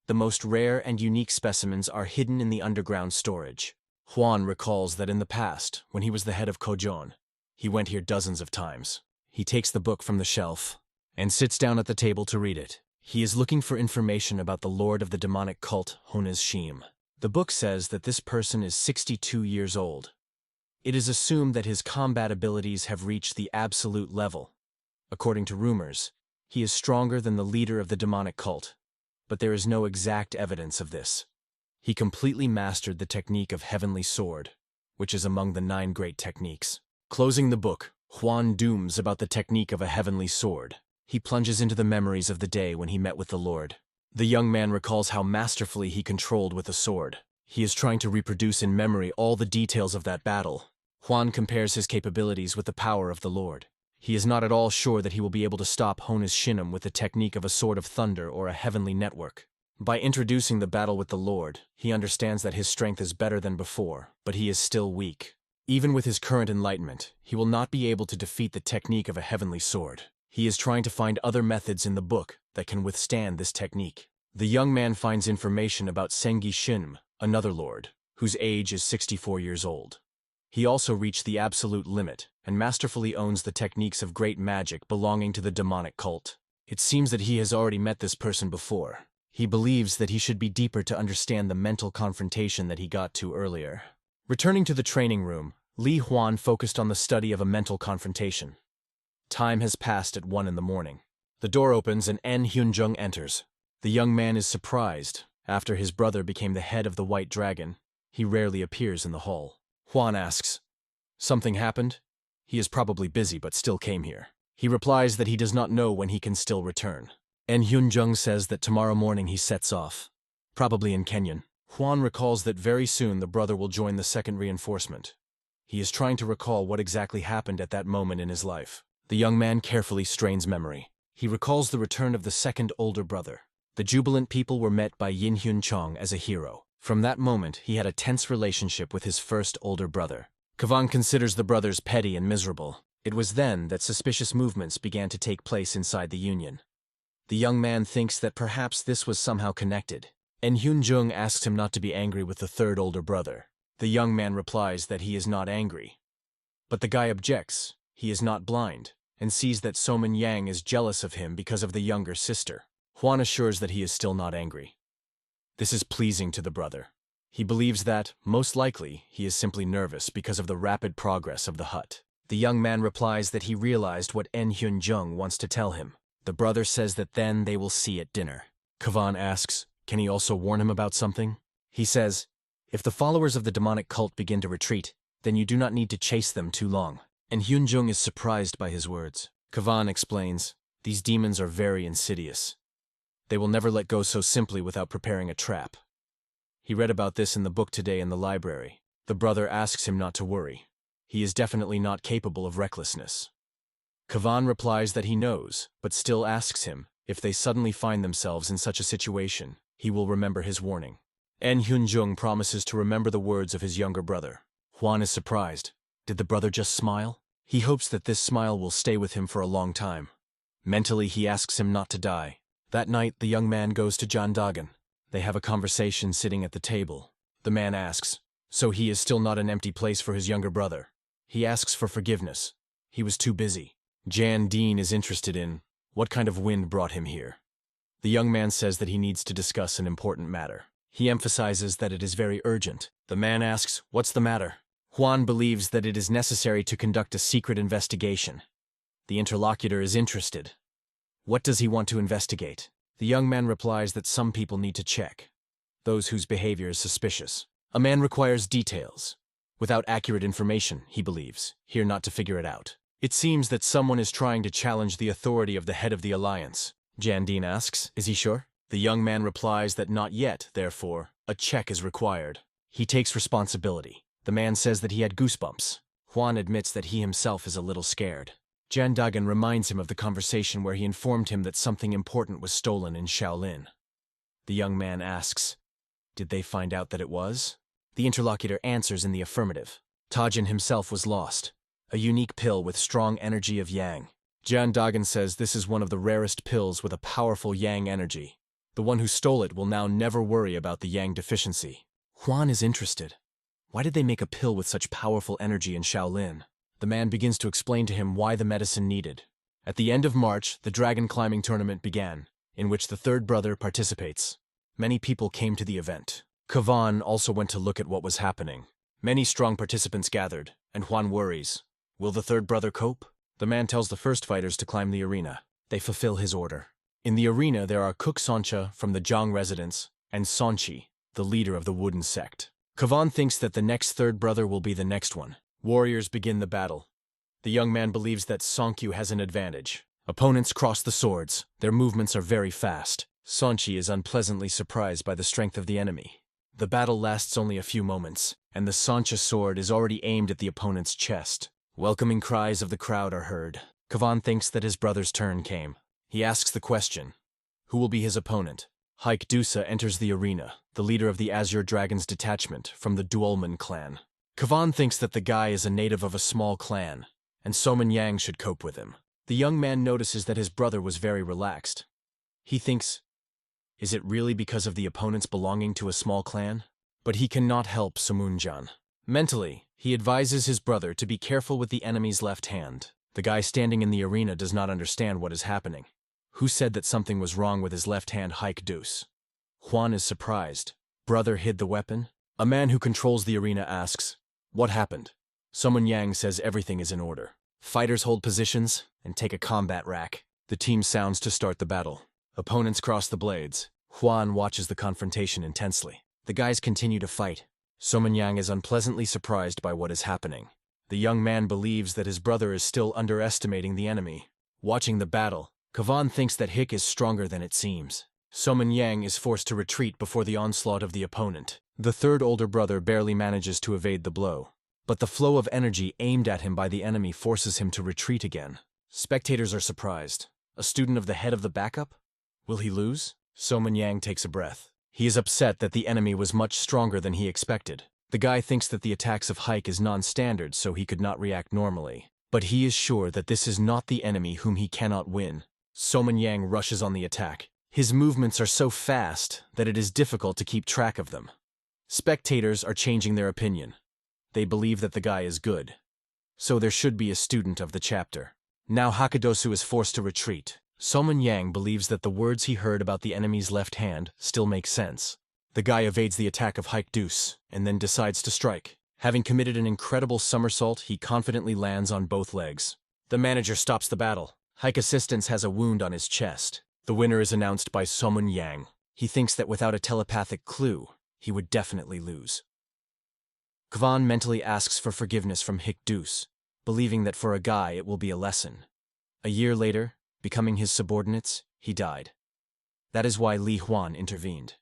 The most rare and unique specimens are hidden in the underground storage. Juan recalls that in the past, when he was the head of Kojon, he went here dozens of times. He takes the book from the shelf and sits down at the table to read it. He is looking for information about the lord of the demonic cult, Honez Shim. The book says that this person is 62 years old. It is assumed that his combat abilities have reached the absolute level. According to rumors, he is stronger than the leader of the demonic cult, but there is no exact evidence of this. He completely mastered the technique of Heavenly Sword, which is among the 9 great techniques. Closing the book, Juan dooms about the technique of a Heavenly Sword. He plunges into the memories of the day when he met with the Lord. The young man recalls how masterfully he controlled with a sword. He is trying to reproduce in memory all the details of that battle. Juan compares his capabilities with the power of the Lord. He is not at all sure that he will be able to stop Honez Shim with the technique of a sword of thunder or a heavenly network. By introducing the battle with the Lord, he understands that his strength is better than before, but he is still weak. Even with his current enlightenment, he will not be able to defeat the technique of a heavenly sword. He is trying to find other methods in the book that can withstand this technique. The young man finds information about Sengi Shim, another lord, whose age is 64 years old. He also reached the absolute limit and masterfully owns the techniques of great magic belonging to the demonic cult. It seems that he has already met this person before. He believes that he should be deeper to understand the mental confrontation that he got to earlier. Returning to the training room, Li Huan focused on the study of a mental confrontation. Time has passed at 1 in the morning. The door opens and En Hyunjung enters. The young man is surprised. After his brother became the head of the White Dragon, he rarely appears in the hall. Juan asks, "Something happened?" He is probably busy but still came here. He replies that he does not know when he can still return. En Hyunjung says that tomorrow morning he sets off, probably in Kenyan. Juan recalls that very soon the brother will join the second reinforcement. He is trying to recall what exactly happened at that moment in his life. The young man carefully strains memory. He recalls the return of the second older brother. The jubilant people were met by Yin Hyun Chong as a hero. From that moment, he had a tense relationship with his first older brother. Kavan considers the brothers petty and miserable. It was then that suspicious movements began to take place inside the Union. The young man thinks that perhaps this was somehow connected. En Hyunjung asks him not to be angry with the third older brother. The young man replies that he is not angry. But the guy objects. He is not blind, and sees that Soman Yang is jealous of him because of the younger sister. Juan assures that he is still not angry. This is pleasing to the brother. He believes that, most likely, he is simply nervous because of the rapid progress of the hut. The young man replies that he realized what En Hyunjung wants to tell him. The brother says that then they will see at dinner. Kavan asks, can he also warn him about something? He says, if the followers of the demonic cult begin to retreat, then you do not need to chase them too long. And Hyunjung is surprised by his words. Kavan explains, these demons are very insidious. They will never let go so simply without preparing a trap. He read about this in the book today in the library. The brother asks him not to worry. He is definitely not capable of recklessness. Kavan replies that he knows, but still asks him, if they suddenly find themselves in such a situation, he will remember his warning. En Hyunjung promises to remember the words of his younger brother. Juan is surprised. Did the brother just smile? He hopes that this smile will stay with him for a long time. Mentally, he asks him not to die. That night, the young man goes to Jandagan. They have a conversation sitting at the table. The man asks, so he is still not an empty place for his younger brother. He asks for forgiveness. He was too busy. Jan Dean is interested in, what kind of wind brought him here? The young man says that he needs to discuss an important matter. He emphasizes that it is very urgent. The man asks, what's the matter? Juan believes that it is necessary to conduct a secret investigation. The interlocutor is interested. What does he want to investigate? The young man replies that some people need to check. Those whose behavior is suspicious. A man requires details. Without accurate information, he believes, here not to figure it out. It seems that someone is trying to challenge the authority of the head of the alliance. Jandine asks, is he sure? The young man replies that not yet, therefore, a check is required. He takes responsibility. The man says that he had goosebumps. Juan admits that he himself is a little scared. Jan Dagan reminds him of the conversation where he informed him that something important was stolen in Shaolin. The young man asks, "Did they find out that it was?" The interlocutor answers in the affirmative. Tajin himself was lost, a unique pill with strong energy of yang. Jan Dagan says this is one of the rarest pills with a powerful yang energy. The one who stole it will now never worry about the yang deficiency. Huan is interested. Why did they make a pill with such powerful energy in Shaolin? The man begins to explain to him why the medicine needed. At the end of March, the dragon climbing tournament began, in which the third brother participates. Many people came to the event. Kavan also went to look at what was happening. Many strong participants gathered, and Huan worries. Will the third brother cope? The man tells the first fighters to climb the arena. They fulfill his order. In the arena there are Cook Sancha from the Zhang residence, and Sanchi, the leader of the wooden sect. Kavan thinks that the next third brother will be the next one. Warriors begin the battle. The young man believes that Sankyu has an advantage. Opponents cross the swords. Their movements are very fast. Sanchi is unpleasantly surprised by the strength of the enemy. The battle lasts only a few moments, and the Sancha sword is already aimed at the opponent's chest. Welcoming cries of the crowd are heard. Kavan thinks that his brother's turn came. He asks the question, who will be his opponent? Haik Dusa enters the arena, the leader of the Azure Dragon's detachment from the Duelman clan. Kavan thinks that the guy is a native of a small clan, and Soman Yang should cope with him. The young man notices that his brother was very relaxed. He thinks, is it really because of the opponents belonging to a small clan? But he cannot help Sumunjan. Mentally, he advises his brother to be careful with the enemy's left hand. The guy standing in the arena does not understand what is happening. Who said that something was wrong with his left hand Haik Deuce? Huan is surprised. Brother hid the weapon? A man who controls the arena asks, what happened? Someone Yang says everything is in order. Fighters hold positions and take a combat rack. The team sounds to start the battle. Opponents cross the blades. Huan watches the confrontation intensely. The guys continue to fight. Soman Yang is unpleasantly surprised by what is happening. The young man believes that his brother is still underestimating the enemy. Watching the battle, Kavan thinks that Hik is stronger than it seems. Soman Yang is forced to retreat before the onslaught of the opponent. The third older brother barely manages to evade the blow. But the flow of energy aimed at him by the enemy forces him to retreat again. Spectators are surprised. A student of the head of the backup? Will he lose? Soman Yang takes a breath. He is upset that the enemy was much stronger than he expected. The guy thinks that the attacks of Haik is non-standard, so he could not react normally. But he is sure that this is not the enemy whom he cannot win. Soman Yang rushes on the attack. His movements are so fast that it is difficult to keep track of them. Spectators are changing their opinion. They believe that the guy is good. So there should be a student of the chapter. Now Hakadosu is forced to retreat. Soman Yang believes that the words he heard about the enemy's left hand still make sense. The guy evades the attack of Haik Deuce and then decides to strike. Having committed an incredible somersault, he confidently lands on both legs. The manager stops the battle. Haik Assistance has a wound on his chest. The winner is announced by Soman Yang. He thinks that without a telepathic clue, he would definitely lose. Kvan mentally asks for forgiveness from Haik Deuce, believing that for a guy it will be a lesson. A year later, becoming his subordinates, he died. That is why Li Huan intervened.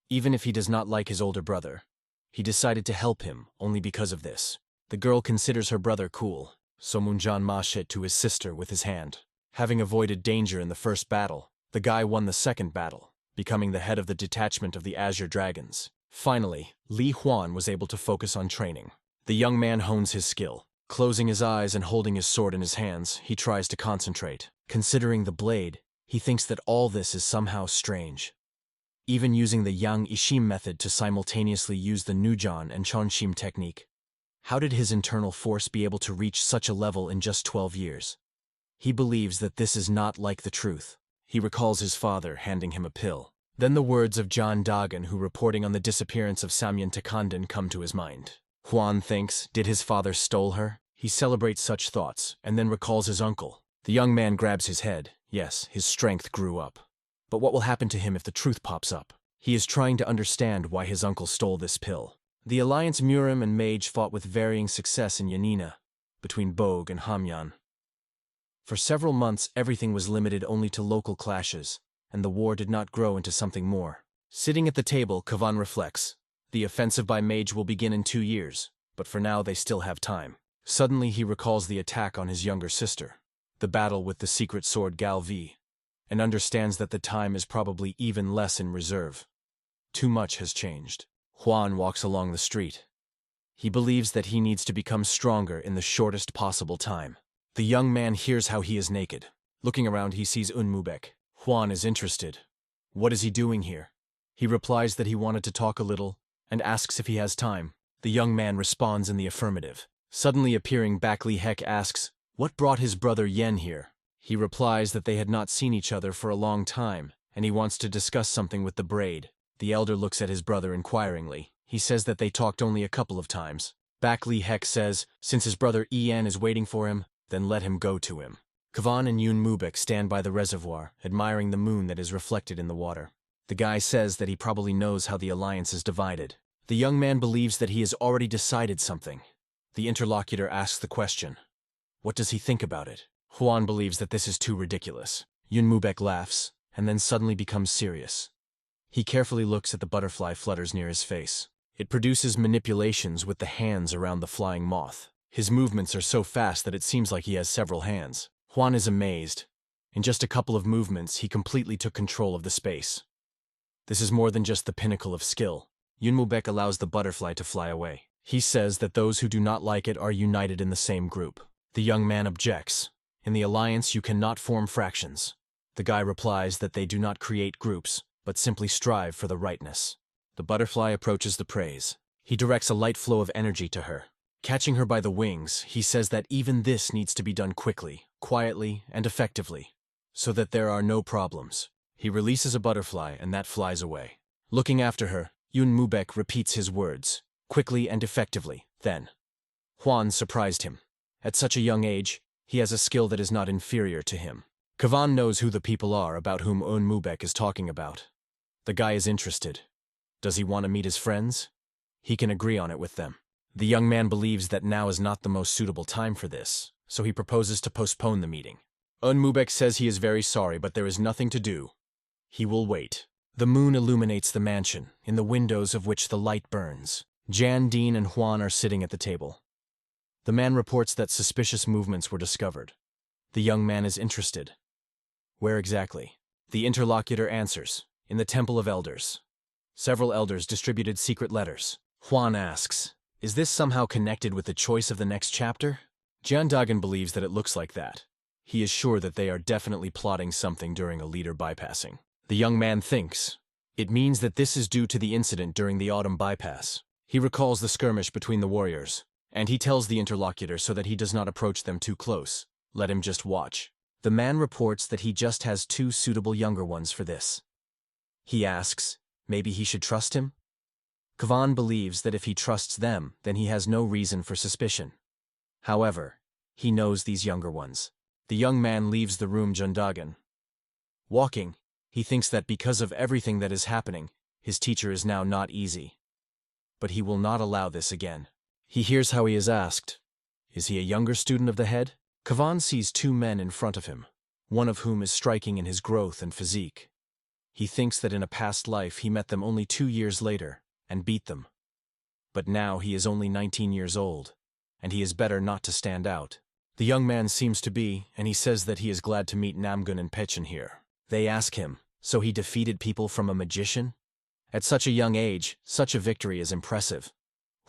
Even if he does not like his older brother, he decided to help him only because of this. The girl considers her brother cool, so Munjan mashed it to his sister with his hand. Having avoided danger in the first battle, the guy won the second battle, becoming the head of the detachment of the Azure Dragons. Finally, Li Huan was able to focus on training. The young man hones his skill. Closing his eyes and holding his sword in his hands, he tries to concentrate. Considering the blade, he thinks that all this is somehow strange. Even using the Yang Ishim method to simultaneously use the Nujan and Chonshim technique. How did his internal force be able to reach such a level in just 12 years? He believes that this is not like the truth. He recalls his father handing him a pill. Then the words of John Dagan, who reporting on the disappearance of Samyan Takandan, come to his mind. Huan thinks, did his father stole her? He celebrates such thoughts, and then recalls his uncle. The young man grabs his head. Yes, his strength grew up. But what will happen to him if the truth pops up? He is trying to understand why his uncle stole this pill. The Alliance Murim and Mage fought with varying success in Yanina, between Bogue and Hamyan. For several months, everything was limited only to local clashes, and the war did not grow into something more. Sitting at the table, Kavan reflects. The offensive by Mage will begin in 2 years, but for now they still have time. Suddenly he recalls the attack on his younger sister. the battle with the secret sword Galvi, and understands that the time is probably even less in reserve. Too much has changed. Juan walks along the street. He believes that he needs to become stronger in the shortest possible time. The young man hears how he is naked. Looking around, he sees Unmubek. Juan is interested. What is he doing here? He replies that he wanted to talk a little, and asks if he has time. The young man responds in the affirmative. Suddenly appearing Baeklyhu asks, what brought his brother Yen here? He replies that they had not seen each other for a long time, and he wants to discuss something with the braid. The elder looks at his brother inquiringly. He says that they talked only a couple of times. Baeklyhu says, since his brother Yen is waiting for him, then let him go to him. Kavan and Unmubek stand by the reservoir, admiring the moon that is reflected in the water. The guy says that he probably knows how the alliance is divided. The young man believes that he has already decided something. The interlocutor asks the question. What does he think about it? Juan believes that this is too ridiculous. Unmubek laughs, and then suddenly becomes serious. He carefully looks at the butterfly flutters near his face. It produces manipulations with the hands around the flying moth. His movements are so fast that it seems like he has several hands. Juan is amazed. In just a couple of movements, he completely took control of the space. This is more than just the pinnacle of skill. Unmubek allows the butterfly to fly away. He says that those who do not like it are united in the same group. The young man objects. In the alliance, you cannot form fractions. The guy replies that they do not create groups, but simply strive for the rightness. The butterfly approaches the praise. He directs a light flow of energy to her. Catching her by the wings, he says that even this needs to be done quickly, quietly, and effectively, so that there are no problems. He releases a butterfly, and that flies away. Looking after her, Unmubek repeats his words, quickly and effectively, then. Juan surprised him. At such a young age, he has a skill that is not inferior to him. Kavan knows who the people are about whom Unmubek is talking about. The guy is interested. Does he want to meet his friends? He can agree on it with them. The young man believes that now is not the most suitable time for this, so he proposes to postpone the meeting. Unmubek says he is very sorry, but there is nothing to do. He will wait. The moon illuminates the mansion, in the windows of which the light burns. Jan, Dean, and Juan are sitting at the table. The man reports that suspicious movements were discovered. The young man is interested. Where exactly? The interlocutor answers, in the Temple of Elders. Several elders distributed secret letters. Juan asks, is this somehow connected with the choice of the next chapter? Jan Dagan believes that it looks like that. He is sure that they are definitely plotting something during a leader bypassing. The young man thinks, it means that this is due to the incident during the autumn bypass. He recalls the skirmish between the warriors, and he tells the interlocutor so that he does not approach them too close. Let him just watch. The man reports that he just has 2 suitable younger ones for this. He asks, maybe he should trust him? Kavan believes that if he trusts them, then he has no reason for suspicion. However, he knows these younger ones. The young man leaves the room Jundagan. Walking, he thinks that because of everything that is happening, his teacher is now not easy. But he will not allow this again. He hears how he is asked, is he a younger student of the head? Kavan sees 2 men in front of him, one of whom is striking in his growth and physique. He thinks that in a past life he met them only 2 years later, and beat them. But now he is only 19 years old, and he is better not to stand out. The young man seems to be, and he says that he is glad to meet Namgun and Pechen here. They ask him, so he defeated people from a magician? At such a young age, such a victory is impressive.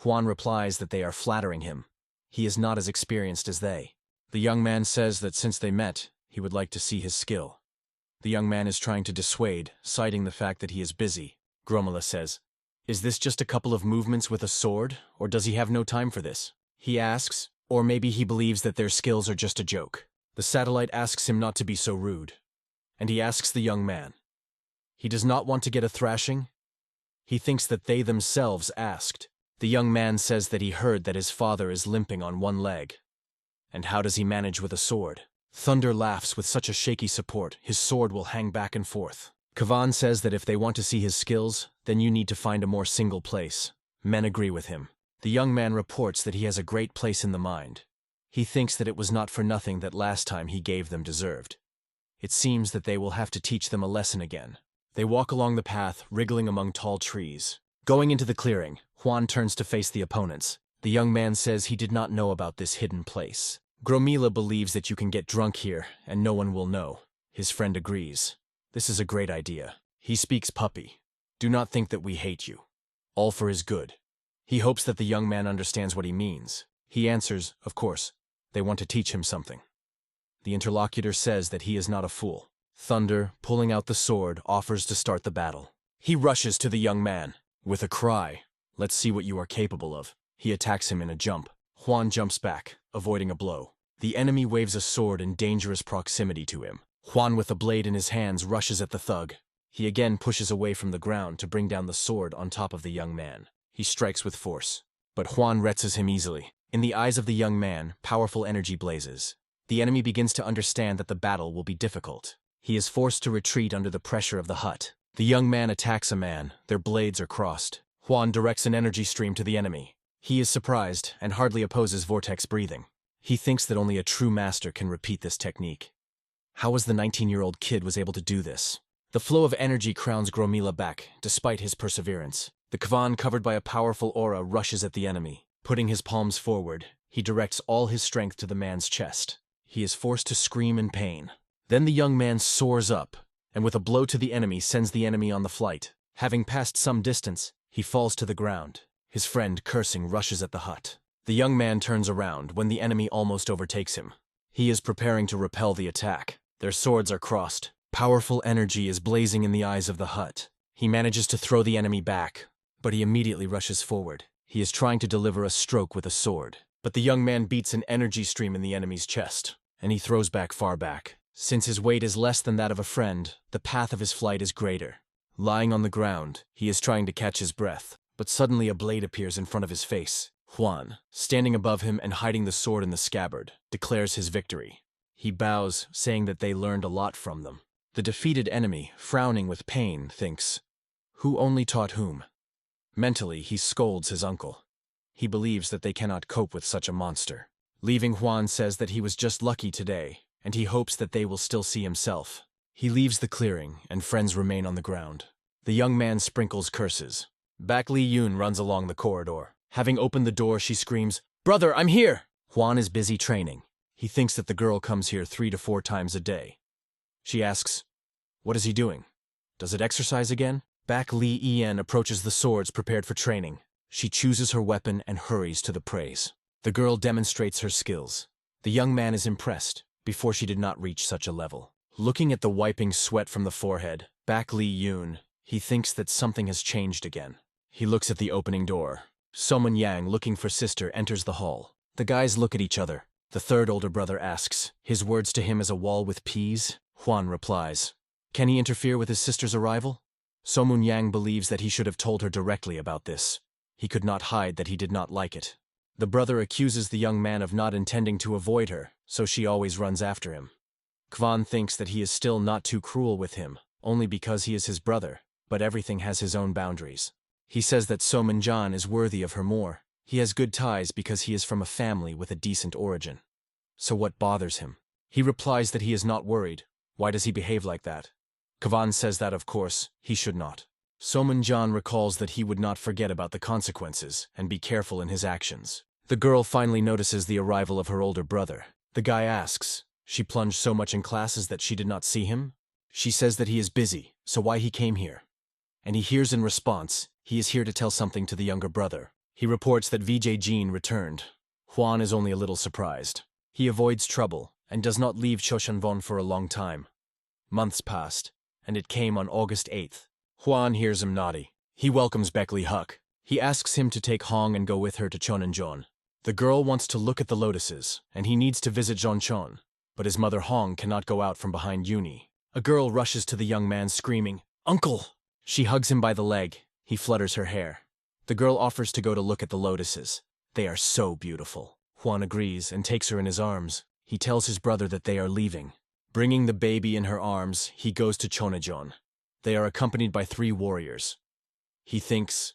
Juan replies that they are flattering him. He is not as experienced as they. The young man says that since they met, he would like to see his skill. The young man is trying to dissuade, citing the fact that he is busy. Gromala says, is this just a couple of movements with a sword, or does he have no time for this? He asks, or maybe he believes that their skills are just a joke. The satellite asks him not to be so rude, and he asks the young man. He does not want to get a thrashing. He thinks that they themselves asked. The young man says that he heard that his father is limping on one leg. And how does he manage with a sword? Thunder laughs with such a shaky support, his sword will hang back and forth. Kavan says that if they want to see his skills, then you need to find a more single place. Men agree with him. The young man reports that he has a great place in the mind. He thinks that it was not for nothing that last time he gave them deserved. It seems that they will have to teach them a lesson again. They walk along the path, wriggling among tall trees. Going into the clearing, Juan turns to face the opponents. The young man says he did not know about this hidden place. Gromila believes that you can get drunk here and no one will know. His friend agrees. This is a great idea. He speaks puppy. Do not think that we hate you. All for his good. He hopes that the young man understands what he means. He answers, of course, they want to teach him something. The interlocutor says that he is not a fool. Thunder, pulling out the sword, offers to start the battle. He rushes to the young man. With a cry, let's see what you are capable of. He attacks him in a jump. Juan jumps back, avoiding a blow. The enemy waves a sword in dangerous proximity to him. Juan, with a blade in his hands, rushes at the thug. He again pushes away from the ground to bring down the sword on top of the young man. He strikes with force, but Juan retzes him easily. In the eyes of the young man, powerful energy blazes. The enemy begins to understand that the battle will be difficult. He is forced to retreat under the pressure of the hut. The young man attacks a man. Their blades are crossed. Juan directs an energy stream to the enemy. He is surprised and hardly opposes vortex breathing. He thinks that only a true master can repeat this technique. How was the 19-year-old kid was able to do this? The flow of energy crowns Gromila back, despite his perseverance. The Kvan, covered by a powerful aura, rushes at the enemy. Putting his palms forward, he directs all his strength to the man's chest. He is forced to scream in pain. Then the young man soars up, and with a blow to the enemy sends the enemy on the flight. Having passed some distance, he falls to the ground. His friend, cursing, rushes at the hut. The young man turns around when the enemy almost overtakes him. He is preparing to repel the attack. Their swords are crossed. Powerful energy is blazing in the eyes of the hut. He manages to throw the enemy back, but he immediately rushes forward. He is trying to deliver a stroke with a sword, but the young man beats an energy stream in the enemy's chest, and he throws back far back. Since his weight is less than that of a friend, the path of his flight is greater. Lying on the ground, he is trying to catch his breath, but suddenly a blade appears in front of his face. Juan, standing above him and hiding the sword in the scabbard, declares his victory. He bows, saying that they learned a lot from them. The defeated enemy, frowning with pain, thinks, who only taught whom? Mentally, he scolds his uncle. He believes that they cannot cope with such a monster. Leaving, Juan says that he was just lucky today, and he hopes that they will still see himself. He leaves the clearing, and friends remain on the ground. The young man sprinkles curses. Baeklyhu runs along the corridor. Having opened the door, she screams, "Brother, I'm here!" Juan is busy training. He thinks that the girl comes here 3 to 4 times a day. She asks, what is he doing? Does it exercise again? Baeklyhu approaches the swords prepared for training. She chooses her weapon and hurries to the praise. The girl demonstrates her skills. The young man is impressed. Before, she did not reach such a level. Looking at the wiping sweat from the forehead, Baeklyhu, he thinks that something has changed again. He looks at the opening door. Somun Yang, looking for sister, enters the hall. The guys look at each other. The third older brother asks, his words to him as a wall with peas. Juan replies, can he interfere with his sister's arrival? Somun Yang believes that he should have told her directly about this. He could not hide that he did not like it. The brother accuses the young man of not intending to avoid her, so she always runs after him. Kvan thinks that he is still not too cruel with him, only because he is his brother, but everything has his own boundaries. He says that Somun Jan is worthy of her more. He has good ties because he is from a family with a decent origin. So what bothers him? He replies that he is not worried. Why does he behave like that? Kvan says that, of course, he should not. Somun Jan recalls that he would not forget about the consequences and be careful in his actions. The girl finally notices the arrival of her older brother. The guy asks, she plunged so much in classes that she did not see him? She says that he is busy, so why he came here? And he hears in response, he is here to tell something to the younger brother. He reports that VJ Jean returned. Juan is only a little surprised. He avoids trouble and does not leave Choshanvon for a long time. Months passed, and it came on August 8th. Juan hears him naughty. He welcomes Baeklyhu. He asks him to take Hong and go with her to Chonanjon. The girl wants to look at the lotuses, and he needs to visit Zhonchon, but his mother Hong cannot go out from behind Yuni. A girl rushes to the young man screaming, "Uncle!" She hugs him by the leg. He flutters her hair. The girl offers to go to look at the lotuses. They are so beautiful. Juan agrees and takes her in his arms. He tells his brother that they are leaving. Bringing the baby in her arms, he goes to Chonajon. They are accompanied by 3 warriors. He thinks,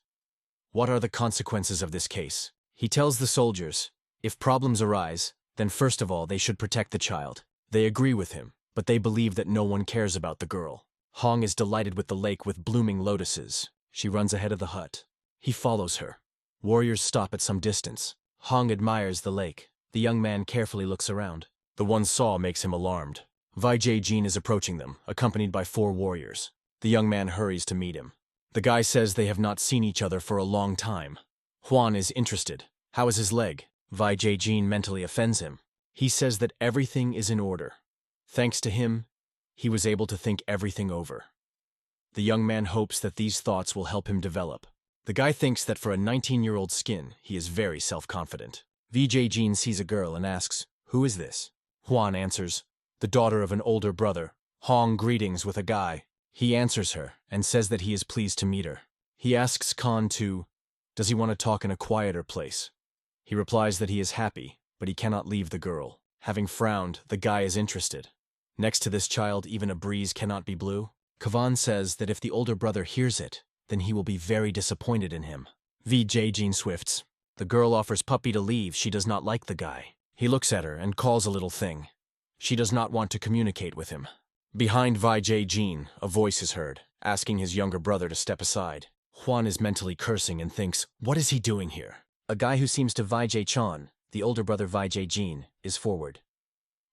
what are the consequences of this case? He tells the soldiers, if problems arise, then first of all they should protect the child. They agree with him, but they believe that no one cares about the girl. Hong is delighted with the lake with blooming lotuses. She runs ahead of the hut. He follows her. Warriors stop at some distance. Hong admires the lake. The young man carefully looks around. The one saw makes him alarmed. Vijay Jin is approaching them, accompanied by 4 warriors. The young man hurries to meet him. The guy says they have not seen each other for a long time. Juan is interested. How is his leg? Vijay Jin mentally offends him. He says that everything is in order. Thanks to him, he was able to think everything over. The young man hopes that these thoughts will help him develop. The guy thinks that for a 19-year-old skin, he is very self-confident. Vijay Jin sees a girl and asks, "Who is this?" Juan answers, "The daughter of an older brother." Hong greetings with a guy. He answers her and says that he is pleased to meet her. He asks Khan does he want to talk in a quieter place? He replies that he is happy, but he cannot leave the girl. Having frowned, the guy is interested. Next to this child, even a breeze cannot be blue. Kavan says that if the older brother hears it, then he will be very disappointed in him. Vijay Jin swifts. The girl offers Puppy to leave. She does not like the guy. He looks at her and calls a little thing. She does not want to communicate with him. Behind Vijay Jin, a voice is heard, asking his younger brother to step aside. Juan is mentally cursing and thinks, what is he doing here? A guy who seems to Vijay Chan, the older brother Vijay Jin, is forward.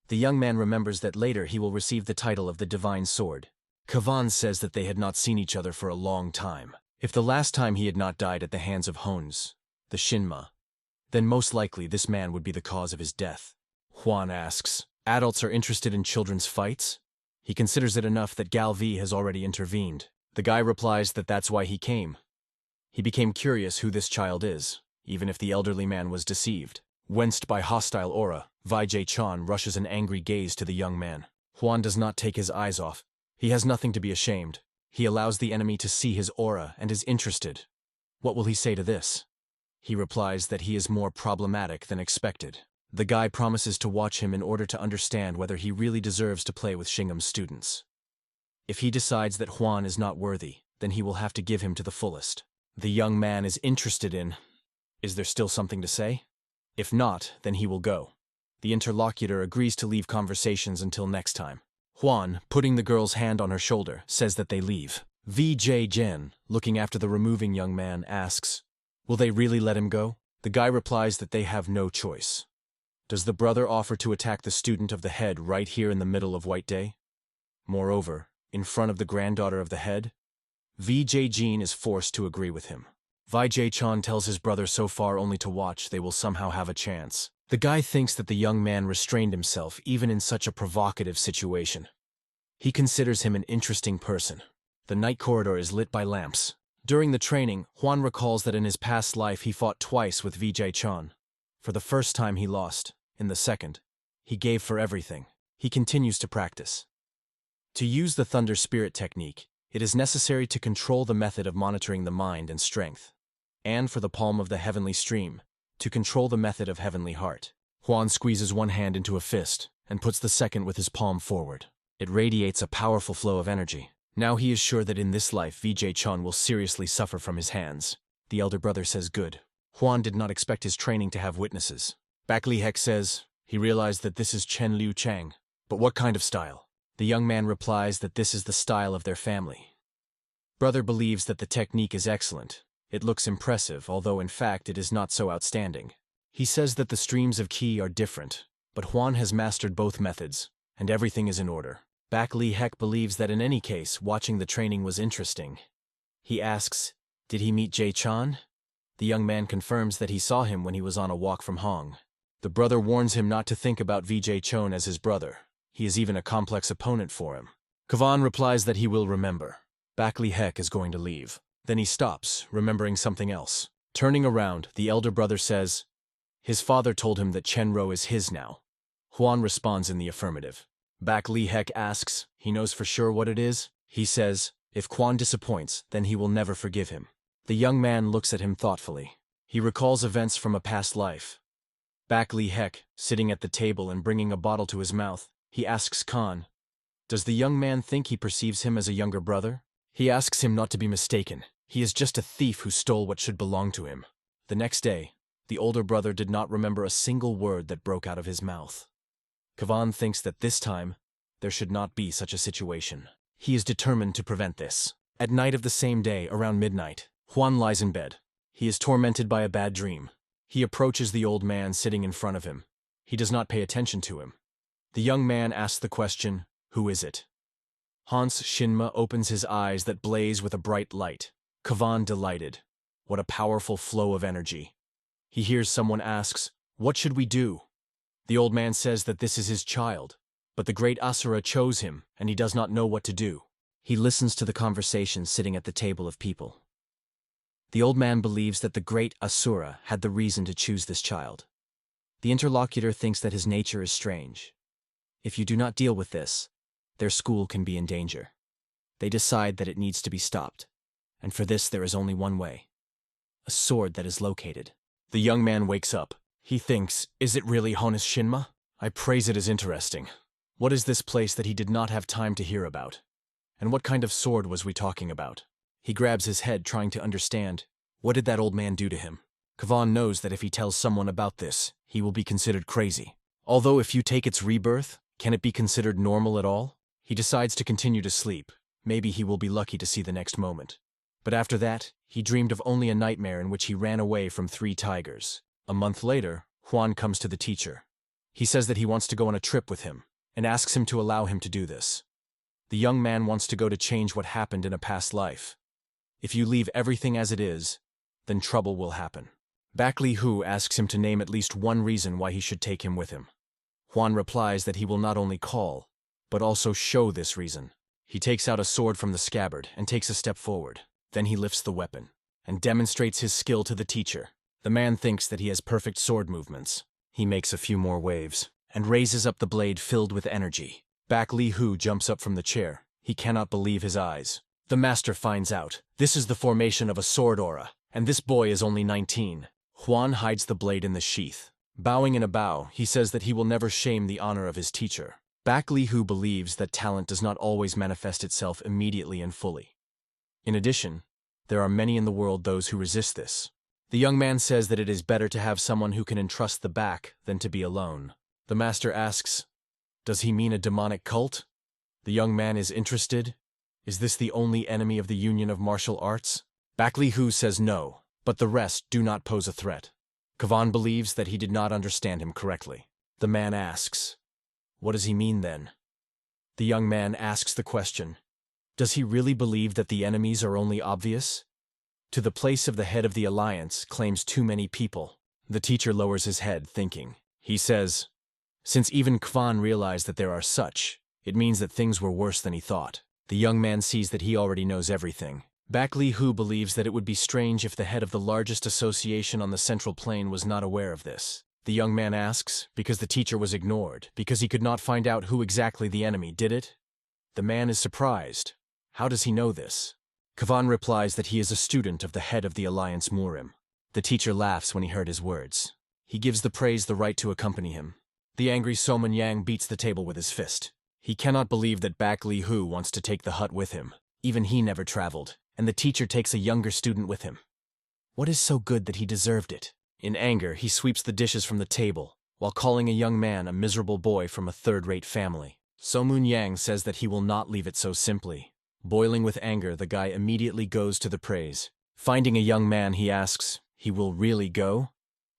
The young man remembers that later he will receive the title of the Divine Sword. Kavan says that they had not seen each other for a long time. If the last time he had not died at the hands of Hons, the Shinma, then most likely this man would be the cause of his death. Juan asks, adults are interested in children's fights? He considers it enough that Galvi has already intervened. The guy replies that that's why he came. He became curious who this child is, even if the elderly man was deceived. Wensed by hostile aura, Vijay Chan rushes an angry gaze to the young man. Juan does not take his eyes off. He has nothing to be ashamed. He allows the enemy to see his aura and is interested. What will he say to this? He replies that he is more problematic than expected. The guy promises to watch him in order to understand whether he really deserves to play with Shingam's students. If he decides that Juan is not worthy, then he will have to give him to the fullest. The young man is interested in, is there still something to say? If not, then he will go. The interlocutor agrees to leave conversations until next time. Juan, putting the girl's hand on her shoulder, says that they leave. Vijay Jen, looking after the removing young man, asks, will they really let him go? The guy replies that they have no choice. Does the brother offer to attack the student of the head right here in the middle of White Day? Moreover, in front of the granddaughter of the head? Vijay Jin is forced to agree with him. Vijay Chan tells his brother so far only to watch, they will somehow have a chance. The guy thinks that the young man restrained himself even in such a provocative situation. He considers him an interesting person. The night corridor is lit by lamps. During the training, Juan recalls that in his past life he fought twice with Vijay Chan. For the first time he lost. In the second, he gave for everything. He continues to practice. To use the Thunder Spirit technique, it is necessary to control the method of monitoring the mind and strength. And for the palm of the heavenly stream, to control the method of heavenly heart. Juan squeezes one hand into a fist and puts the second with his palm forward. It radiates a powerful flow of energy. Now he is sure that in this life Vijay Chan will seriously suffer from his hands. The elder brother says good. Juan did not expect his training to have witnesses. Baeklyhu says he realized that this is Chen Liu Chang. But what kind of style? The young man replies that this is the style of their family. Brother believes that the technique is excellent. It looks impressive, although in fact it is not so outstanding. He says that the streams of ki are different, but Juan has mastered both methods, and everything is in order. Baeklyhu believes that in any case, watching the training was interesting. He asks, did he meet Jay Chan? The young man confirms that he saw him when he was on a walk from Hong. The brother warns him not to think about Vijay Chan as his brother. He is even a complex opponent for him. Kavan replies that he will remember. Baeklyhu is going to leave. Then he stops, remembering something else. Turning around, the elder brother says, his father told him that Chenro is his now. Juan responds in the affirmative. Baeklyhu asks, he knows for sure what it is? He says, if Quan disappoints, then he will never forgive him. The young man looks at him thoughtfully. He recalls events from a past life. Baeklyhu, sitting at the table and bringing a bottle to his mouth, he asks Khan, does the young man think he perceives him as a younger brother? He asks him not to be mistaken. He is just a thief who stole what should belong to him. The next day, the older brother did not remember a single word that broke out of his mouth. Kavan thinks that this time, there should not be such a situation. He is determined to prevent this. At night of the same day, around midnight, Juan lies in bed. He is tormented by a bad dream. He approaches the old man sitting in front of him. He does not pay attention to him. The young man asks the question, "Who is it?" Hans Shinma opens his eyes that blaze with a bright light. Kavan delighted. What a powerful flow of energy. He hears someone asks, "What should we do?" The old man says that this is his child, but the great Asura chose him, and he does not know what to do. He listens to the conversation sitting at the table of people. The old man believes that the great Asura had the reason to choose this child. The interlocutor thinks that his nature is strange. If you do not deal with this, their school can be in danger. They decide that it needs to be stopped, and for this there is only one way. A sword that is located. The young man wakes up. He thinks, is it really Honus Shinma? I praise it as interesting. What is this place that he did not have time to hear about? And what kind of sword was we talking about? He grabs his head trying to understand. What did that old man do to him? Kavan knows that if he tells someone about this, he will be considered crazy. Although if you take its rebirth, can it be considered normal at all? He decides to continue to sleep. Maybe he will be lucky to see the next moment. But after that, he dreamed of only a nightmare in which he ran away from 3 tigers. A month later, Juan comes to the teacher. He says that he wants to go on a trip with him, and asks him to allow him to do this. The young man wants to go to change what happened in a past life. If you leave everything as it is, then trouble will happen. Baeklyhu asks him to name at least one reason why he should take him with him. Juan replies that he will not only call, but also show this reason. He takes out a sword from the scabbard and takes a step forward. Then he lifts the weapon and demonstrates his skill to the teacher. The man thinks that he has perfect sword movements. He makes a few more waves and raises up the blade filled with energy. Baeklyhu jumps up from the chair. He cannot believe his eyes. The master finds out. This is the formation of a sword aura, and this boy is only 19. Juan hides the blade in the sheath. Bowing in a bow, he says that he will never shame the honor of his teacher. Baeklyhu believes that talent does not always manifest itself immediately and fully. In addition, there are many in the world those who resist this. The young man says that it is better to have someone who can entrust the back than to be alone. The master asks, does he mean a demonic cult? The young man is interested. Is this the only enemy of the Union of Martial Arts? Baeklyhu says no, but the rest do not pose a threat. Kavan believes that he did not understand him correctly. The man asks, what does he mean then? The young man asks the question, does he really believe that the enemies are only obvious? To the place of the head of the alliance claims too many people. The teacher lowers his head, thinking. He says, since even Kvan realized that there are such, it means that things were worse than he thought. The young man sees that he already knows everything. Baeklyhu believes that it would be strange if the head of the largest association on the Central Plain was not aware of this. The young man asks, because the teacher was ignored, because he could not find out who exactly the enemy did it? The man is surprised. How does he know this? Kavan replies that he is a student of the head of the Alliance Murim. The teacher laughs when he heard his words. He gives the praise the right to accompany him. The angry Soman Yang beats the table with his fist. He cannot believe that Baeklyhu wants to take the hut with him. Even he never traveled, and the teacher takes a younger student with him. What is so good that he deserved it? In anger, he sweeps the dishes from the table, while calling a young man a miserable boy from a third-rate family. Somun Yang says that he will not leave it so simply. Boiling with anger, the guy immediately goes to the praise. Finding a young man, he asks, he will really go?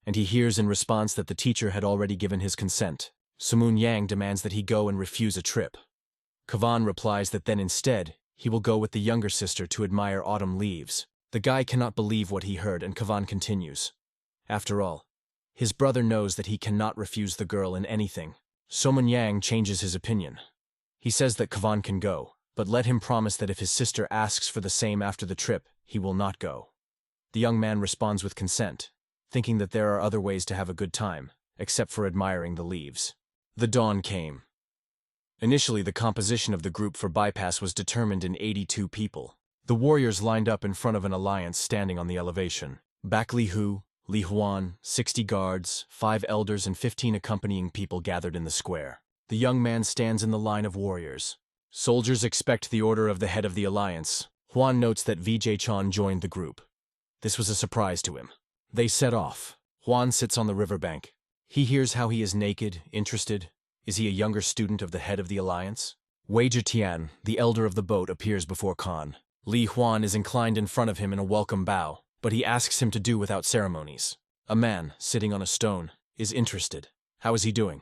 And he hears in response that the teacher had already given his consent. Somun Yang demands that he go and refuse a trip. Kavan replies that then instead, he will go with the younger sister to admire autumn leaves. The guy cannot believe what he heard, and Kavan continues. After all, his brother knows that he cannot refuse the girl in anything. Somun Yang changes his opinion. He says that Kavan can go, but let him promise that if his sister asks for the same after the trip, he will not go. The young man responds with consent, thinking that there are other ways to have a good time, except for admiring the leaves. The dawn came. Initially, the composition of the group for bypass was determined in 82 people. The warriors lined up in front of an alliance standing on the elevation. Baeklyhu, Li Huan, 60 guards, 5 elders and 15 accompanying people gathered in the square. The young man stands in the line of warriors. Soldiers expect the order of the head of the alliance. Huan notes that Vijay Chan joined the group. This was a surprise to him. They set off. Huan sits on the riverbank. He hears how he is naked, interested. Is he a younger student of the head of the alliance? Wei Zhetian, the elder of the boat, appears before Khan. Li Huan is inclined in front of him in a welcome bow, but he asks him to do without ceremonies. A man, sitting on a stone, is interested. How is he doing?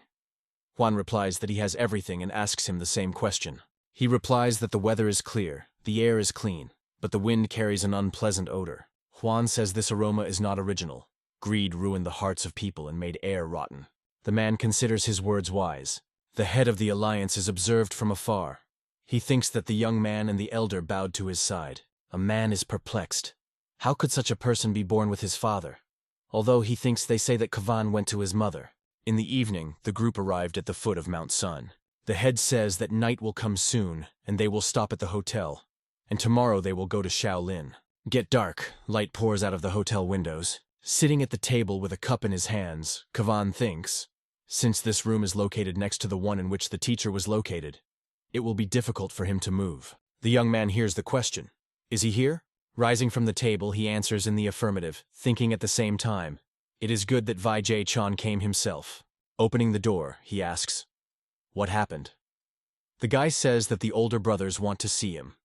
Huan replies that he has everything and asks him the same question. He replies that the weather is clear, the air is clean, but the wind carries an unpleasant odor. Huan says this aroma is not original. Greed ruined the hearts of people and made air rotten. The man considers his words wise. The head of the alliance is observed from afar. He thinks that the young man and the elder bowed to his side. A man is perplexed. How could such a person be born with his father? Although he thinks they say that Kavan went to his mother. In the evening, the group arrived at the foot of Mount Sun. The head says that night will come soon, and they will stop at the hotel. And tomorrow they will go to Shaolin. Get dark, light pours out of the hotel windows. Sitting at the table with a cup in his hands, Kavan thinks, since this room is located next to the one in which the teacher was located, it will be difficult for him to move. The young man hears the question. Is he here? Rising from the table, he answers in the affirmative, thinking at the same time, it is good that Vijay-chan came himself. Opening the door, he asks, what happened? The guy says that the older brothers want to see him.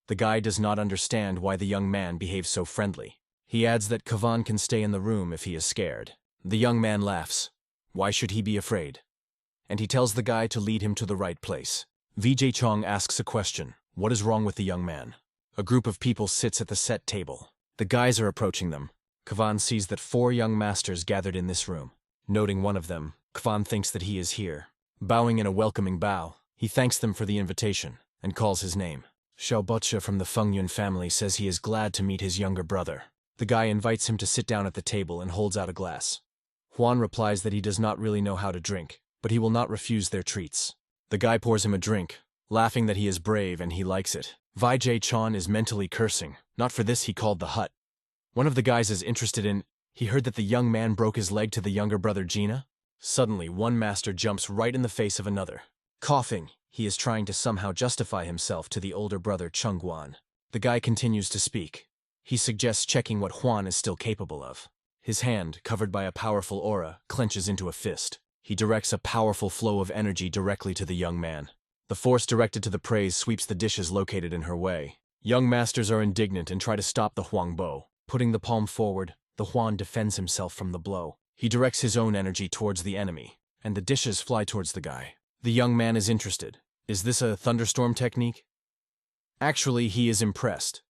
The guy does not understand why the young man behaves so friendly. He adds that Kavan can stay in the room if he is scared. The young man laughs. Why should he be afraid? And he tells the guy to lead him to the right place. Vijay Chong asks a question. What is wrong with the young man? A group of people sits at the set table. The guys are approaching them. Kavan sees that 4 young masters gathered in this room. Noting one of them, Kavan thinks that he is here. Bowing in a welcoming bow, he thanks them for the invitation and calls his name. Xiao Butcha from the Fengyun family says he is glad to meet his younger brother. The guy invites him to sit down at the table and holds out a glass. Huan replies that he does not really know how to drink, but he will not refuse their treats. The guy pours him a drink, laughing that he is brave and he likes it. Vijay-chan is mentally cursing. Not for this he called the hut. One of the guys is interested in, he heard that the young man broke his leg to the younger brother Gina. Suddenly, one master jumps right in the face of another. Coughing, he is trying to somehow justify himself to the older brother Chungguan. The guy continues to speak. He suggests checking what Huan is still capable of. His hand, covered by a powerful aura, clenches into a fist. He directs a powerful flow of energy directly to the young man. The force directed to the prey sweeps the dishes located in her way. Young masters are indignant and try to stop the Huangbo. Putting the palm forward, the Huan defends himself from the blow. He directs his own energy towards the enemy, and the dishes fly towards the guy. The young man is interested. Is this a thunderstorm technique? Actually, he is impressed,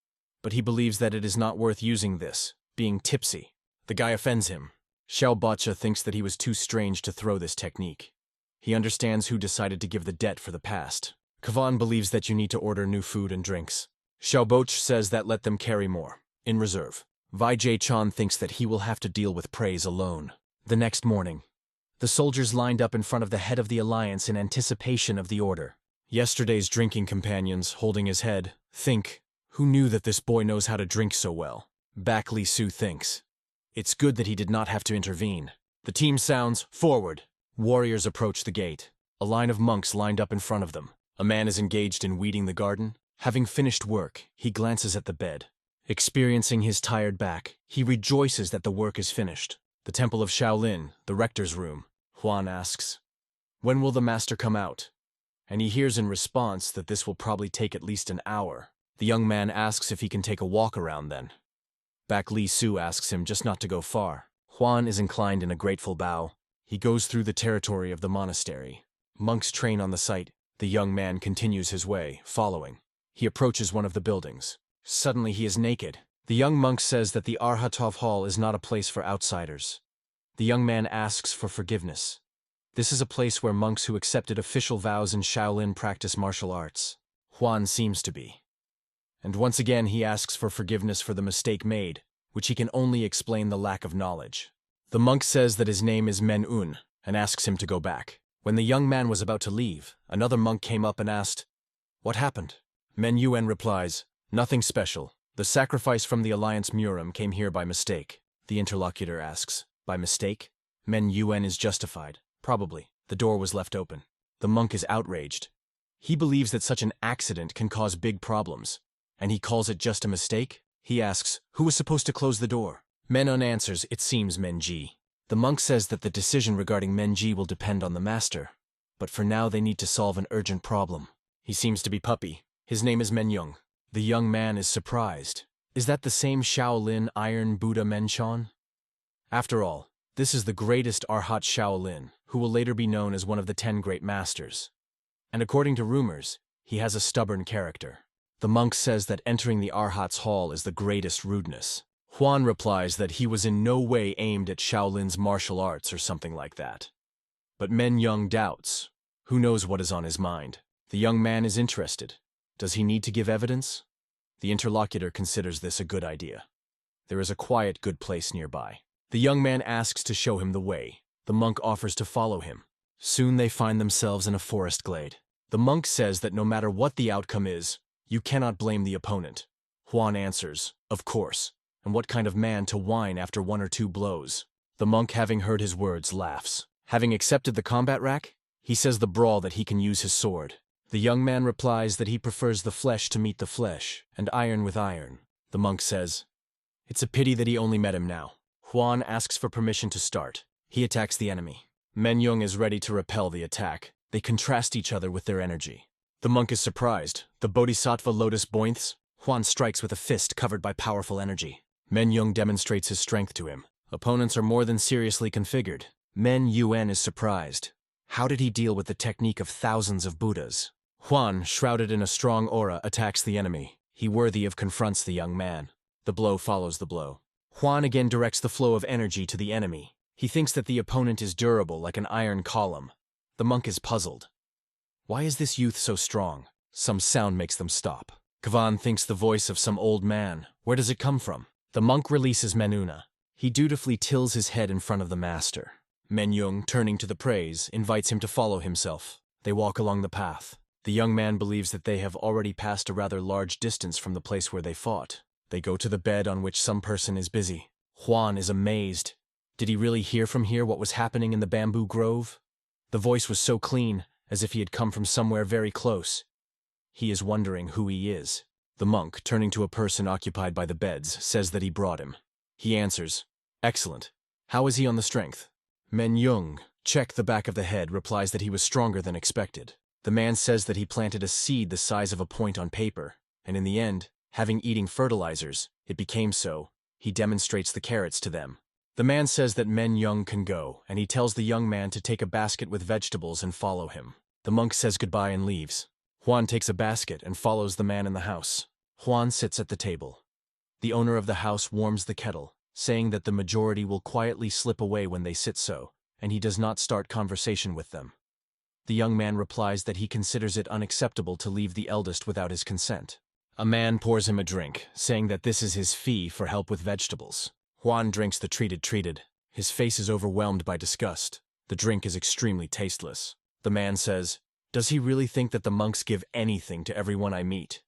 but he believes that it is not worth using this, being tipsy. The guy offends him. Xiao Bacha thinks that he was too strange to throw this technique. He understands who decided to give the debt for the past. Kavan believes that you need to order new food and drinks. Xiao Boch says that let them carry more, in reserve. Vijay-chan thinks that he will have to deal with praise alone. The next morning, the soldiers lined up in front of the head of the alliance in anticipation of the order. Yesterday's drinking companions, holding his head, think, who knew that this boy knows how to drink so well? Baeklyhu thinks. It's good that he did not have to intervene. The team sounds, forward. Warriors approach the gate. A line of monks lined up in front of them. A man is engaged in weeding the garden. Having finished work, he glances at the bed. Experiencing his tired back, he rejoices that the work is finished. The temple of Shaolin, the rector's room. Huan asks, when will the master come out? And he hears in response that this will probably take at least an hour. The young man asks if he can take a walk around then. Baeklyhu asks him just not to go far. Huan is inclined in a grateful bow. He goes through the territory of the monastery. Monks train on the site. The young man continues his way, following. He approaches one of the buildings. Suddenly he is naked. The young monk says that the Arhatov Hall is not a place for outsiders. The young man asks for forgiveness. This is a place where monks who accepted official vows in Shaolin practice martial arts. Huan seems to be. And once again he asks for forgiveness for the mistake made, which he can only explain the lack of knowledge. The monk says that his name is Men-un, and asks him to go back. When the young man was about to leave, another monk came up and asked, what happened? Men-un replies, nothing special. The sacrifice from the Alliance Muram came here by mistake. The interlocutor asks, by mistake? Men-un is justified. Probably. The door was left open. The monk is outraged. He believes that such an accident can cause big problems. And he calls it just a mistake? He asks, who was supposed to close the door? Men-un answers, it seems Menji. The monk says that the decision regarding Menji will depend on the master. But for now they need to solve an urgent problem. He seems to be puppy. His name is Men-young. The young man is surprised. Is that the same Shaolin Iron Buddha Menshon? After all, this is the greatest Arhat Shaolin, who will later be known as one of the 10 Great Masters. And according to rumors, he has a stubborn character. The monk says that entering the Arhat's hall is the greatest rudeness. Huan replies that he was in no way aimed at Shaolin's martial arts or something like that. But Men Young doubts. Who knows what is on his mind? The young man is interested. Does he need to give evidence? The interlocutor considers this a good idea. There is a quiet, good place nearby. The young man asks to show him the way. The monk offers to follow him. Soon they find themselves in a forest glade. The monk says that no matter what the outcome is, you cannot blame the opponent. Huan answers, of course. And what kind of man to whine after 1 or 2 blows? The monk, having heard his words, laughs. Having accepted the combat rack, he says the brawl that he can use his sword. The young man replies that he prefers the flesh to meet the flesh, and iron with iron. The monk says, it's a pity that he only met him now. Huan asks for permission to start. He attacks the enemy. Men Young is ready to repel the attack. They contrast each other with their energy. The monk is surprised. The Bodhisattva lotus boinths. Huan strikes with a fist covered by powerful energy. Men Young demonstrates his strength to him. Opponents are more than seriously configured. Men Yuen is surprised. How did he deal with the technique of thousands of Buddhas? Huan, shrouded in a strong aura, attacks the enemy. He worthy of confronts the young man. The blow follows the blow. Huan again directs the flow of energy to the enemy. He thinks that the opponent is durable like an iron column. The monk is puzzled. Why is this youth so strong? Some sound makes them stop. Kavan thinks the voice of some old man. Where does it come from? The monk releases Menuna. He dutifully tilts his head in front of the master. Men Young, turning to the praise, invites him to follow himself. They walk along the path. The young man believes that they have already passed a rather large distance from the place where they fought. They go to the bed on which some person is busy. Huan is amazed. Did he really hear from here what was happening in the bamboo grove? The voice was so clean, as if he had come from somewhere very close. He is wondering who he is. The monk, turning to a person occupied by the beds, says that he brought him. He answers, excellent. How is he on the strength? Men Young, check the back of the head, replies that he was stronger than expected. The man says that he planted a seed the size of a point on paper, and in the end, having eating fertilizers, it became so. He demonstrates the carrots to them. The man says that Men Young can go, and he tells the young man to take a basket with vegetables and follow him. The monk says goodbye and leaves. Huan takes a basket and follows the man in the house. Huan sits at the table. The owner of the house warms the kettle, saying that the majority will quietly slip away when they sit so, and he does not start conversation with them. The young man replies that he considers it unacceptable to leave the eldest without his consent. A man pours him a drink, saying that this is his fee for help with vegetables. Huan drinks the treated. His face is overwhelmed by disgust. The drink is extremely tasteless. The man says, does he really think that the monks give anything to everyone I meet?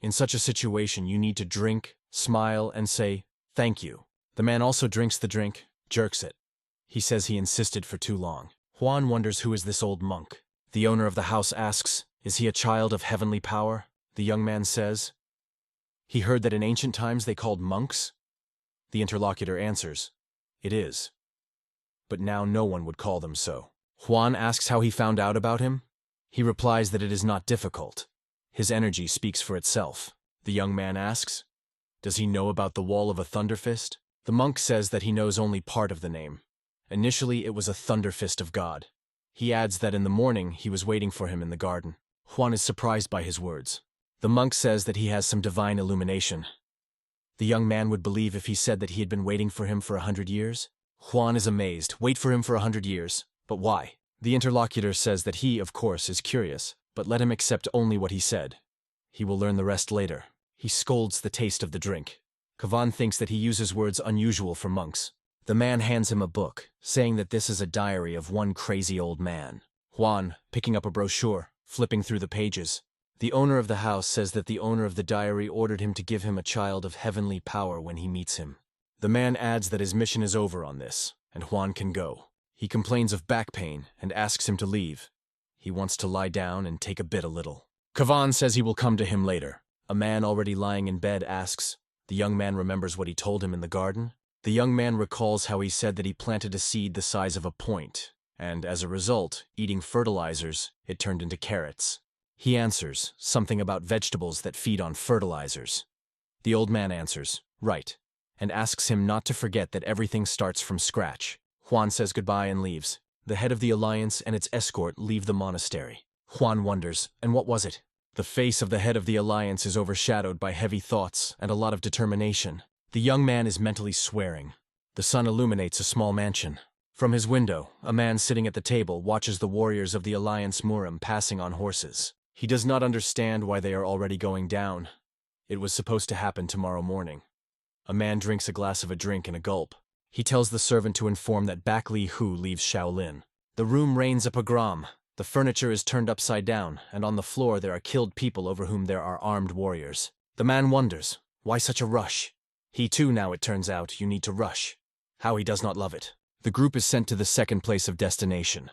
In such a situation, you need to drink, smile, and say, thank you. The man also drinks the drink, jerks it. He says he insisted for too long. Huan wonders who is this old monk. The owner of the house asks, is he a child of heavenly power? The young man says, he heard that in ancient times they called monks. The interlocutor answers, it is. But now no one would call them so. Huan asks how he found out about him. He replies that it is not difficult. His energy speaks for itself. The young man asks, does he know about the Wall of a Thunderfist? The monk says that he knows only part of the name. Initially, it was a Thunderfist of God. He adds that in the morning he was waiting for him in the garden. Huan is surprised by his words. The monk says that he has some divine illumination. The young man would believe if he said that he had been waiting for him for 100 years. Huan is amazed. Wait for him for 100 years. But why? The interlocutor says that he, of course, is curious, but let him accept only what he said. He will learn the rest later. He scolds the taste of the drink. Kavan thinks that he uses words unusual for monks. The man hands him a book, saying that this is a diary of one crazy old man. Huan, picking up a brochure, flipping through the pages. The owner of the house says that the owner of the diary ordered him to give him a child of heavenly power when he meets him. The man adds that his mission is over on this, and Huan can go. He complains of back pain and asks him to leave. He wants to lie down and take a bit a little. Kavan says he will come to him later. A man already lying in bed asks. The young man remembers what he told him in the garden. The young man recalls how he said that he planted a seed the size of a point, and as a result, eating fertilizers, it turned into carrots. He answers, something about vegetables that feed on fertilizers. The old man answers, right, and asks him not to forget that everything starts from scratch. Huan says goodbye and leaves. The head of the alliance and its escort leave the monastery. Juan wonders, and what was it? The face of the head of the alliance is overshadowed by heavy thoughts and a lot of determination. The young man is mentally swearing. The sun illuminates a small mansion. From his window, a man sitting at the table watches the warriors of the alliance Muram passing on horses. He does not understand why they are already going down. It was supposed to happen tomorrow morning. A man drinks a glass of a drink in a gulp. He tells the servant to inform that Baeklyhu leaves Shaolin. The room reigns a pogrom. The furniture is turned upside down, and on the floor there are killed people over whom there are armed warriors. The man wonders, why such a rush? He too now, it turns out, you need to rush. How he does not love it. The group is sent to the second place of destination,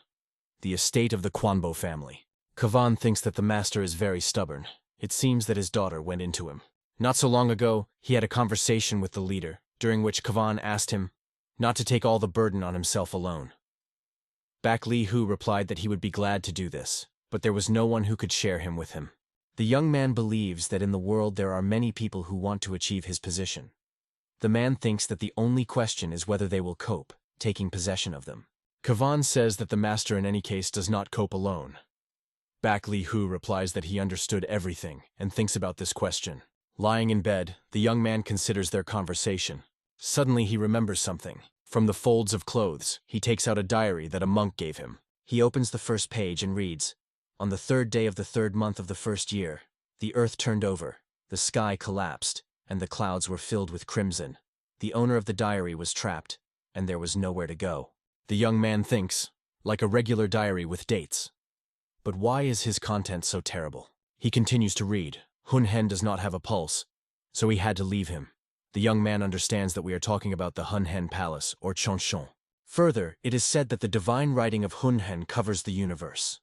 the estate of the Quanbo family. Kavan thinks that the master is very stubborn. It seems that his daughter went into him. Not so long ago, he had a conversation with the leader, during which Kavan asked him not to take all the burden on himself alone. Baeklyhu replied that he would be glad to do this, but there was no one who could share him with him. The young man believes that in the world there are many people who want to achieve his position. The man thinks that the only question is whether they will cope, taking possession of them. Kavan says that the master in any case does not cope alone. Baeklyhu replies that he understood everything and thinks about this question. Lying in bed, the young man considers their conversation. Suddenly he remembers something. From the folds of clothes, he takes out a diary that a monk gave him. He opens the first page and reads, "On the 3rd day of the 3rd month of the 1st year, the earth turned over, the sky collapsed, and the clouds were filled with crimson. The owner of the diary was trapped, and there was nowhere to go." The young man thinks, like a regular diary with dates. But why is his content so terrible? He continues to read. Hun Hen does not have a pulse, so he had to leave him. The young man understands that we are talking about the Hun Hen Palace, or Chonshon. Further, it is said that the divine writing of Hun Hen covers the universe.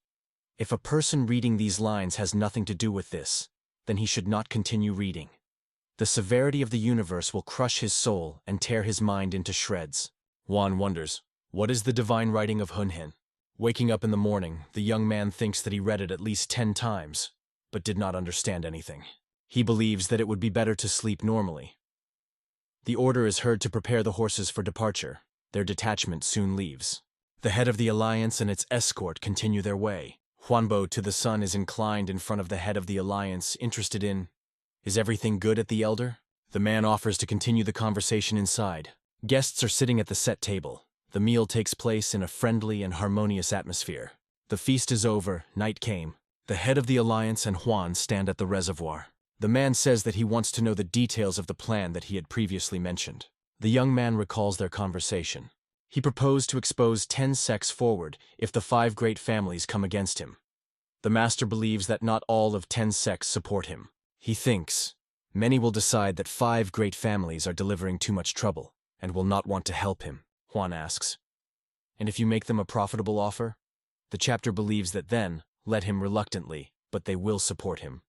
If a person reading these lines has nothing to do with this, then he should not continue reading. The severity of the universe will crush his soul and tear his mind into shreds. Juan wonders, what is the divine writing of Hun Hen? Waking up in the morning, the young man thinks that he read it at least 10 times, but did not understand anything. He believes that it would be better to sleep normally. The order is heard to prepare the horses for departure. Their detachment soon leaves. The head of the alliance and its escort continue their way. Huanbo to the sun is inclined in front of the head of the alliance, interested in, "Is everything good at the elder?" The man offers to continue the conversation inside. Guests are sitting at the set table. The meal takes place in a friendly and harmonious atmosphere. The feast is over, night came. The head of the alliance and Juan stand at the reservoir. The man says that he wants to know the details of the plan that he had previously mentioned. The young man recalls their conversation. He proposed to expose 10 sects forward if the 5 great families come against him. The master believes that not all of 10 sects support him. He thinks many will decide that 5 great families are delivering too much trouble and will not want to help him. Juan asks, "And if you make them a profitable offer?" The chapter believes that then, let him reluctantly, but they will support him.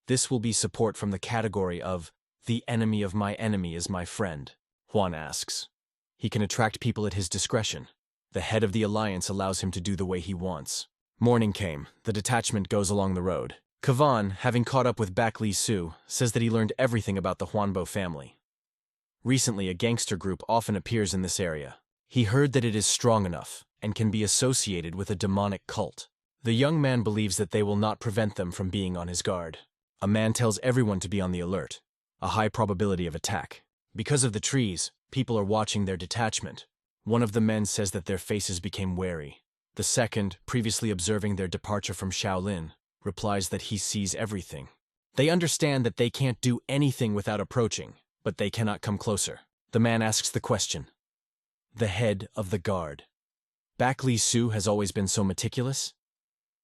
This will be support from the category of, "The enemy of my enemy is my friend," Juan asks. He can attract people at his discretion. The head of the alliance allows him to do the way he wants. Morning came. The detachment goes along the road. Kavan, having caught up with Baeklyhu, says that he learned everything about the Huanbo family. Recently, a gangster group often appears in this area. He heard that it is strong enough and can be associated with a demonic cult. The young man believes that they will not prevent them from being on his guard. A man tells everyone to be on the alert. A high probability of attack. Because of the trees, people are watching their detachment. One of the men says that their faces became wary. The second, previously observing their departure from Shaolin, replies that he sees everything. They understand that they can't do anything without approaching, but they cannot come closer. The man asks the question. The head of the guard. Baeklyhu has always been so meticulous?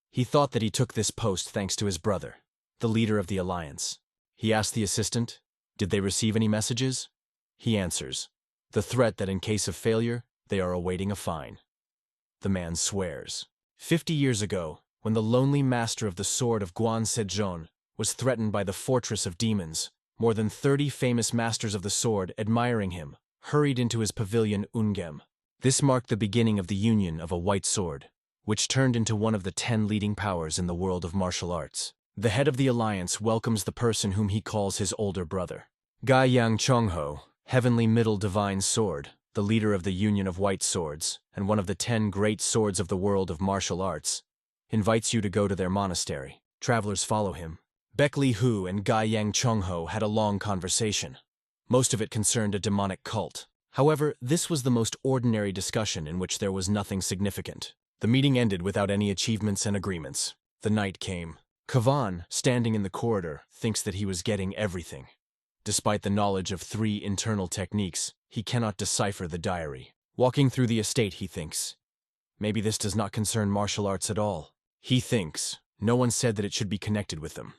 He thought that he took this post thanks to his brother, the leader of the alliance. He asked the assistant, did they receive any messages? He answers, the threat that in case of failure, they are awaiting a fine. The man swears. 50 years ago, when the lonely master of the sword of Guan Sejong was threatened by the fortress of demons, more than 30 famous masters of the sword, admiring him, hurried into his pavilion Ungem. This marked the beginning of the union of a white sword, which turned into one of the 10 leading powers in the world of martial arts. The head of the alliance welcomes the person whom he calls his older brother. Gai Yang Chongho, heavenly middle divine sword, the leader of the Union of White Swords and one of the 10 great swords of the world of martial arts, invites you to go to their monastery. Travelers follow him. Baeklyhu and Guy Yang Chongho had a long conversation. Most of it concerned a demonic cult. However, this was the most ordinary discussion in which there was nothing significant. The meeting ended without any achievements and agreements. The night came. Kavan, standing in the corridor, thinks that he was getting everything. Despite the knowledge of 3 internal techniques, he cannot decipher the diary. Walking through the estate, he thinks, maybe this does not concern martial arts at all. He thinks, no one said that it should be connected with them.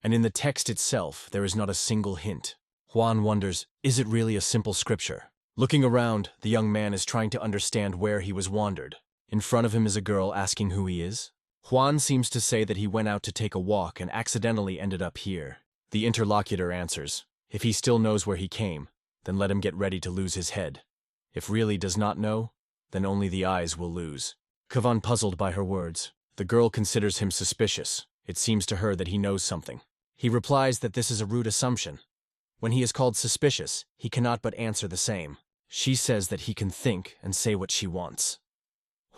And in the text itself, there is not a single hint. Juan wonders, is it really a simple scripture? Looking around, the young man is trying to understand where he was wandered. In front of him is a girl asking who he is. Juan seems to say that he went out to take a walk and accidentally ended up here. The interlocutor answers, if he still knows where he came, then let him get ready to lose his head. If really does not know, then only the eyes will lose. Kavan puzzled by her words. The girl considers him suspicious. It seems to her that he knows something. He replies that this is a rude assumption. When he is called suspicious, he cannot but answer the same. She says that he can think and say what she wants.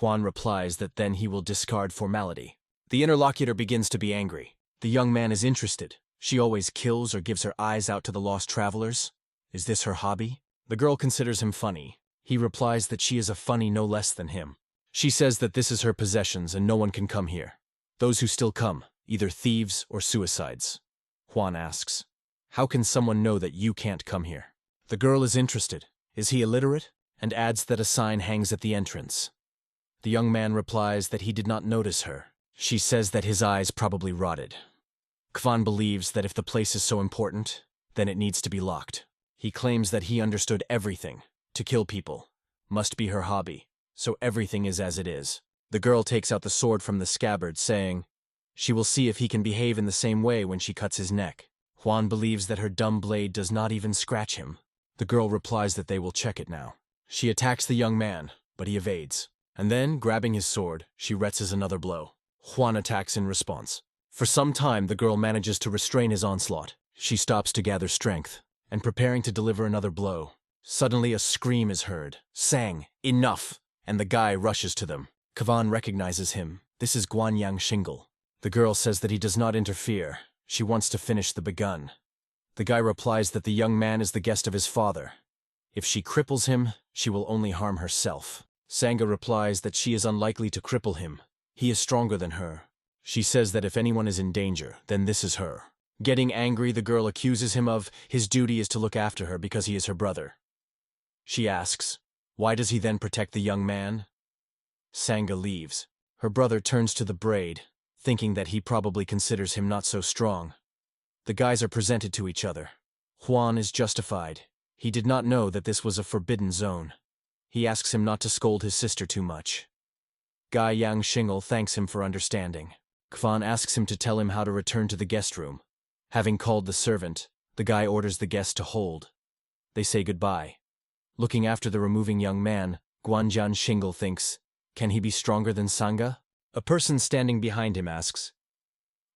Juan replies that then he will discard formality. The interlocutor begins to be angry. The young man is interested. She always kills or gives her eyes out to the lost travelers. Is this her hobby? The girl considers him funny. He replies that she is a funny no less than him. She says that this is her possessions and no one can come here. Those who still come, either thieves or suicides. Juan asks, how can someone know that you can't come here? The girl is interested. Is he illiterate? And adds that a sign hangs at the entrance. The young man replies that he did not notice her. She says that his eyes probably rotted. Kvan believes that if the place is so important, then it needs to be locked. He claims that he understood everything. To kill people must be her hobby, so everything is as it is. The girl takes out the sword from the scabbard, saying she will see if he can behave in the same way when she cuts his neck. Juan believes that her dumb blade does not even scratch him. The girl replies that they will check it now. She attacks the young man, but he evades. And then, grabbing his sword, she wretzes another blow. Juan attacks in response. For some time, the girl manages to restrain his onslaught. She stops to gather strength, and preparing to deliver another blow. Suddenly a scream is heard. Sang, enough! And the guy rushes to them. Kavan recognizes him. This is Guanyang Shingle. The girl says that he does not interfere. She wants to finish the begun. The guy replies that the young man is the guest of his father. If she cripples him, she will only harm herself. Sangha replies that she is unlikely to cripple him. He is stronger than her. She says that if anyone is in danger, then this is her. Getting angry, the girl accuses him of his duty is to look after her because he is her brother. She asks, why does he then protect the young man? Sangha leaves. Her brother turns to the braid, thinking that he probably considers him not so strong. The guys are presented to each other. Juan is justified. He did not know that this was a forbidden zone. He asks him not to scold his sister too much. Guy Yang Shingle thanks him for understanding. Kvan asks him to tell him how to return to the guest room. Having called the servant, the guy orders the guest to hold. They say goodbye. Looking after the removing young man, Guanjan Shingle thinks, can he be stronger than Sangha? A person standing behind him asks,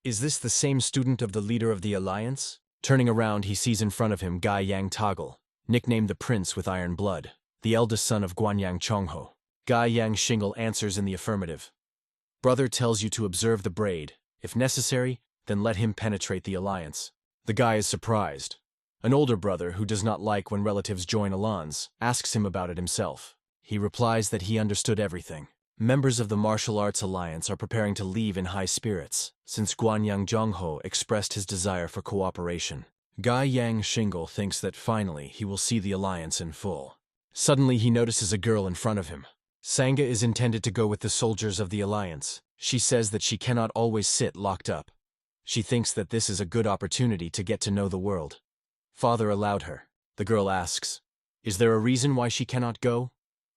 is this the same student of the leader of the alliance? Turning around, he sees in front of him Guy Yang Toggle, nicknamed the Prince with Iron Blood, the eldest son of Guanyang Chongho. Guy Yang Shingle answers in the affirmative. Brother tells you to observe the braid. If necessary, then let him penetrate the alliance. The guy is surprised. An older brother, who does not like when relatives join alliance, asks him about it himself. He replies that he understood everything. Members of the Martial Arts Alliance are preparing to leave in high spirits, since Guanyang Zhongho expressed his desire for cooperation. Guy Yang Shingle thinks that finally he will see the alliance in full. Suddenly he notices a girl in front of him. Sangha is intended to go with the soldiers of the alliance. She says that she cannot always sit locked up. She thinks that this is a good opportunity to get to know the world. Father allowed her. The girl asks, is there a reason why she cannot go?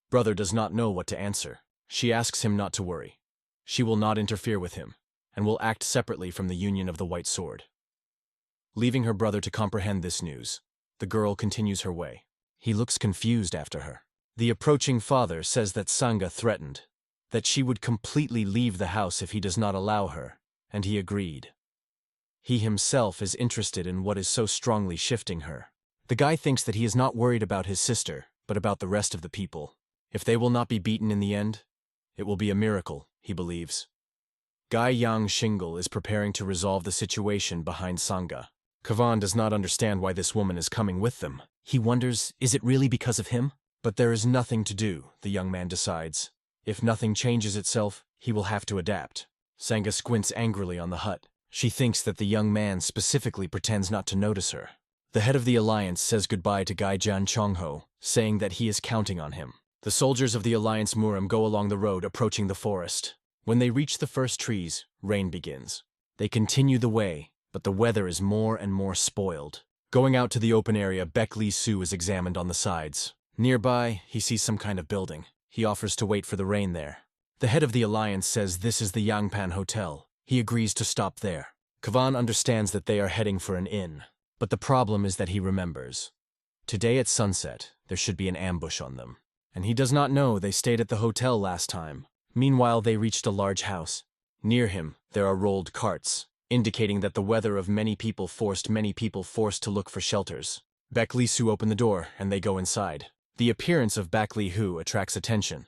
Brother does not know what to answer. She asks him not to worry. She will not interfere with him, and will act separately from the Union of the White Sword. Leaving her brother to comprehend this news, the girl continues her way. He looks confused after her. The approaching father says that Sangha threatened, that she would completely leave the house if he does not allow her, and he agreed. He himself is interested in what is so strongly shifting her. The guy thinks that he is not worried about his sister, but about the rest of the people. If they will not be beaten in the end, it will be a miracle, he believes. Guy Yang Shingle is preparing to resolve the situation behind Sangha. Kavan does not understand why this woman is coming with them. He wonders, is it really because of him? But there is nothing to do, the young man decides. If nothing changes itself, he will have to adapt. Sangha squints angrily on the hut. She thinks that the young man specifically pretends not to notice her. The head of the alliance says goodbye to Gai Jian Chongho, saying that he is counting on him. The soldiers of the alliance Murim go along the road approaching the forest. When they reach the first trees, rain begins. They continue the way, but the weather is more and more spoiled. Going out to the open area, Baeklyhu is examined on the sides. Nearby, he sees some kind of building. He offers to wait for the rain there. The head of the alliance says this is the Yangpan Hotel. He agrees to stop there. Kavan understands that they are heading for an inn. But the problem is that he remembers. Today at sunset, there should be an ambush on them. And he does not know they stayed at the hotel last time. Meanwhile, they reached a large house. Near him, there are rolled carts, indicating that the weather of many people forced to look for shelters. Baeklyhu open the door, and they go inside. The appearance of Baeklyhu attracts attention.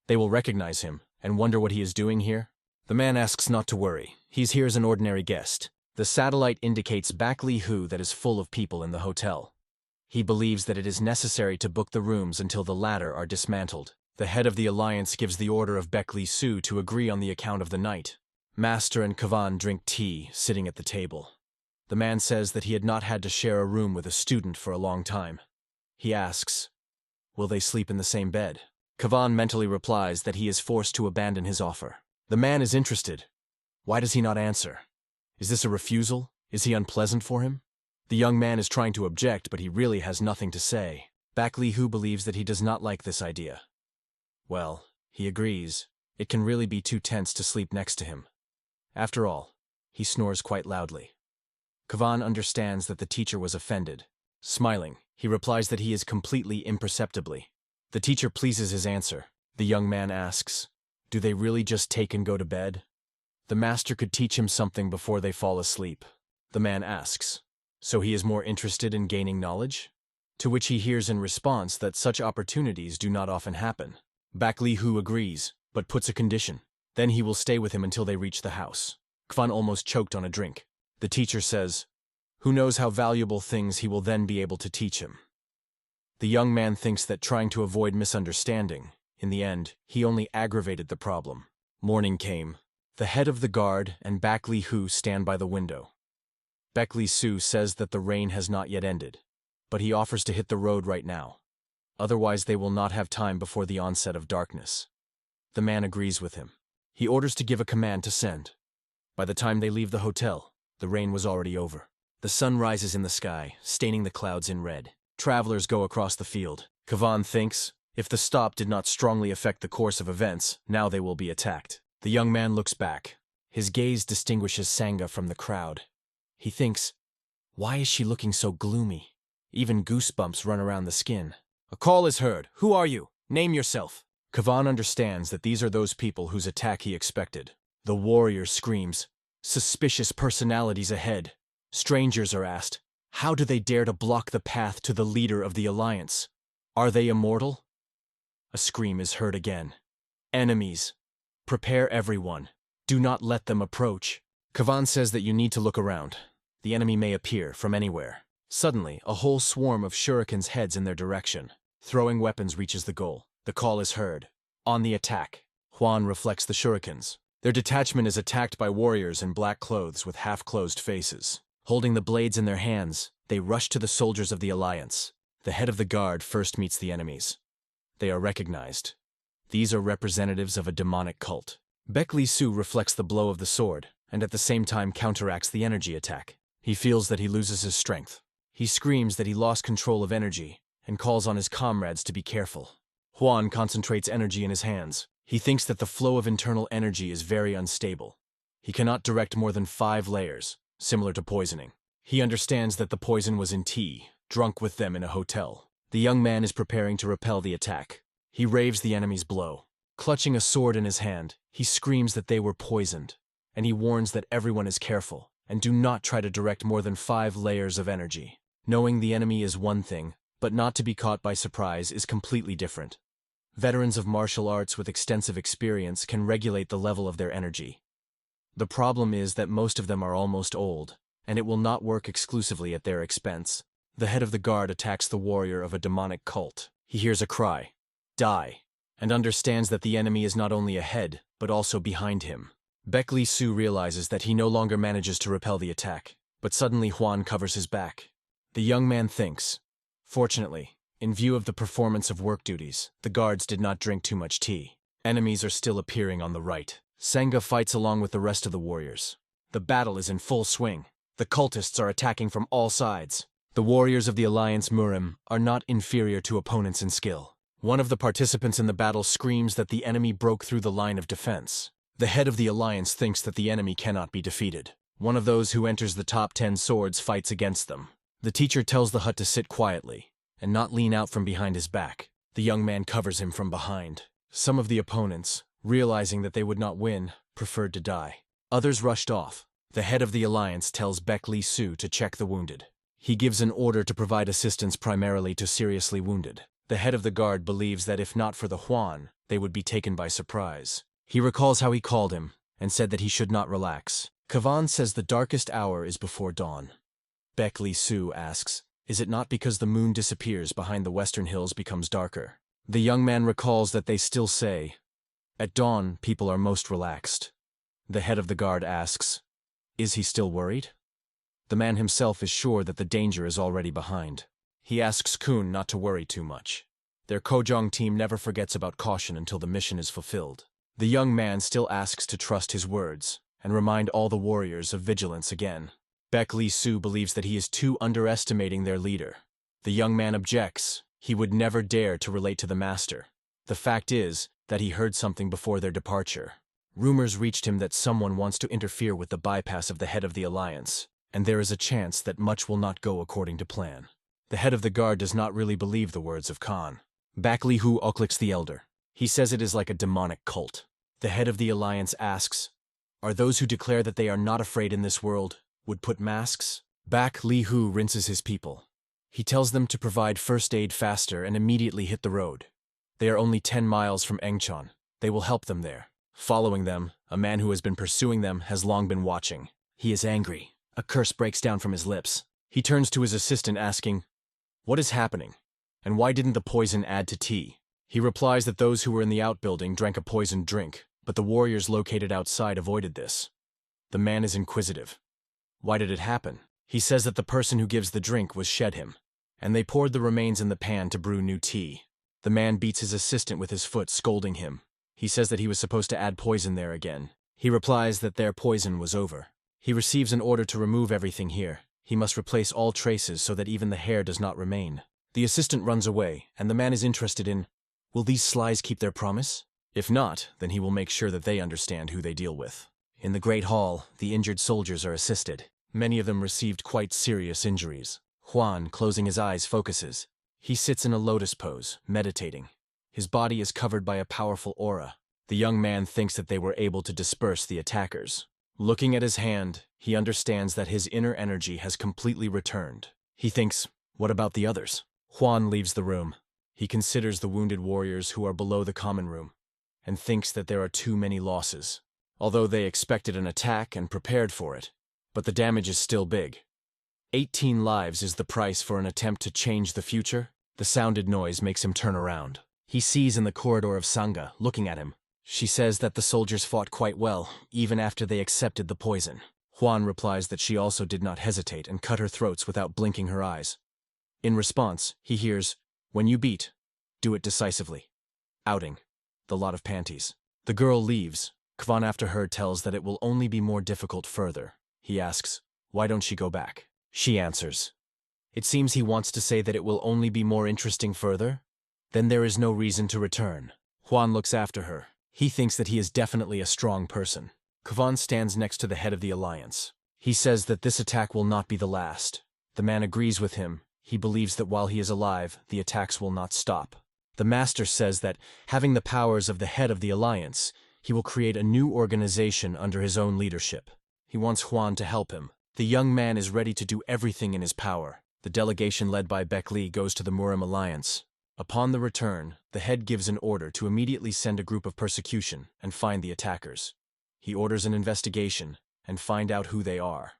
They will recognize him, and wonder what he is doing here. The man asks not to worry. He's here as an ordinary guest. The satellite indicates Baeklyhu that is full of people in the hotel. He believes that it is necessary to book the rooms until the latter are dismantled. The head of the alliance gives the order of Baeklyhu to agree on the account of the night. Master and Kavan drink tea, sitting at the table. The man says that he had not had to share a room with a student for a long time. He asks, will they sleep in the same bed? Kavan mentally replies that he is forced to abandon his offer. The man is interested. Why does he not answer? Is this a refusal? Is he unpleasant for him? The young man is trying to object, but he really has nothing to say. Baeklyhu believes that he does not like this idea. Well, he agrees. It can really be too tense to sleep next to him. After all, he snores quite loudly. Kavan understands that the teacher was offended. Smiling, he replies that he is completely imperceptibly. The teacher pleases his answer. The young man asks, do they really just take and go to bed? The master could teach him something before they fall asleep. The man asks, so he is more interested in gaining knowledge? To which he hears in response that such opportunities do not often happen. Baeklyhu agrees, but puts a condition. Then he will stay with him until they reach the house. Kvan almost choked on a drink. The teacher says, who knows how valuable things he will then be able to teach him. The young man thinks that trying to avoid misunderstanding, in the end, he only aggravated the problem. Morning came. The head of the guard and Baeklyhu stand by the window. Baeklyhu says that the rain has not yet ended, but he offers to hit the road right now. Otherwise they will not have time before the onset of darkness. The man agrees with him. He orders to give a command to send. By the time they leave the hotel, the rain was already over. The sun rises in the sky, staining the clouds in red. Travelers go across the field. Kavan thinks, if the stop did not strongly affect the course of events, now they will be attacked. The young man looks back. His gaze distinguishes Sangha from the crowd. He thinks, why is she looking so gloomy? Even goosebumps run around the skin. A call is heard. Who are you? Name yourself. Kavan understands that these are those people whose attack he expected. The warrior screams, suspicious personalities ahead. Strangers are asked, how do they dare to block the path to the leader of the alliance? Are they immortal? A scream is heard again. Enemies. Prepare everyone. Do not let them approach. Kavan says that you need to look around. The enemy may appear from anywhere. Suddenly, a whole swarm of shurikens heads in their direction. Throwing weapons reaches the goal. The call is heard. On the attack. Huan reflects the shurikens. Their detachment is attacked by warriors in black clothes with half-closed faces. Holding the blades in their hands, they rush to the soldiers of the alliance. The head of the guard first meets the enemies. They are recognized. These are representatives of a demonic cult. Baeklyhu reflects the blow of the sword, and at the same time counteracts the energy attack. He feels that he loses his strength. He screams that he lost control of energy, and calls on his comrades to be careful. Huan concentrates energy in his hands. He thinks that the flow of internal energy is very unstable. He cannot direct more than 5 layers, similar to poisoning. He understands that the poison was in tea, drunk with them in a hotel. The young man is preparing to repel the attack. He raves the enemy's blow. Clutching a sword in his hand, he screams that they were poisoned, and he warns that everyone is careful, and do not try to direct more than 5 layers of energy. Knowing the enemy is one thing, but not to be caught by surprise is completely different. Veterans of martial arts with extensive experience can regulate the level of their energy. The problem is that most of them are almost old, and it will not work exclusively at their expense. The head of the guard attacks the warrior of a demonic cult. He hears a cry, "Die," and understands that the enemy is not only ahead, but also behind him. Baeklyhu realizes that he no longer manages to repel the attack, but suddenly Juan covers his back. The young man thinks. Fortunately, in view of the performance of work duties, the guards did not drink too much tea. Enemies are still appearing on the right. Sangha fights along with the rest of the warriors. The battle is in full swing. The cultists are attacking from all sides. The warriors of the Alliance Murim are not inferior to opponents in skill. One of the participants in the battle screams that the enemy broke through the line of defense. The head of the Alliance thinks that the enemy cannot be defeated. One of those who enters the top 10 swords fights against them. The teacher tells the hut to sit quietly and not lean out from behind his back. The young man covers him from behind. Some of the opponents, realizing that they would not win, preferred to die. Others rushed off. The head of the Alliance tells Baeklyhu to check the wounded. He gives an order to provide assistance primarily to seriously wounded. The head of the guard believes that if not for the Huan, they would be taken by surprise. He recalls how he called him and said that he should not relax. Kavan says the darkest hour is before dawn. Baeklyhu asks, is it not because the moon disappears behind the western hills becomes darker? The young man recalls that they still say, at dawn, people are most relaxed. The head of the guard asks, is he still worried? The man himself is sure that the danger is already behind. He asks Kun not to worry too much. Their Kojong team never forgets about caution until the mission is fulfilled. The young man still asks to trust his words and remind all the warriors of vigilance again. Baeklyhu believes that he is too underestimating their leader. The young man objects. He would never dare to relate to the master. The fact is that he heard something before their departure. Rumors reached him that someone wants to interfere with the bypass of the head of the Alliance, and there is a chance that much will not go according to plan. The head of the guard does not really believe the words of Khan. Baeklyhu Okliks the Elder. He says it is like a demonic cult. The head of the Alliance asks, are those who declare that they are not afraid in this world, would put masks? Baeklyhu rinses his people. He tells them to provide first aid faster and immediately hit the road. They are only 10 miles from Engchon. They will help them there. Following them, a man who has been pursuing them has long been watching. He is angry. A curse breaks down from his lips. He turns to his assistant asking, what is happening? And why didn't the poison add to tea? He replies that those who were in the outbuilding drank a poisoned drink, but the warriors located outside avoided this. The man is inquisitive. Why did it happen? He says that the person who gives the drink was shed him, and they poured the remains in the pan to brew new tea. The man beats his assistant with his foot, scolding him. He says that he was supposed to add poison there again. He replies that their poison was over. He receives an order to remove everything here. He must replace all traces so that even the hair does not remain. The assistant runs away, and the man is interested in, will these slies keep their promise? If not, then he will make sure that they understand who they deal with. In the Great Hall, the injured soldiers are assisted. Many of them received quite serious injuries. Juan, closing his eyes, focuses. He sits in a lotus pose, meditating. His body is covered by a powerful aura. The young man thinks that they were able to disperse the attackers. Looking at his hand, he understands that his inner energy has completely returned. He thinks, what about the others? Juan leaves the room. He considers the wounded warriors who are below the common room, and thinks that there are too many losses. Although they expected an attack and prepared for it, but the damage is still big. 18 lives is the price for an attempt to change the future. The sounded noise makes him turn around. He sees in the corridor of Sangha, looking at him. She says that the soldiers fought quite well, even after they accepted the poison. Juan replies that she also did not hesitate and cut her throats without blinking her eyes. In response, he hears, when you beat, do it decisively. Outing. The lot of panties. The girl leaves. Kvan after her tells that it will only be more difficult further. He asks, why don't she go back? She answers, it seems he wants to say that it will only be more interesting further. Then there is no reason to return. Juan looks after her. He thinks that he is definitely a strong person. Kvan stands next to the head of the Alliance. He says that this attack will not be the last. The man agrees with him. He believes that while he is alive, the attacks will not stop. The master says that, having the powers of the head of the Alliance, he will create a new organization under his own leadership. He wants Juan to help him. The young man is ready to do everything in his power. The delegation led by Baeklyhu goes to the Murim Alliance. Upon the return, the head gives an order to immediately send a group of persecution and find the attackers. He orders an investigation and find out who they are.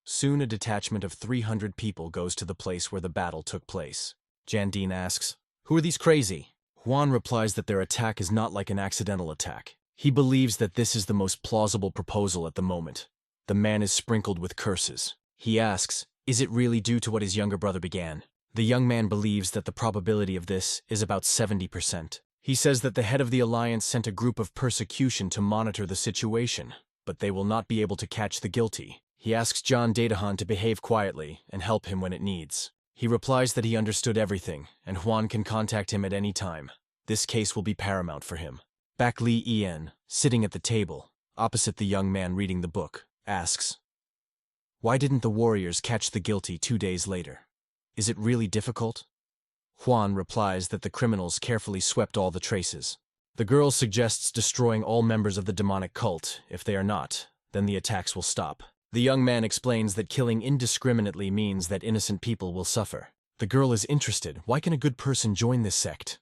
Soon a detachment of 300 people goes to the place where the battle took place. Jandine asks, "Who are these crazy?" Juan replies that their attack is not like an accidental attack. He believes that this is the most plausible proposal at the moment. The man is sprinkled with curses. He asks, is it really due to what his younger brother began? The young man believes that the probability of this is about 70%. He says that the head of the alliance sent a group of persecution to monitor the situation, but they will not be able to catch the guilty. He asks John Datahan to behave quietly and help him when it needs. He replies that he understood everything, and Juan can contact him at any time. This case will be paramount for him. Baeklyhu, sitting at the table, opposite the young man reading the book, asks, "Why didn't the warriors catch the guilty 2 days later? Is it really difficult?" Juan replies that the criminals carefully swept all the traces. The girl suggests destroying all members of the demonic cult. If they are not, then the attacks will stop. The young man explains that killing indiscriminately means that innocent people will suffer. The girl is interested. Why can a good person join this sect?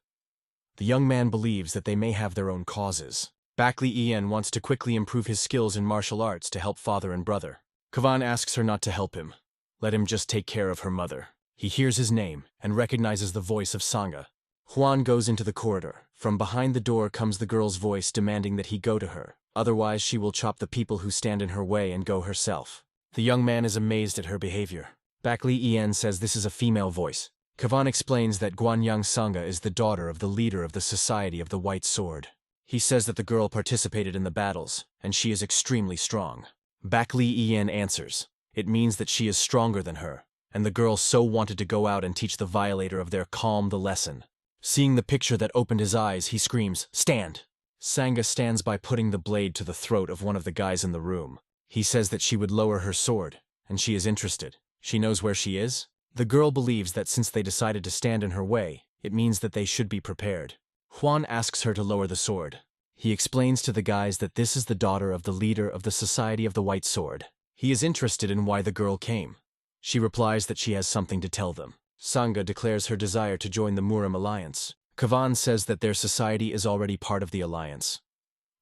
The young man believes that they may have their own causes. Baeklyhu wants to quickly improve his skills in martial arts to help father and brother. Kavan asks her not to help him. Let him just take care of her mother. He hears his name and recognizes the voice of Sangha. Juan goes into the corridor. From behind the door comes the girl's voice demanding that he go to her. Otherwise, she will chop the people who stand in her way and go herself. The young man is amazed at her behavior. Baeklyhu says this is a female voice. Kavan explains that Guanyang Sangha is the daughter of the leader of the Society of the White Sword. He says that the girl participated in the battles, and she is extremely strong. Baeklyhu answers, it means that she is stronger than her, and the girl so wanted to go out and teach the violator of their calm the lesson. Seeing the picture that opened his eyes, he screams, "Stand!" Sangha stands by putting the blade to the throat of one of the guys in the room. He says that she would lower her sword, and she is interested. She knows where she is? The girl believes that since they decided to stand in her way, it means that they should be prepared. Juan asks her to lower the sword. He explains to the guys that this is the daughter of the leader of the Society of the White Sword. He is interested in why the girl came. She replies that she has something to tell them. Sangha declares her desire to join the Murim Alliance. Kavan says that their society is already part of the alliance.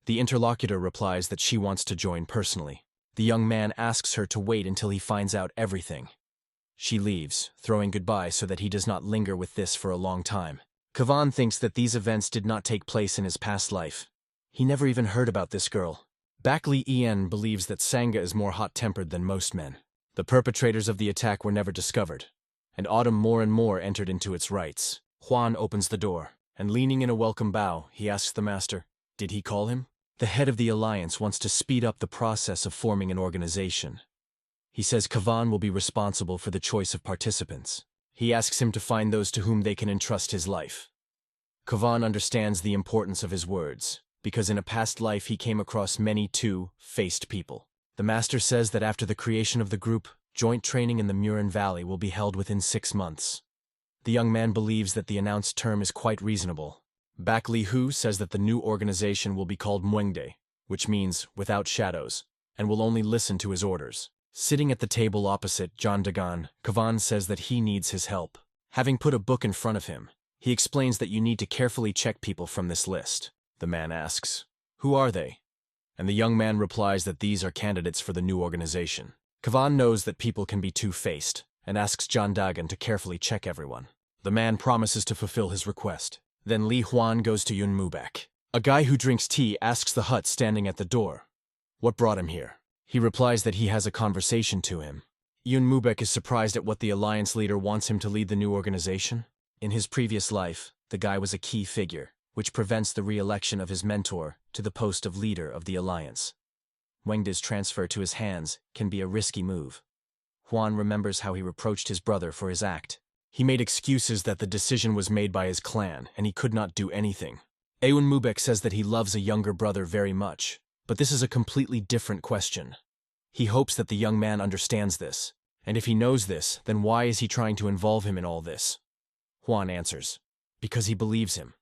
The interlocutor replies that she wants to join personally. The young man asks her to wait until he finds out everything. She leaves, throwing goodbye so that he does not linger with this for a long time. Kavan thinks that these events did not take place in his past life. He never even heard about this girl. Baeklyhu believes that Sangha is more hot-tempered than most men. The perpetrators of the attack were never discovered, and autumn more and more entered into its rights. Juan opens the door, and leaning in a welcome bow, he asks the master, did he call him? The head of the alliance wants to speed up the process of forming an organization. He says Kavan will be responsible for the choice of participants. He asks him to find those to whom they can entrust his life. Kavan understands the importance of his words, because in a past life he came across many two-faced people. The master says that after the creation of the group, joint training in the Murin Valley will be held within 6 months. The young man believes that the announced term is quite reasonable. Baeklyhu says that the new organization will be called Muendday, which means without shadows, and will only listen to his orders. Sitting at the table opposite John Dagan, Kavan says that he needs his help. Having put a book in front of him, he explains that you need to carefully check people from this list. The man asks, who are they? And the young man replies that these are candidates for the new organization. Kavan knows that people can be two-faced, and asks John Dagan to carefully check everyone. The man promises to fulfill his request. Then Li Huan goes to Yun Mubek. A guy who drinks tea asks the hut standing at the door, what brought him here? He replies that he has a conversation to him. Yun Mubek is surprised at what the alliance leader wants him to lead the new organization. In his previous life, the guy was a key figure, which prevents the re-election of his mentor to the post of leader of the alliance. Muenday's transfer to his hands can be a risky move. Juan remembers how he reproached his brother for his act. He made excuses that the decision was made by his clan and he could not do anything. Yun Mubek says that he loves a younger brother very much, but this is a completely different question. He hopes that the young man understands this, and if he knows this, then why is he trying to involve him in all this? Juan answers, because he believes him,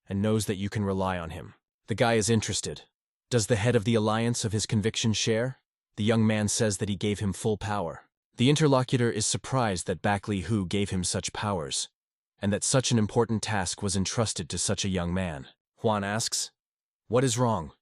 and knows that you can rely on him. The guy is interested. Does the head of the alliance of his conviction share? The young man says that he gave him full power. The interlocutor is surprised that Baeklyhu gave him such powers, and that such an important task was entrusted to such a young man. Huan asks, "What is wrong?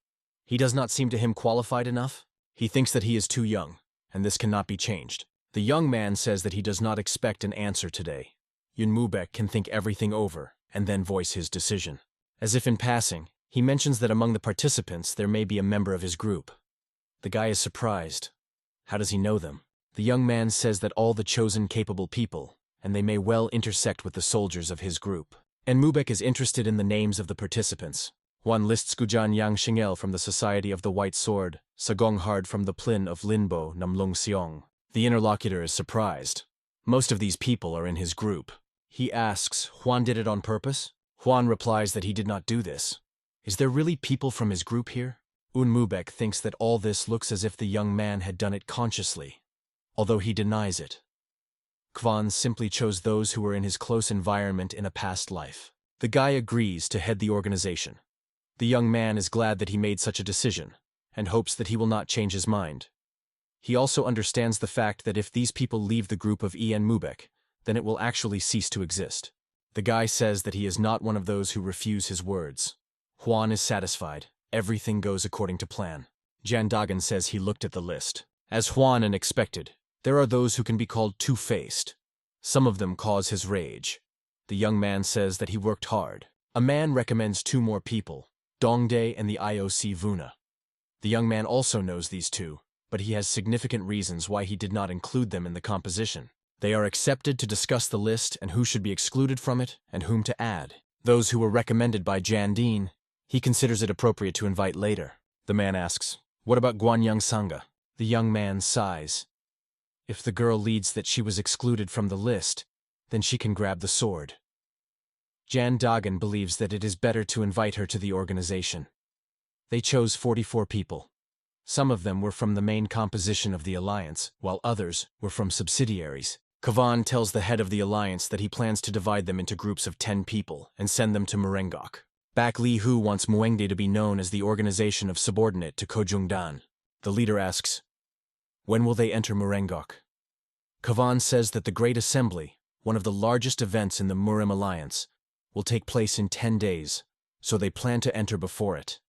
He does not seem to him qualified enough? He thinks that he is too young, and this cannot be changed." The young man says that he does not expect an answer today. Yunmubek can think everything over and then voice his decision. As if in passing, he mentions that among the participants there may be a member of his group. The guy is surprised. How does he know them? The young man says that all the chosen capable people, and they may well intersect with the soldiers of his group. And Mubek is interested in the names of the participants. One lists Gujan Yang Xingel from the Society of the White Sword, Sagong Hard from the Plin of Linbo Namlung Seong. The interlocutor is surprised. Most of these people are in his group. He asks, Huan did it on purpose? Huan replies that he did not do this. Is there really people from his group here? Mubek thinks that all this looks as if the young man had done it consciously, although he denies it. Kwan simply chose those who were in his close environment in a past life. The guy agrees to head the organization. The young man is glad that he made such a decision, and hopes that he will not change his mind. He also understands the fact that if these people leave the group of En Mubek, then it will actually cease to exist. The guy says that he is not one of those who refuse his words. Huan is satisfied. Everything goes according to plan. Jandagan says he looked at the list. As Huan and expected, there are those who can be called two-faced. Some of them cause his rage. The young man says that he worked hard. A man recommends 2 more people, Dongdae and the IOC Vuna. The young man also knows these 2, but he has significant reasons why he did not include them in the composition. They are accepted to discuss the list and who should be excluded from it and whom to add. Those who were recommended by Jandine, he considers it appropriate to invite later. The man asks, "What about Guanyang Sangha?" The young man sighs. If the girl leads that she was excluded from the list, then she can grab the sword. Jan Dagan believes that it is better to invite her to the organization. They chose 44 people. Some of them were from the main composition of the alliance, while others were from subsidiaries. Kavan tells the head of the alliance that he plans to divide them into groups of 10 people and send them to Murengok. Baeklyhu wants Muendday to be known as the organization of subordinate to Kojungdan. The leader asks, "When will they enter Murengok?" Kavan says that the Great Assembly, one of the largest events in the Murim Alliance, will take place in 10 days, so they plan to enter before it.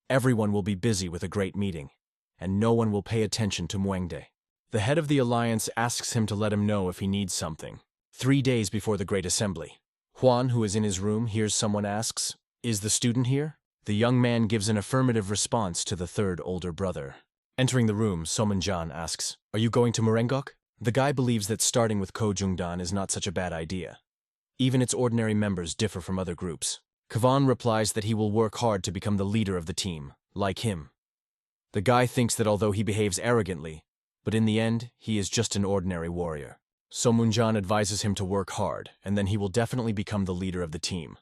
Everyone will be busy with a great meeting, and no one will pay attention to Muendday. The head of the alliance asks him to let him know if he needs something. 3 days before the Great Assembly, Huan, who is in his room, hears someone asks, "Is the student here?" The young man gives an affirmative response to the third older brother. Entering the room, Somunjan asks, "Are you going to Murengok?" The guy believes that starting with Kojungdan is not such a bad idea. Even its ordinary members differ from other groups. Kavan replies that he will work hard to become the leader of the team, like him. The guy thinks that although he behaves arrogantly, but in the end, he is just an ordinary warrior. Somunjan advises him to work hard, and then he will definitely become the leader of the team.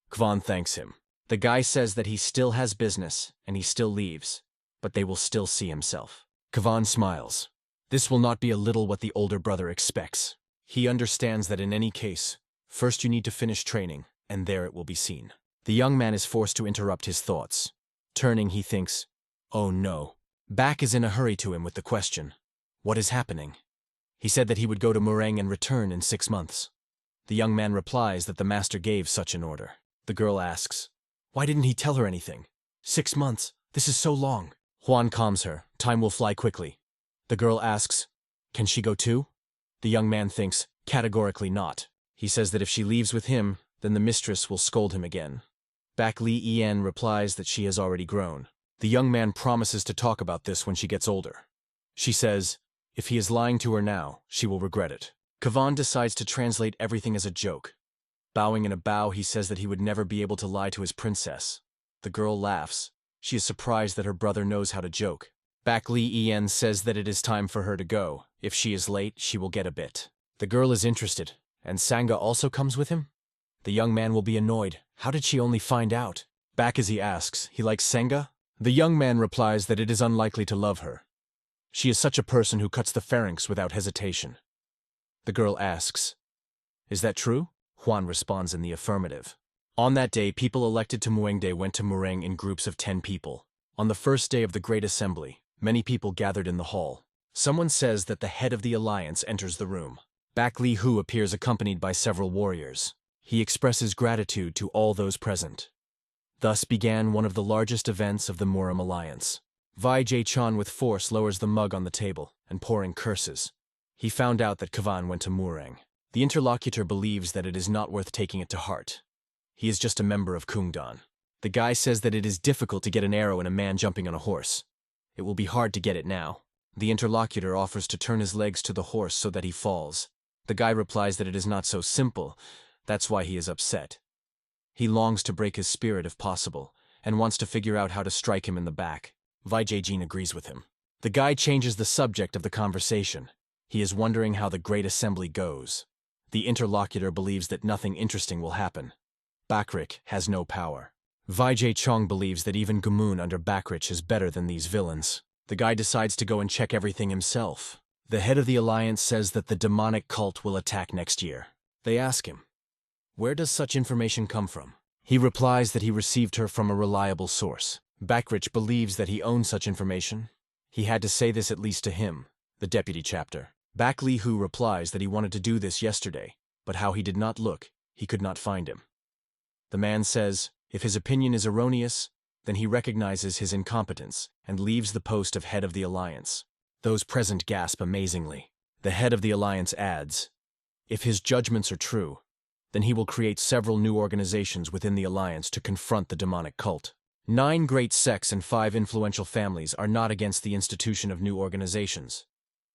Kvan thanks him. The guy says that he still has business, and he still leaves, but they will still see himself. Kvan smiles. This will not be a little what the older brother expects. He understands that in any case, first you need to finish training, and there it will be seen. The young man is forced to interrupt his thoughts. Turning, he thinks, "Oh no." Back is in a hurry to him with the question, "What is happening?" He said that he would go to Mureng and return in 6 months. The young man replies that the master gave such an order. The girl asks, "Why didn't he tell her anything? 6 months, this is so long." Huan calms her, "Time will fly quickly." The girl asks, "Can she go too?" The young man thinks, categorically not. He says that if she leaves with him, then the mistress will scold him again. Baeklyhu replies that she has already grown. The young man promises to talk about this when she gets older. She says, if he is lying to her now, she will regret it. Kavan decides to translate everything as a joke. Bowing in a bow, he says that he would never be able to lie to his princess. The girl laughs. She is surprised that her brother knows how to joke. Baeklyhu says that it is time for her to go. If she is late, she will get a bit. The girl is interested, and Sangha also comes with him? The young man will be annoyed. How did she only find out? Back as he asks, he likes Sangha? The young man replies that it is unlikely to love her. She is such a person who cuts the pharynx without hesitation. The girl asks, "Is that true?" Huan responds in the affirmative. On that day, people elected to Muendday went to Mureng in groups of 10 people. On the first day of the Great Assembly, many people gathered in the hall. Someone says that the head of the alliance enters the room. Baeklyhu appears accompanied by several warriors. He expresses gratitude to all those present. Thus began one of the largest events of the Muram alliance. Jae-chan with force lowers the mug on the table and pouring curses. He found out that Kavan went to Murang. The interlocutor believes that it is not worth taking it to heart. He is just a member of Kungdan. The guy says that it is difficult to get an arrow in a man jumping on a horse. It will be hard to get it now. The interlocutor offers to turn his legs to the horse so that he falls. The guy replies that it is not so simple. That's why he is upset. He longs to break his spirit if possible, and wants to figure out how to strike him in the back. Jae-jin agrees with him. The guy changes the subject of the conversation. He is wondering how the Great Assembly goes. The interlocutor believes that nothing interesting will happen. Bakrich has no power. Jae-chong believes that even Gamun under Bakrich is better than these villains. The guy decides to go and check everything himself. The head of the alliance says that the demonic cult will attack next year. They ask him, where does such information come from? He replies that he received her from a reliable source. Bakrich believes that he owns such information. He had to say this at least to him, the deputy chapter. Baeklyhu replies that he wanted to do this yesterday, but how he did not look, he could not find him. The man says, if his opinion is erroneous, then he recognizes his incompetence and leaves the post of head of the alliance. Those present gasp amazingly. The head of the alliance adds, if his judgments are true, then he will create several new organizations within the alliance to confront the demonic cult. 9 great sects and 5 influential families are not against the institution of new organizations.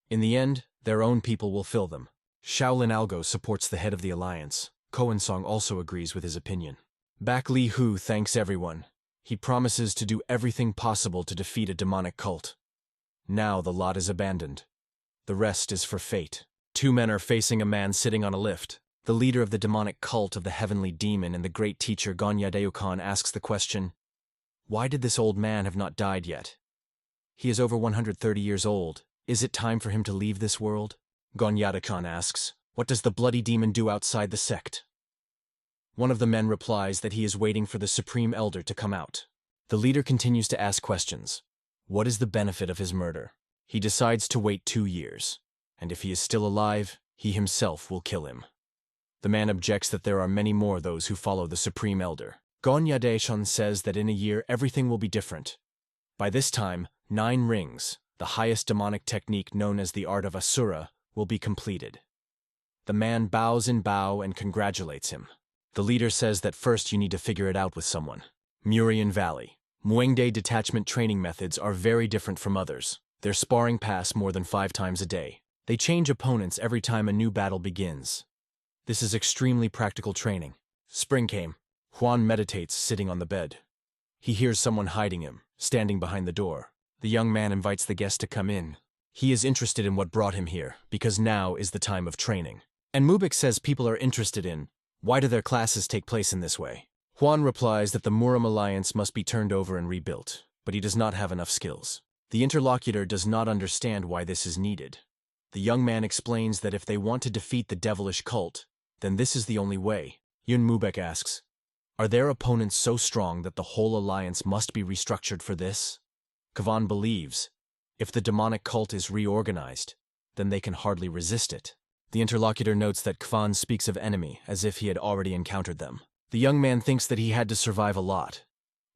In the end, their own people will fill them. Shaolin Algo supports the head of the alliance. Koensong also agrees with his opinion. Baeklyhu thanks everyone. He promises to do everything possible to defeat a demonic cult. Now the lot is abandoned. The rest is for fate. 2 men are facing a man sitting on a lift. The leader of the demonic cult of the heavenly demon and the great teacher Gonyadeukan asks the question, why did this old man have not died yet? He is over 130 years old. Is it time for him to leave this world? Gonyadeukan asks, what does the bloody demon do outside the sect? One of the men replies that he is waiting for the Supreme Elder to come out. The leader continues to ask questions. What is the benefit of his murder? He decides to wait 2 years, and if he is still alive, he himself will kill him. The man objects that there are many more those who follow the Supreme Elder. Gonyadeukan says that in a year everything will be different. By this time, 9 rings, the highest demonic technique known as the art of Asura, will be completed. The man bows in bow and congratulates him. The leader says that first you need to figure it out with someone. Murian Valley. Muendday detachment training methods are very different from others. Their sparring pass more than 5 times a day. They change opponents every time a new battle begins. This is extremely practical training. Spring came. Juan meditates sitting on the bed. He hears someone hiding him, standing behind the door. The young man invites the guest to come in. He is interested in what brought him here, because now is the time of training. And Mubik says people are interested in, why do their classes take place in this way? Juan replies that the Muram alliance must be turned over and rebuilt, but he does not have enough skills. The interlocutor does not understand why this is needed. The young man explains that if they want to defeat the devilish cult, then this is the only way. Yun Mubek asks, are their opponents so strong that the whole alliance must be restructured for this? Kavan believes, if the demonic cult is reorganized, then they can hardly resist it. The interlocutor notes that Kavan speaks of enemy as if he had already encountered them. The young man thinks that he had to survive a lot.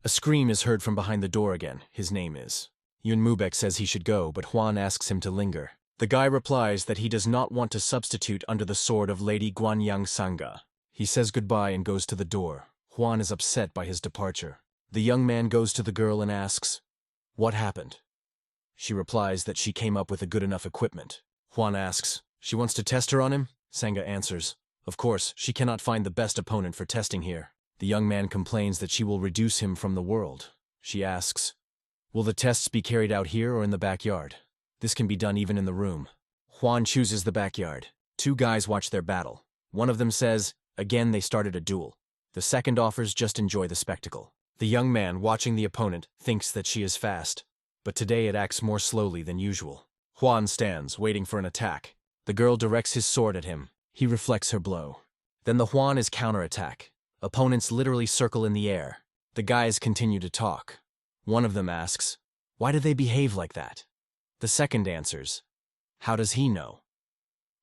A scream is heard from behind the door again. His name is. Yun Mubek says he should go, but Juan asks him to linger. The guy replies that he does not want to substitute under the sword of Lady Guanyang Sangha. He says goodbye and goes to the door. Juan is upset by his departure. The young man goes to the girl and asks, what happened? She replies that she came up with a good enough equipment. Juan asks, she wants to test her on him? Sangha answers, of course, she cannot find the best opponent for testing here. The young man complains that she will reduce him from the world. She asks, will the tests be carried out here or in the backyard? This can be done even in the room. Juan chooses the backyard. 2 guys watch their battle. One of them says, again they started a duel. The second offers just enjoy the spectacle. The young man, watching the opponent, thinks that she is fast, but today it acts more slowly than usual. Juan stands, waiting for an attack. The girl directs his sword at him. He reflects her blow. Then the Juan is counterattack. Opponents literally circle in the air. The guys continue to talk. One of them asks, why do they behave like that? The second answers, How does he know?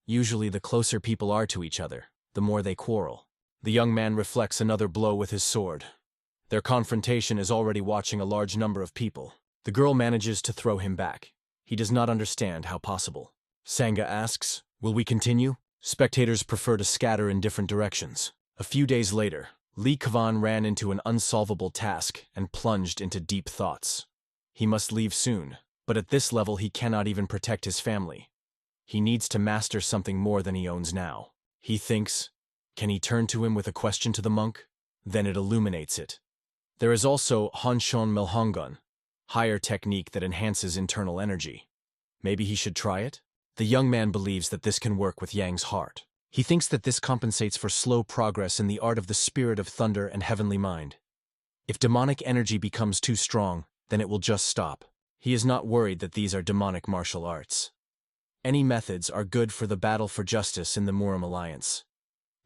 Usually the closer people are to each other, the more they quarrel. The young man reflects another blow with his sword. Their confrontation is already watching a large number of people. The girl manages to throw him back. He does not understand how possible. Sanga asks, "Will we continue?" Spectators prefer to scatter in different directions. A few days later, Lee Kwan ran into an unsolvable task and plunged into deep thoughts. He must leave soon, but at this level he cannot even protect his family. He needs to master something more than he owns now. He thinks, can he turn to him with a question to the monk? Then it illuminates it. There is also Hanshon Milhongun, higher technique that enhances internal energy. Maybe he should try it? The young man believes that this can work with Yang's heart. He thinks that this compensates for slow progress in the art of the spirit of thunder and heavenly mind. If demonic energy becomes too strong, then it will just stop. He is not worried that these are demonic martial arts. Any methods are good for the battle for justice in the Muram Alliance.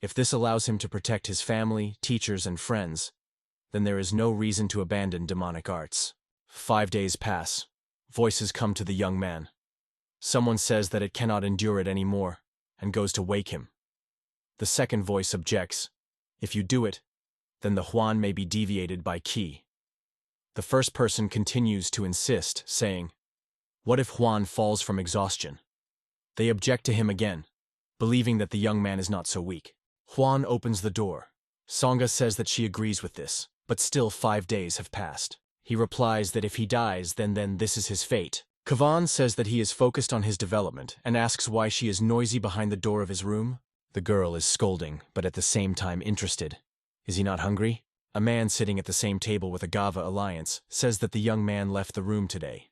If this allows him to protect his family, teachers, and friends, then there is no reason to abandon demonic arts. 5 days pass. Voices come to the young man. Someone says that it cannot endure it anymore, and goes to wake him. The second voice objects. If you do it, then the Huan may be deviated by Qi. The first person continues to insist, saying, "What if Huan falls from exhaustion?" They object to him again, believing that the young man is not so weak. Huan opens the door. Sangha says that she agrees with this, but still 5 days have passed. He replies that if he dies, then this is his fate. Kwan says that he is focused on his development and asks why she is noisy behind the door of his room. The girl is scolding, but at the same time interested. Is he not hungry? A man sitting at the same table with a Gava alliance says that the young man left the room today.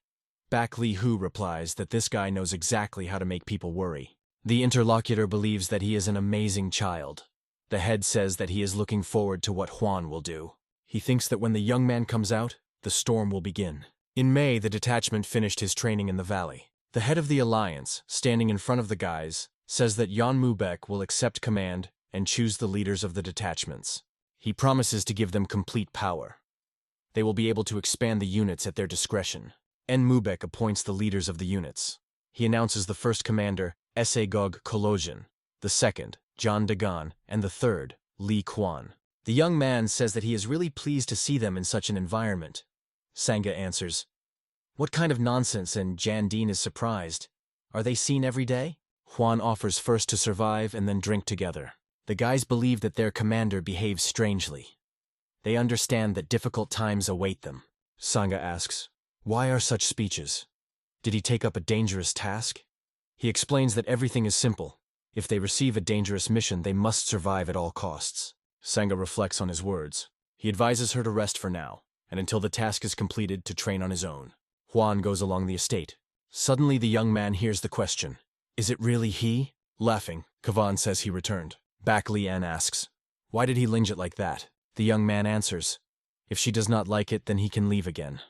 Baeklyhu replies that this guy knows exactly how to make people worry. The interlocutor believes that he is an amazing child. The head says that he is looking forward to what Huan will do. He thinks that when the young man comes out, the storm will begin. In May, the detachment finished his training in the valley. The head of the alliance, standing in front of the guys, says that Yan Mubek will accept command and choose the leaders of the detachments. He promises to give them complete power. They will be able to expand the units at their discretion. En Mubek appoints the leaders of the units. He announces the first commander, Esegog Kolojin, the second, John Dagan, and the third, Lee Kwan. The young man says that he is really pleased to see them in such an environment. Sangha answers, "What kind of nonsense?" and Jandine is surprised. "Are they seen every day?" Huan offers first to survive and then drink together. The guys believe that their commander behaves strangely. They understand that difficult times await them. Sangha asks, "Why are such speeches? Did he take up a dangerous task?" He explains that everything is simple. If they receive a dangerous mission, they must survive at all costs. Sangha reflects on his words. He advises her to rest for now, and until the task is completed, to train on his own. Huan goes along the estate. Suddenly the young man hears the question, "Is it really he?" Laughing, Kwan says he returned. Baeklyhu asks, "Why did he linge it like that?" The young man answers, "If she does not like it, then he can leave again."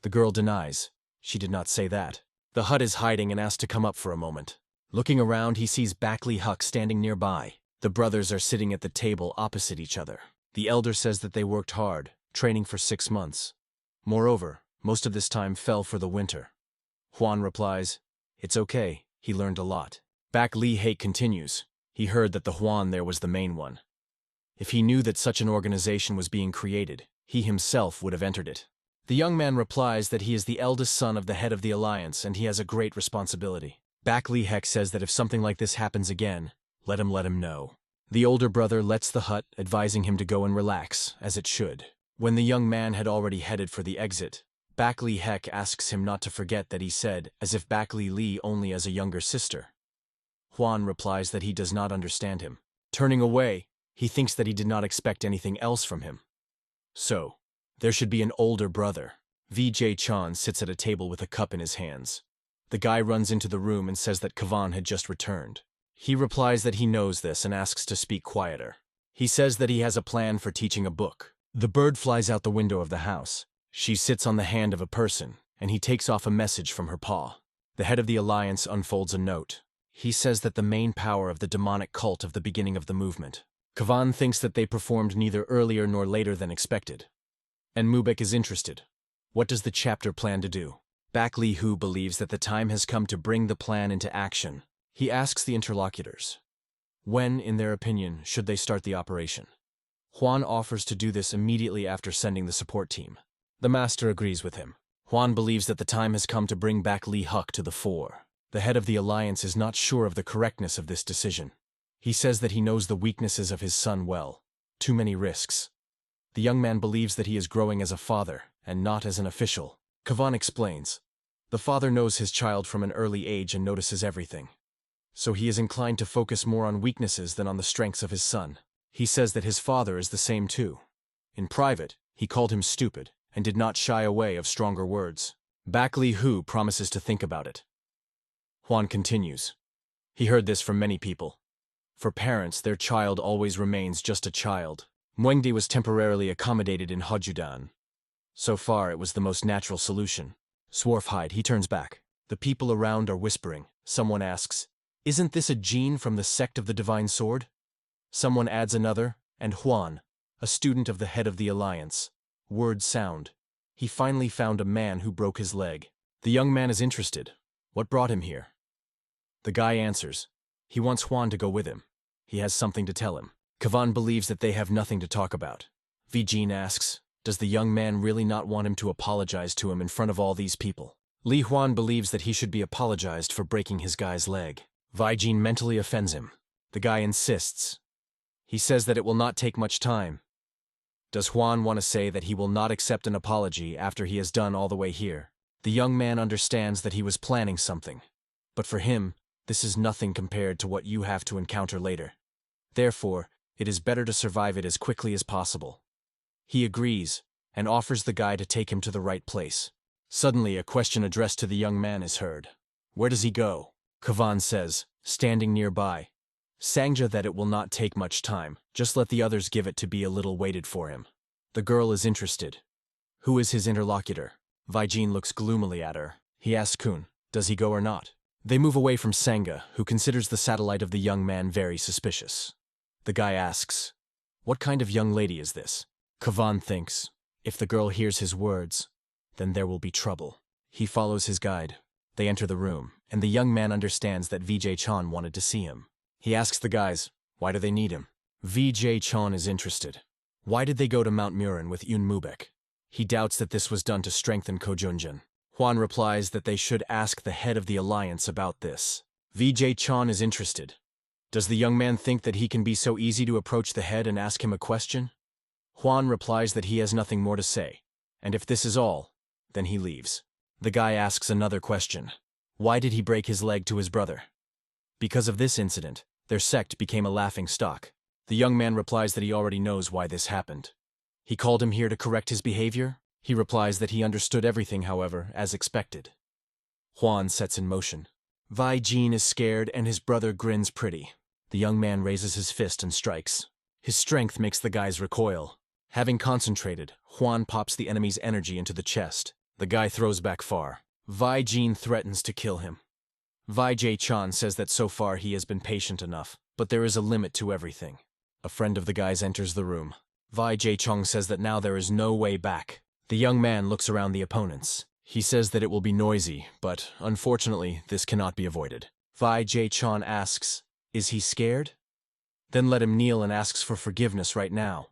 The girl denies. She did not say that. The hut is hiding and asks to come up for a moment. Looking around, he sees Baeklyhu standing nearby. The brothers are sitting at the table opposite each other. The elder says that they worked hard, training for 6 months. Moreover, most of this time fell for the winter. Huan replies, "It's okay, he learned a lot." Baeklyhu continues. He heard that the Huan there was the main one. If he knew that such an organization was being created, he himself would have entered it. The young man replies that he is the eldest son of the head of the alliance and he has a great responsibility. Baeklyhu says that if something like this happens again, let him know. The older brother lets the hut, advising him to go and relax, as it should. When the young man had already headed for the exit, Baeklyhu asks him not to forget that he said, as if Baeklyhu only as a younger sister. Huan replies that he does not understand him. Turning away, he thinks that he did not expect anything else from him. So, there should be an older brother. VJ Chan sits at a table with a cup in his hands. The guy runs into the room and says that Kwan had just returned. He replies that he knows this and asks to speak quieter. He says that he has a plan for teaching a book. The bird flies out the window of the house. She sits on the hand of a person, and he takes off a message from her paw. The head of the alliance unfolds a note. He says that the main power of the demonic cult of the beginning of the movement. Kwan thinks that they performed neither earlier nor later than expected. And Mubek is interested. What does the chapter plan to do? Baeklyhu believes that the time has come to bring the plan into action. He asks the interlocutors, when, in their opinion, should they start the operation? Huan offers to do this immediately after sending the support team. The master agrees with him. Huan believes that the time has come to bring back Li Huck to the fore. The head of the alliance is not sure of the correctness of this decision. He says that he knows the weaknesses of his son well. Too many risks. The young man believes that he is growing as a father, and not as an official. Kavan explains. The father knows his child from an early age and notices everything. So he is inclined to focus more on weaknesses than on the strengths of his son. He says that his father is the same too. In private, he called him stupid, and did not shy away of stronger words. Baeklyhu promises to think about it. Huan continues. He heard this from many people. For parents, their child always remains just a child. Muendday was temporarily accommodated in Hojudan. So far, it was the most natural solution. Swarfhide, he turns back. The people around are whispering. Someone asks, isn't this a gene from the sect of the Divine Sword? Someone adds another, and Huan, a student of the head of the alliance. Words sound. He finally found a man who broke his leg. The young man is interested. What brought him here? The guy answers. He wants Huan to go with him. He has something to tell him. Kavan believes that they have nothing to talk about. Vijin asks, does the young man really not want him to apologize to him in front of all these people? Li Huan believes that he should be apologized for breaking his guy's leg. Vijin mentally offends him. The guy insists. He says that it will not take much time. Does Huan want to say that he will not accept an apology after he has done all the way here? The young man understands that he was planning something. But for him, this is nothing compared to what you have to encounter later. Therefore, it is better to survive it as quickly as possible. He agrees, and offers the guy to take him to the right place. Suddenly, a question addressed to the young man is heard. Where does he go? Kavan says, standing nearby. Sangja that it will not take much time, just let the others give it to be a little waited for him. The girl is interested. Who is his interlocutor? Vijin looks gloomily at her. He asks Kun, does he go or not? They move away from Sangha, who considers the satellite of the young man very suspicious. The guy asks, what kind of young lady is this? Kavan thinks, if the girl hears his words, then there will be trouble. He follows his guide. They enter the room, and the young man understands that Vijay Chan wanted to see him. He asks the guys, why do they need him? Vijay Chan is interested. Why did they go to Mount Murin with Yun Mubek? He doubts that this was done to strengthen Kojunjin. Huan replies that they should ask the head of the alliance about this. Vijay Chan is interested. Does the young man think that he can be so easy to approach the head and ask him a question? Huan replies that he has nothing more to say, and if this is all, then he leaves. The guy asks another question. Why did he break his leg to his brother? Because of this incident, their sect became a laughing stock. The young man replies that he already knows why this happened. He called him here to correct his behavior? He replies that he understood everything, however, as expected. Huan sets in motion. Vijin is scared and his brother grins pretty. The young man raises his fist and strikes. His strength makes the guys recoil. Having concentrated, Huan pops the enemy's energy into the chest. The guy throws back far. Vijin threatens to kill him. Vijay Chan says that so far he has been patient enough, but there is a limit to everything. A friend of the guy's enters the room. Vijay Chong says that now there is no way back. The young man looks around the opponents. He says that it will be noisy, but unfortunately, this cannot be avoided. Vijay Chan asks, is he scared? Then let him kneel and asks for forgiveness right now.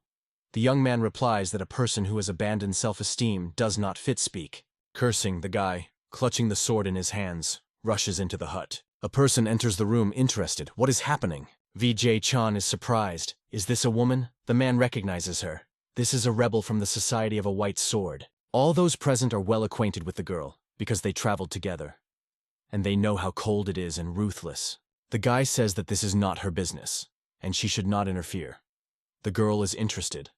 The young man replies that a person who has abandoned self-esteem does not fit speak. Cursing, the guy, clutching the sword in his hands, rushes into the hut. A person enters the room interested. What is happening? Vijay Chan is surprised. Is this a woman? The man recognizes her. This is a rebel from the Society of a White Sword. All those present are well acquainted with the girl, because they traveled together. And they know how cold it is and ruthless. The guy says that this is not her business, and she should not interfere. The girl is interested.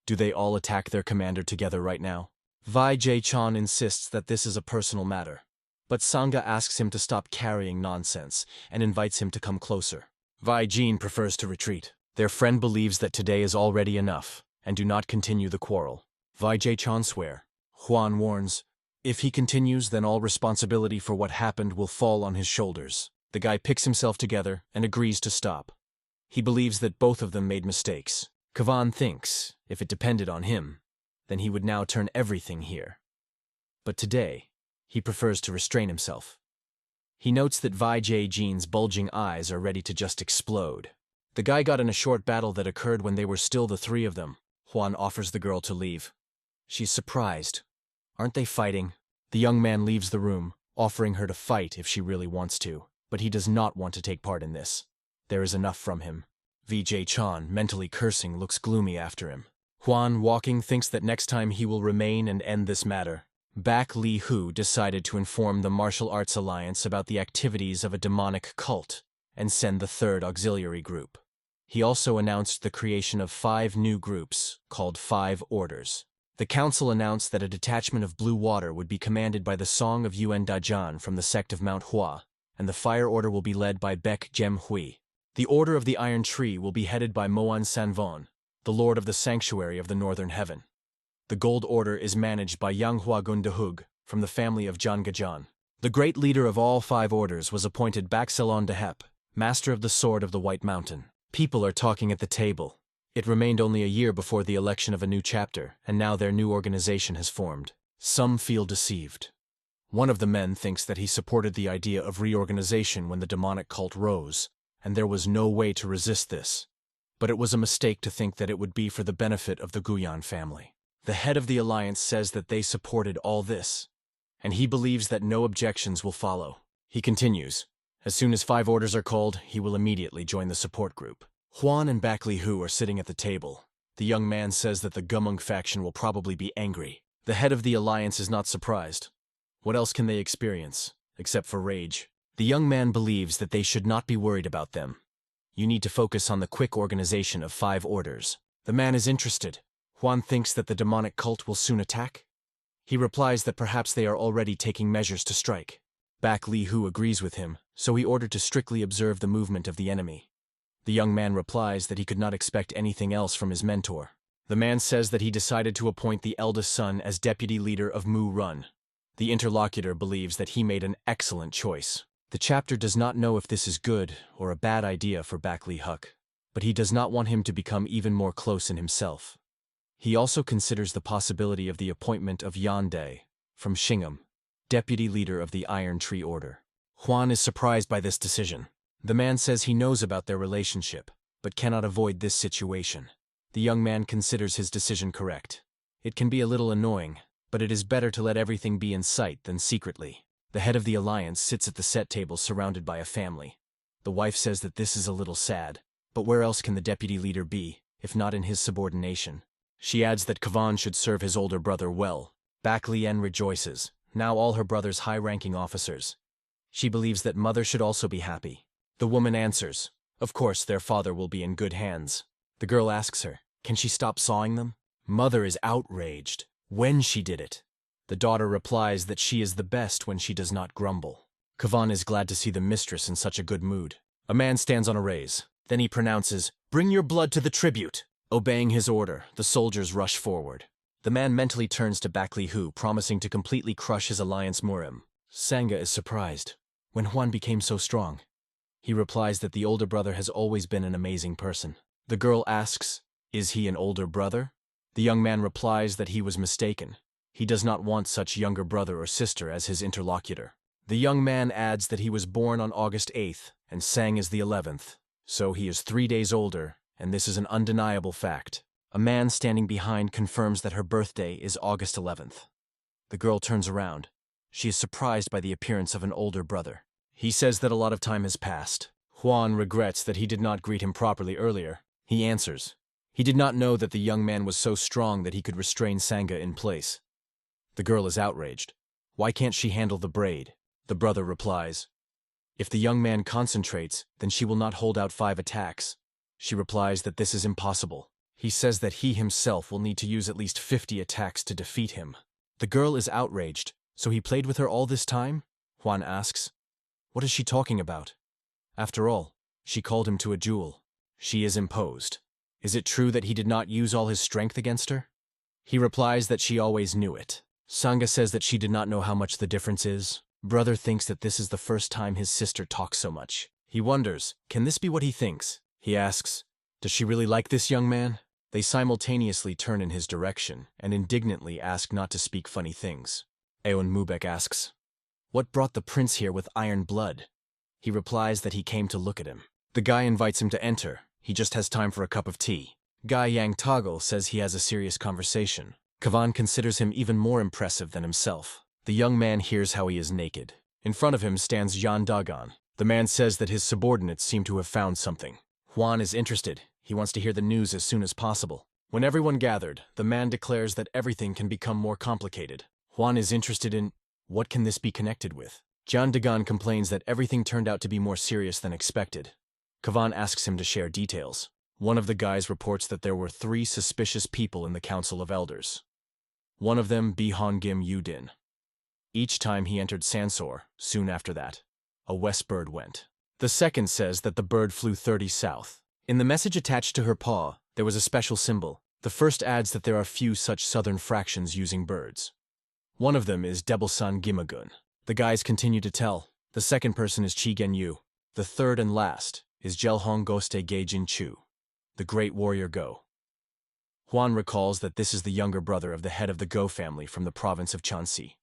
Do they all attack their commander together right now? Vijay Chan insists that this is a personal matter. But Sangha asks him to stop carrying nonsense and invites him to come closer. Vijin prefers to retreat. Their friend believes that today is already enough, and do not continue the quarrel. Vijay Chan swear. Huan warns, if he continues, then all responsibility for what happened will fall on his shoulders. The guy picks himself together and agrees to stop. He believes that both of them made mistakes. Kavan thinks, if it depended on him, then he would now turn everything here. But today, He prefers to restrain himself. He notes that Vi Jin's bulging eyes are ready to just explode. The guy got in a short battle that occurred when they were still the three of them. Juan offers the girl to leave. She's surprised. Aren't they fighting? The young man leaves the room, offering her to fight if she really wants to, but he does not want to take part in this. There is enough from him. VJ Chan, mentally cursing, looks gloomy after him. Juan, walking, thinks that next time he will remain and end this matter. Baeklyhu decided to inform the Martial Arts Alliance about the activities of a demonic cult and send the third auxiliary group. He also announced the creation of 5 new groups, called 5 Orders. The council announced that a detachment of blue water would be commanded by the Song of Muendday from the sect of MANHUA, and the Fire Order will be led by Baek Hui. The Order of the Iron Tree will be headed by Moan Sanvon, the Lord of the Sanctuary of the Northern Heaven. The Gold Order is managed by Yanghua Gundahug, from the family of Jangajan. The great leader of all 5 orders was appointed Bakselon Dehep, Master of the Sword of the White Mountain. People are talking at the table. It remained only a year before the election of a new chapter, and now their new organization has formed. Some feel deceived. One of the men thinks that he supported the idea of reorganization when the demonic cult rose, and there was no way to resist this. But it was a mistake to think that it would be for the benefit of the Guyan family. The head of the alliance says that they supported all this, and he believes that no objections will follow. He continues, as soon as 5 orders are called, he will immediately join the support group. Juan and Baeklyhu are sitting at the table. The young man says that the Gumung faction will probably be angry. The head of the alliance is not surprised. What else can they experience, except for rage? The young man believes that they should not be worried about them. You need to focus on the quick organization of 5 orders. The man is interested. Juan thinks that the demonic cult will soon attack. He replies that perhaps they are already taking measures to strike. Baeklyhu agrees with him, so he ordered to strictly observe the movement of the enemy. The young man replies that he could not expect anything else from his mentor. The man says that he decided to appoint the eldest son as deputy leader of Mu Run. The interlocutor believes that he made an excellent choice. The chapter does not know if this is good or a bad idea for Baeklyhu, but he does not want him to become even more close in himself. He also considers the possibility of the appointment of Muendday, from Shingham, deputy leader of the Iron Tree Order. Juan is surprised by this decision. The man says he knows about their relationship, but cannot avoid this situation. The young man considers his decision correct. It can be a little annoying, but it is better to let everything be in sight than secretly. The head of the alliance sits at the set table surrounded by a family. The wife says that this is a little sad, but where else can the deputy leader be, if not in his subordination? She adds that Kavan should serve his older brother well. Baeklyhu rejoices, now all her brother's high-ranking officers. She believes that mother should also be happy. The woman answers, of course their father will be in good hands. The girl asks her, can she stop sawing them? Mother is outraged. When she did it. The daughter replies that she is the best when she does not grumble. Kavan is glad to see the mistress in such a good mood. A man stands on a raise. Then he pronounces, bring your blood to the tribute. Obeying his order, the soldiers rush forward. The man mentally turns to Baeklyhu, promising to completely crush his alliance Murim. Sangha is surprised. When Juan became so strong, he replies that the older brother has always been an amazing person. The girl asks, is he an older brother? The young man replies that he was mistaken. He does not want such younger brother or sister as his interlocutor. The young man adds that he was born on August 8th, and Sang is the 11th. So he is 3 days older, and this is an undeniable fact. A man standing behind confirms that her birthday is August 11th. The girl turns around. She is surprised by the appearance of an older brother. He says that a lot of time has passed. Juan regrets that he did not greet him properly earlier. He answers. He did not know that the young man was so strong that he could restrain Sangha in place. The girl is outraged. Why can't she handle the braid? The brother replies. If the young man concentrates, then she will not hold out 5 attacks. She replies that this is impossible. He says that he himself will need to use at least 50 attacks to defeat him. The girl is outraged. So he played with her all this time? Juan asks. What is she talking about? After all, she called him to a duel. She is imposed. Is it true that he did not use all his strength against her? He replies that she always knew it. Sangha says that she did not know how much the difference is. Brother thinks that this is the first time his sister talks so much. He wonders, can this be what he thinks? He asks, does she really like this young man? They simultaneously turn in his direction and indignantly ask not to speak funny things. Aon Mubek asks, "What brought the prince here with iron blood?" He replies that he came to look at him. The guy invites him to enter. He just has time for a cup of tea. Guy Yang Toggle says he has a serious conversation. Kavan considers him even more impressive than himself. The young man hears how he is naked. In front of him stands Yan Dagon. The man says that his subordinates seem to have found something. Juan is interested. He wants to hear the news as soon as possible. When everyone gathered, the man declares that everything can become more complicated. Juan is interested in, what can this be connected with? Yan Dagon complains that everything turned out to be more serious than expected. Kavan asks him to share details. One of the guys reports that there were 3 suspicious people in the Council of Elders. One of them, Bihongim Yudin. Each time he entered Sansor, soon after that, a west bird went. The second says that the bird flew 30 south. In the message attached to her paw, there was a special symbol. The first adds that there are few such southern fractions using birds. One of them is Debelsan Gimagun. The guys continue to tell. The second person is Chi Genyu. The third and last is Jelhong Goste Geijin Chu, the great warrior Go. Juan recalls that this is the younger brother of the head of the Go family from the province of Chanxi,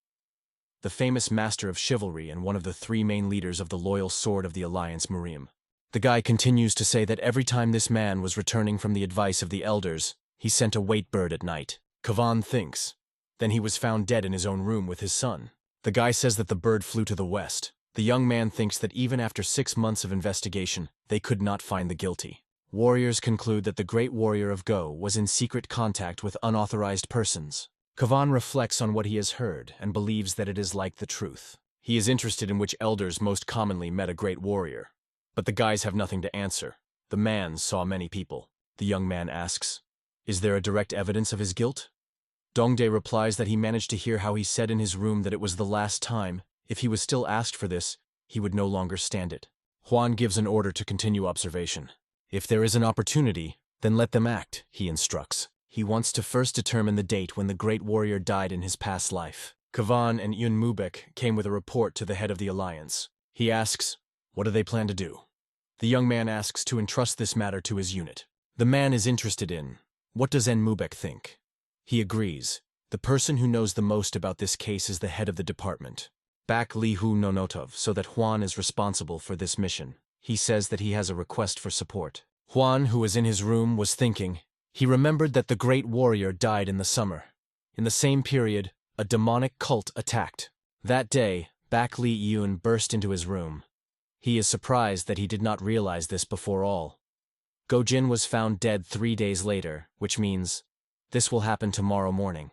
the famous master of chivalry and one of the 3 main leaders of the loyal Sword of the Alliance Murim. The guy continues to say that every time this man was returning from the advice of the elders, he sent a wait bird at night. Kavan thinks. Then he was found dead in his own room with his son. The guy says that the bird flew to the west. The young man thinks that even after 6 months of investigation, they could not find the guilty. Warriors conclude that the great warrior of Go was in secret contact with unauthorized persons. Kavan reflects on what he has heard and believes that it is like the truth. He is interested in which elders most commonly met a great warrior. But the guys have nothing to answer. The man saw many people. The young man asks, "Is there a direct evidence of his guilt?" Dongdae replies that he managed to hear how he said in his room that it was the last time. If he was still asked for this, he would no longer stand it. Juan gives an order to continue observation. If there is an opportunity, then let them act, he instructs. He wants to first determine the date when the great warrior died in his past life. Kavan and Yun Mubek came with a report to the head of the alliance. He asks, what do they plan to do? The young man asks to entrust this matter to his unit. The man is interested in, what does N. Mubek think? He agrees. The person who knows the most about this case is the head of the department, Baeklyhu Nonotov, so that Juan is responsible for this mission. He says that he has a request for support. Juan, who was in his room, was thinking. He remembered that the great warrior died in the summer. In the same period, a demonic cult attacked. That day, Baeklyhu burst into his room. He is surprised that he did not realize this before all. Gojin was found dead 3 days later, which means this will happen tomorrow morning.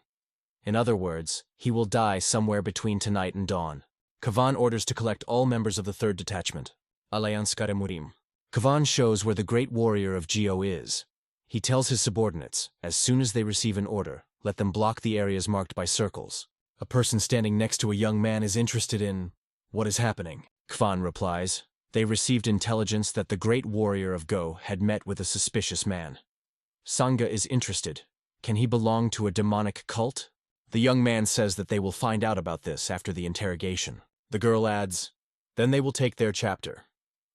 In other words, he will die somewhere between tonight and dawn. Kavan orders to collect all members of the 3rd detachment. Alayanskare Murim. Kavan shows where the great warrior of Geo is. He tells his subordinates, as soon as they receive an order, let them block the areas marked by circles. A person standing next to a young man is interested in what is happening. Kavan replies, they received intelligence that the great warrior of Go had met with a suspicious man. Sangha is interested. Can he belong to a demonic cult? The young man says that they will find out about this after the interrogation. The girl adds, then they will take their chapter.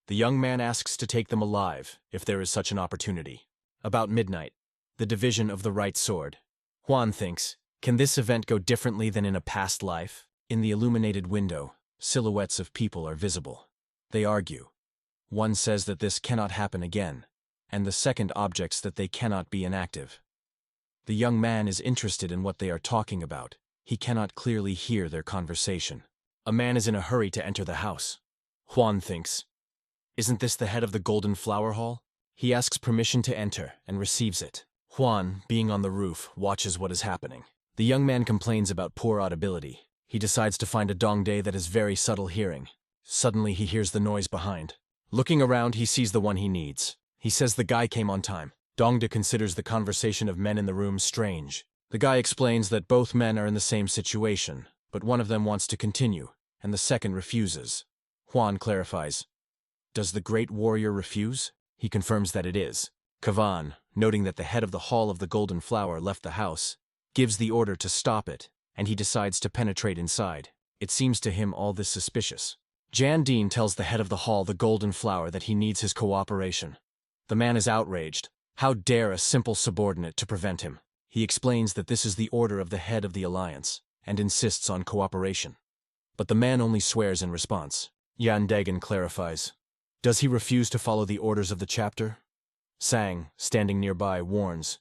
The young man asks to take them alive, if there is such an opportunity. About midnight, the division of the right sword. Juan thinks, can this event go differently than in a past life? In the illuminated window, silhouettes of people are visible. They argue. One says that this cannot happen again, and the second objects that they cannot be inactive. The young man is interested in what they are talking about. He cannot clearly hear their conversation. A man is in a hurry to enter the house. Juan thinks, isn't this the head of the Golden Flower Hall? He asks permission to enter and receives it. Juan, being on the roof, watches what is happening. The young man complains about poor audibility. He decides to find a Dongdae that has very subtle hearing. Suddenly he hears the noise behind. Looking around, he sees the one he needs. He says the guy came on time. Dongdae considers the conversation of men in the room strange. The guy explains that both men are in the same situation, but one of them wants to continue, and the second refuses. Juan clarifies. Does the great warrior refuse? He confirms that it is. Kavan, noting that the head of the Hall of the Golden Flower left the house, gives the order to stop it, and he decides to penetrate inside. It seems to him all this suspicious. Jan Dean tells the head of the Hall, the Golden Flower, that he needs his cooperation. The man is outraged. How dare a simple subordinate to prevent him? He explains that this is the order of the head of the alliance, and insists on cooperation. but the man only swears in response. Muendday clarifies. Does he refuse to follow the orders of the chapter? Sang, standing nearby, warns.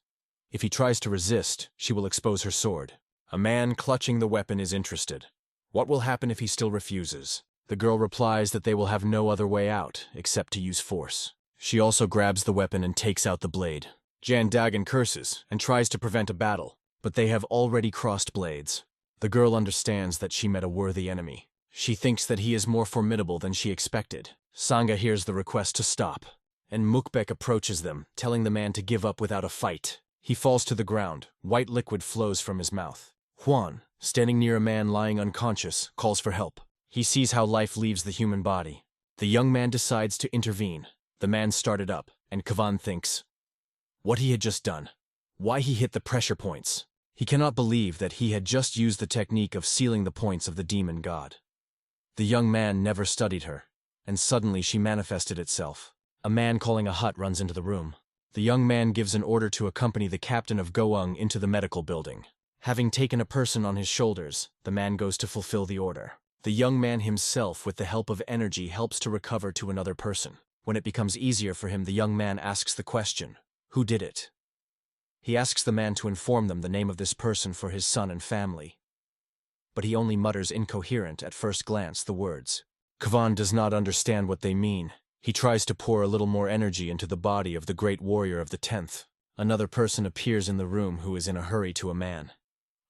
If he tries to resist, she will expose her sword. A man clutching the weapon is interested. What will happen if he still refuses? The girl replies that they will have no other way out, except to use force. She also grabs the weapon and takes out the blade. Muendday curses and tries to prevent a battle, but they have already crossed blades. The girl understands that she met a worthy enemy. She thinks that he is more formidable than she expected. Sangha hears the request to stop, and Mukbek approaches them, telling the man to give up without a fight. He falls to the ground. White liquid flows from his mouth. Juan, standing near a man lying unconscious, calls for help. He sees how life leaves the human body. The young man decides to intervene. The man started up, and Kavan thinks what he had just done. Why he hit the pressure points. He cannot believe that he had just used the technique of sealing the points of the demon god. The young man never studied her, and suddenly she manifested itself. A man calling a hut runs into the room. The young man gives an order to accompany the captain of Goung into the medical building. Having taken a person on his shoulders, the man goes to fulfill the order. The young man himself, with the help of energy, helps to recover to another person. When it becomes easier for him, the young man asks the question, who did it? He asks the man to inform them the name of this person for his son and family. But he only mutters incoherent at first glance the words. Kavan does not understand what they mean. He tries to pour a little more energy into the body of the great warrior of the 10th. Another person appears in the room who is in a hurry to a man.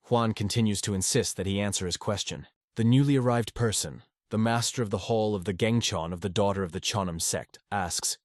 Juan continues to insist that he answer his question. The newly arrived person, the master of the hall of the Gengchon of the daughter of the Chonam sect, asks,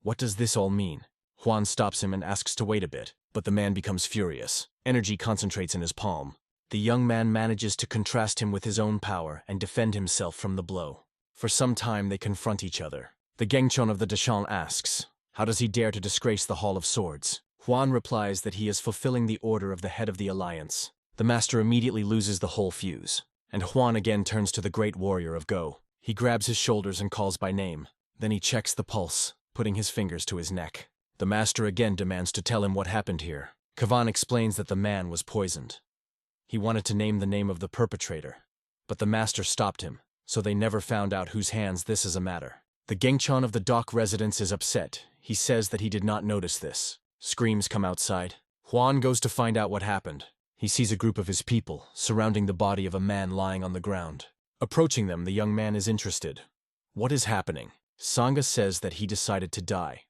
what does this all mean? Juan stops him and asks to wait a bit, but the man becomes furious. Energy concentrates in his palm. The young man manages to contrast him with his own power and defend himself from the blow. For some time they confront each other. The Gengchon of the Dachon asks, how does he dare to disgrace the Hall of Swords? Juan replies that he is fulfilling the order of the head of the alliance. The master immediately loses the whole fuse, and Juan again turns to the great warrior of Go. He grabs his shoulders and calls by name. Then he checks the pulse, putting his fingers to his neck. The master again demands to tell him what happened here. Kavan explains that the man was poisoned. He wanted to name the name of the perpetrator, but the master stopped him, so they never found out whose hands this is a matter. The Gengchon of the dock residence is upset. He says that he did not notice this. Screams come outside. Juan goes to find out what happened. He sees a group of his people surrounding the body of a man lying on the ground. Approaching them, the young man is interested. What is happening? Sangha says that he decided to die.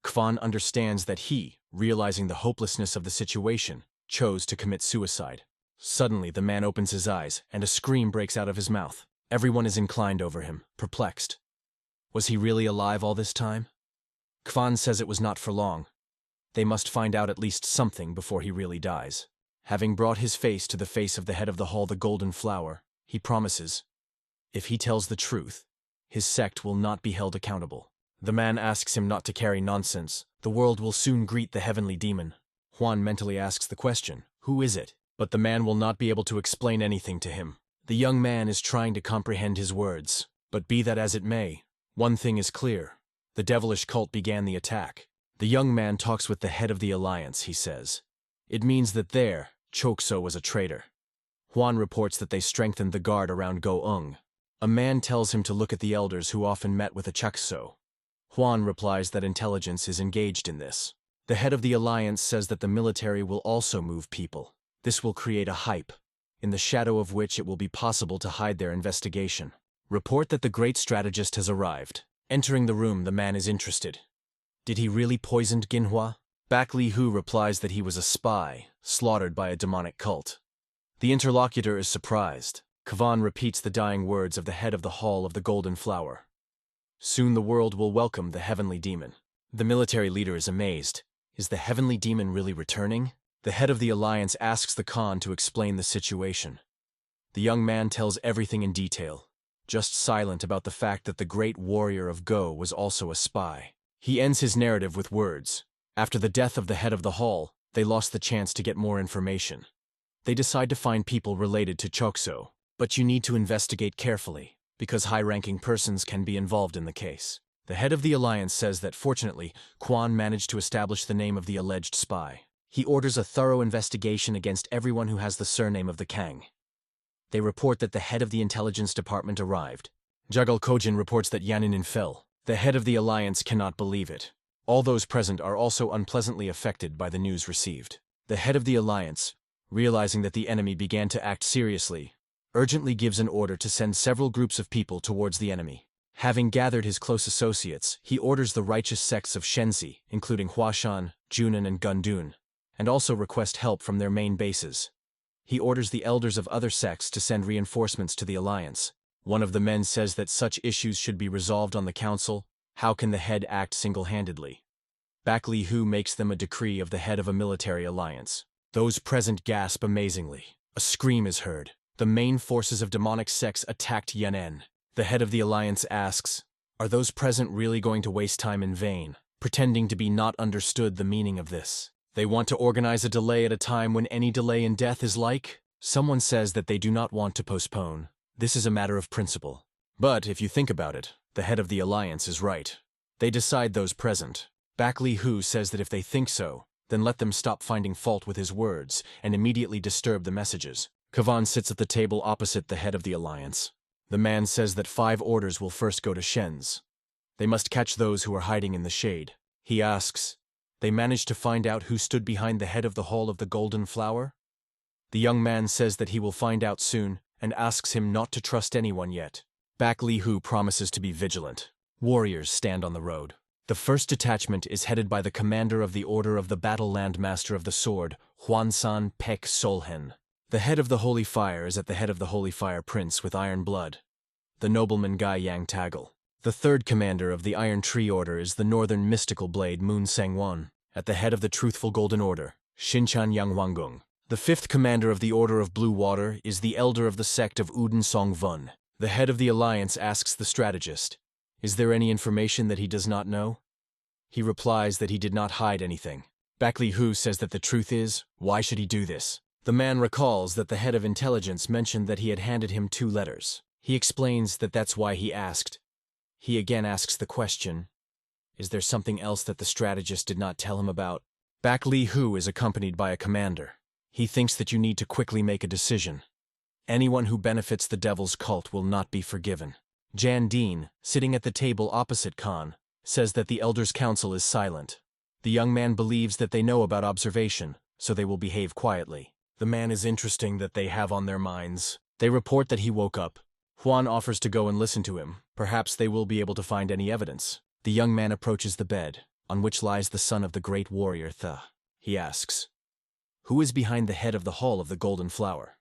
Kvan understands that he, realizing the hopelessness of the situation, chose to commit suicide. Suddenly, the man opens his eyes, and a scream breaks out of his mouth. Everyone is inclined over him, perplexed. Was he really alive all this time? Kvan says it was not for long. They must find out at least something before he really dies. Having brought his face to the face of the head of the hall, the Golden Flower, he promises, if he tells the truth, his sect will not be held accountable. The man asks him not to carry nonsense. The world will soon greet the heavenly demon. Juan mentally asks the question, who is it? But the man will not be able to explain anything to him. The young man is trying to comprehend his words. But be that as it may, one thing is clear. The devilish cult began the attack. The young man talks with the head of the alliance, he says. It means that there, Chokso was a traitor. Juan reports that they strengthened the guard around Goung. A man tells him to look at the elders who often met with a Chakso. Juan replies that intelligence is engaged in this. The head of the alliance says that the military will also move people. This will create a hype, in the shadow of which it will be possible to hide their investigation. Report that the great strategist has arrived. Entering the room, the man is interested. Did he really poison Ginhua? Baeklyhu replies that he was a spy, slaughtered by a demonic cult. The interlocutor is surprised. Kavan repeats the dying words of the head of the Hall of the Golden Flower. Soon the world will welcome the heavenly demon. The military leader is amazed. Is the heavenly demon really returning? The head of the alliance asks the Khan to explain the situation. The young man tells everything in detail, just silent about the fact that the great warrior of Go was also a spy. He ends his narrative with words. After the death of the head of the hall, they lost the chance to get more information. They decide to find people related to Chokso, but you need to investigate carefully, because high-ranking persons can be involved in the case. The head of the alliance says that fortunately, Quan managed to establish the name of the alleged spy. He orders a thorough investigation against everyone who has the surname of the Kang. They report that the head of the intelligence department arrived. Jugal Kojin reports that Yanin fell. The head of the alliance cannot believe it. All those present are also unpleasantly affected by the news received. The head of the alliance, realizing that the enemy began to act seriously, urgently gives an order to send several groups of people towards the enemy. Having gathered his close associates, he orders the righteous sects of Shenzi, including Huashan, Junan and Gundun, and also request help from their main bases. He orders the elders of other sects to send reinforcements to the alliance. One of the men says that such issues should be resolved on the council. How can the head act single-handedly? Baeklyhu makes them a decree of the head of a military alliance. Those present gasp amazingly. A scream is heard. The main forces of demonic sects attacked Yanen. The head of the alliance asks, "Are those present really going to waste time in vain, pretending to be not understood the meaning of this? They want to organize a delay at a time when any delay in death is like?" Someone says that they do not want to postpone. This is a matter of principle. But if you think about it, the head of the alliance is right. They decide those present. Baeklyhu says that if they think so, then let them stop finding fault with his words and immediately disturb the messages. Kavan sits at the table opposite the head of the alliance. The man says that 5 orders will first go to Shenz. They must catch those who are hiding in the shade. He asks, "They managed to find out who stood behind the head of the Hall of the Golden Flower?" The young man says that he will find out soon and asks him not to trust anyone yet. Baeklyhu promises to be vigilant. Warriors stand on the road. The first detachment is headed by the commander of the Order of the Battle Landmaster of the Sword, Hwansan Pek Solhen. The head of the Holy Fire is at the head of the Holy Fire Prince with iron blood, the nobleman Gai Yang Tagal. The third commander of the Iron Tree Order is the Northern Mystical Blade Moon Sangwon, at the head of the Truthful Golden Order, Shinchan Yang Wangung. The fifth commander of the Order of Blue Water is the elder of the sect of Uden Song Vun. The head of the alliance asks the strategist, "Is there any information that he does not know?" He replies that he did not hide anything. Baeklyhu says that the truth is, why should he do this? The man recalls that the head of intelligence mentioned that he had handed him 2 letters. He explains that that's why he asked. He again asks the question, is there something else that the strategist did not tell him about? Baeklyhu is accompanied by a commander. He thinks that you need to quickly make a decision. Anyone who benefits the devil's cult will not be forgiven. Jan Dean, sitting at the table opposite Khan, says that the elders' council is silent. The young man believes that they know about observation, so they will behave quietly. The man is interesting that they have on their minds. They report that he woke up. Huan offers to go and listen to him. Perhaps they will be able to find any evidence. The young man approaches the bed, on which lies the son of the great warrior Tha. He asks, "Who is behind the head of the Hall of the Golden Flower?"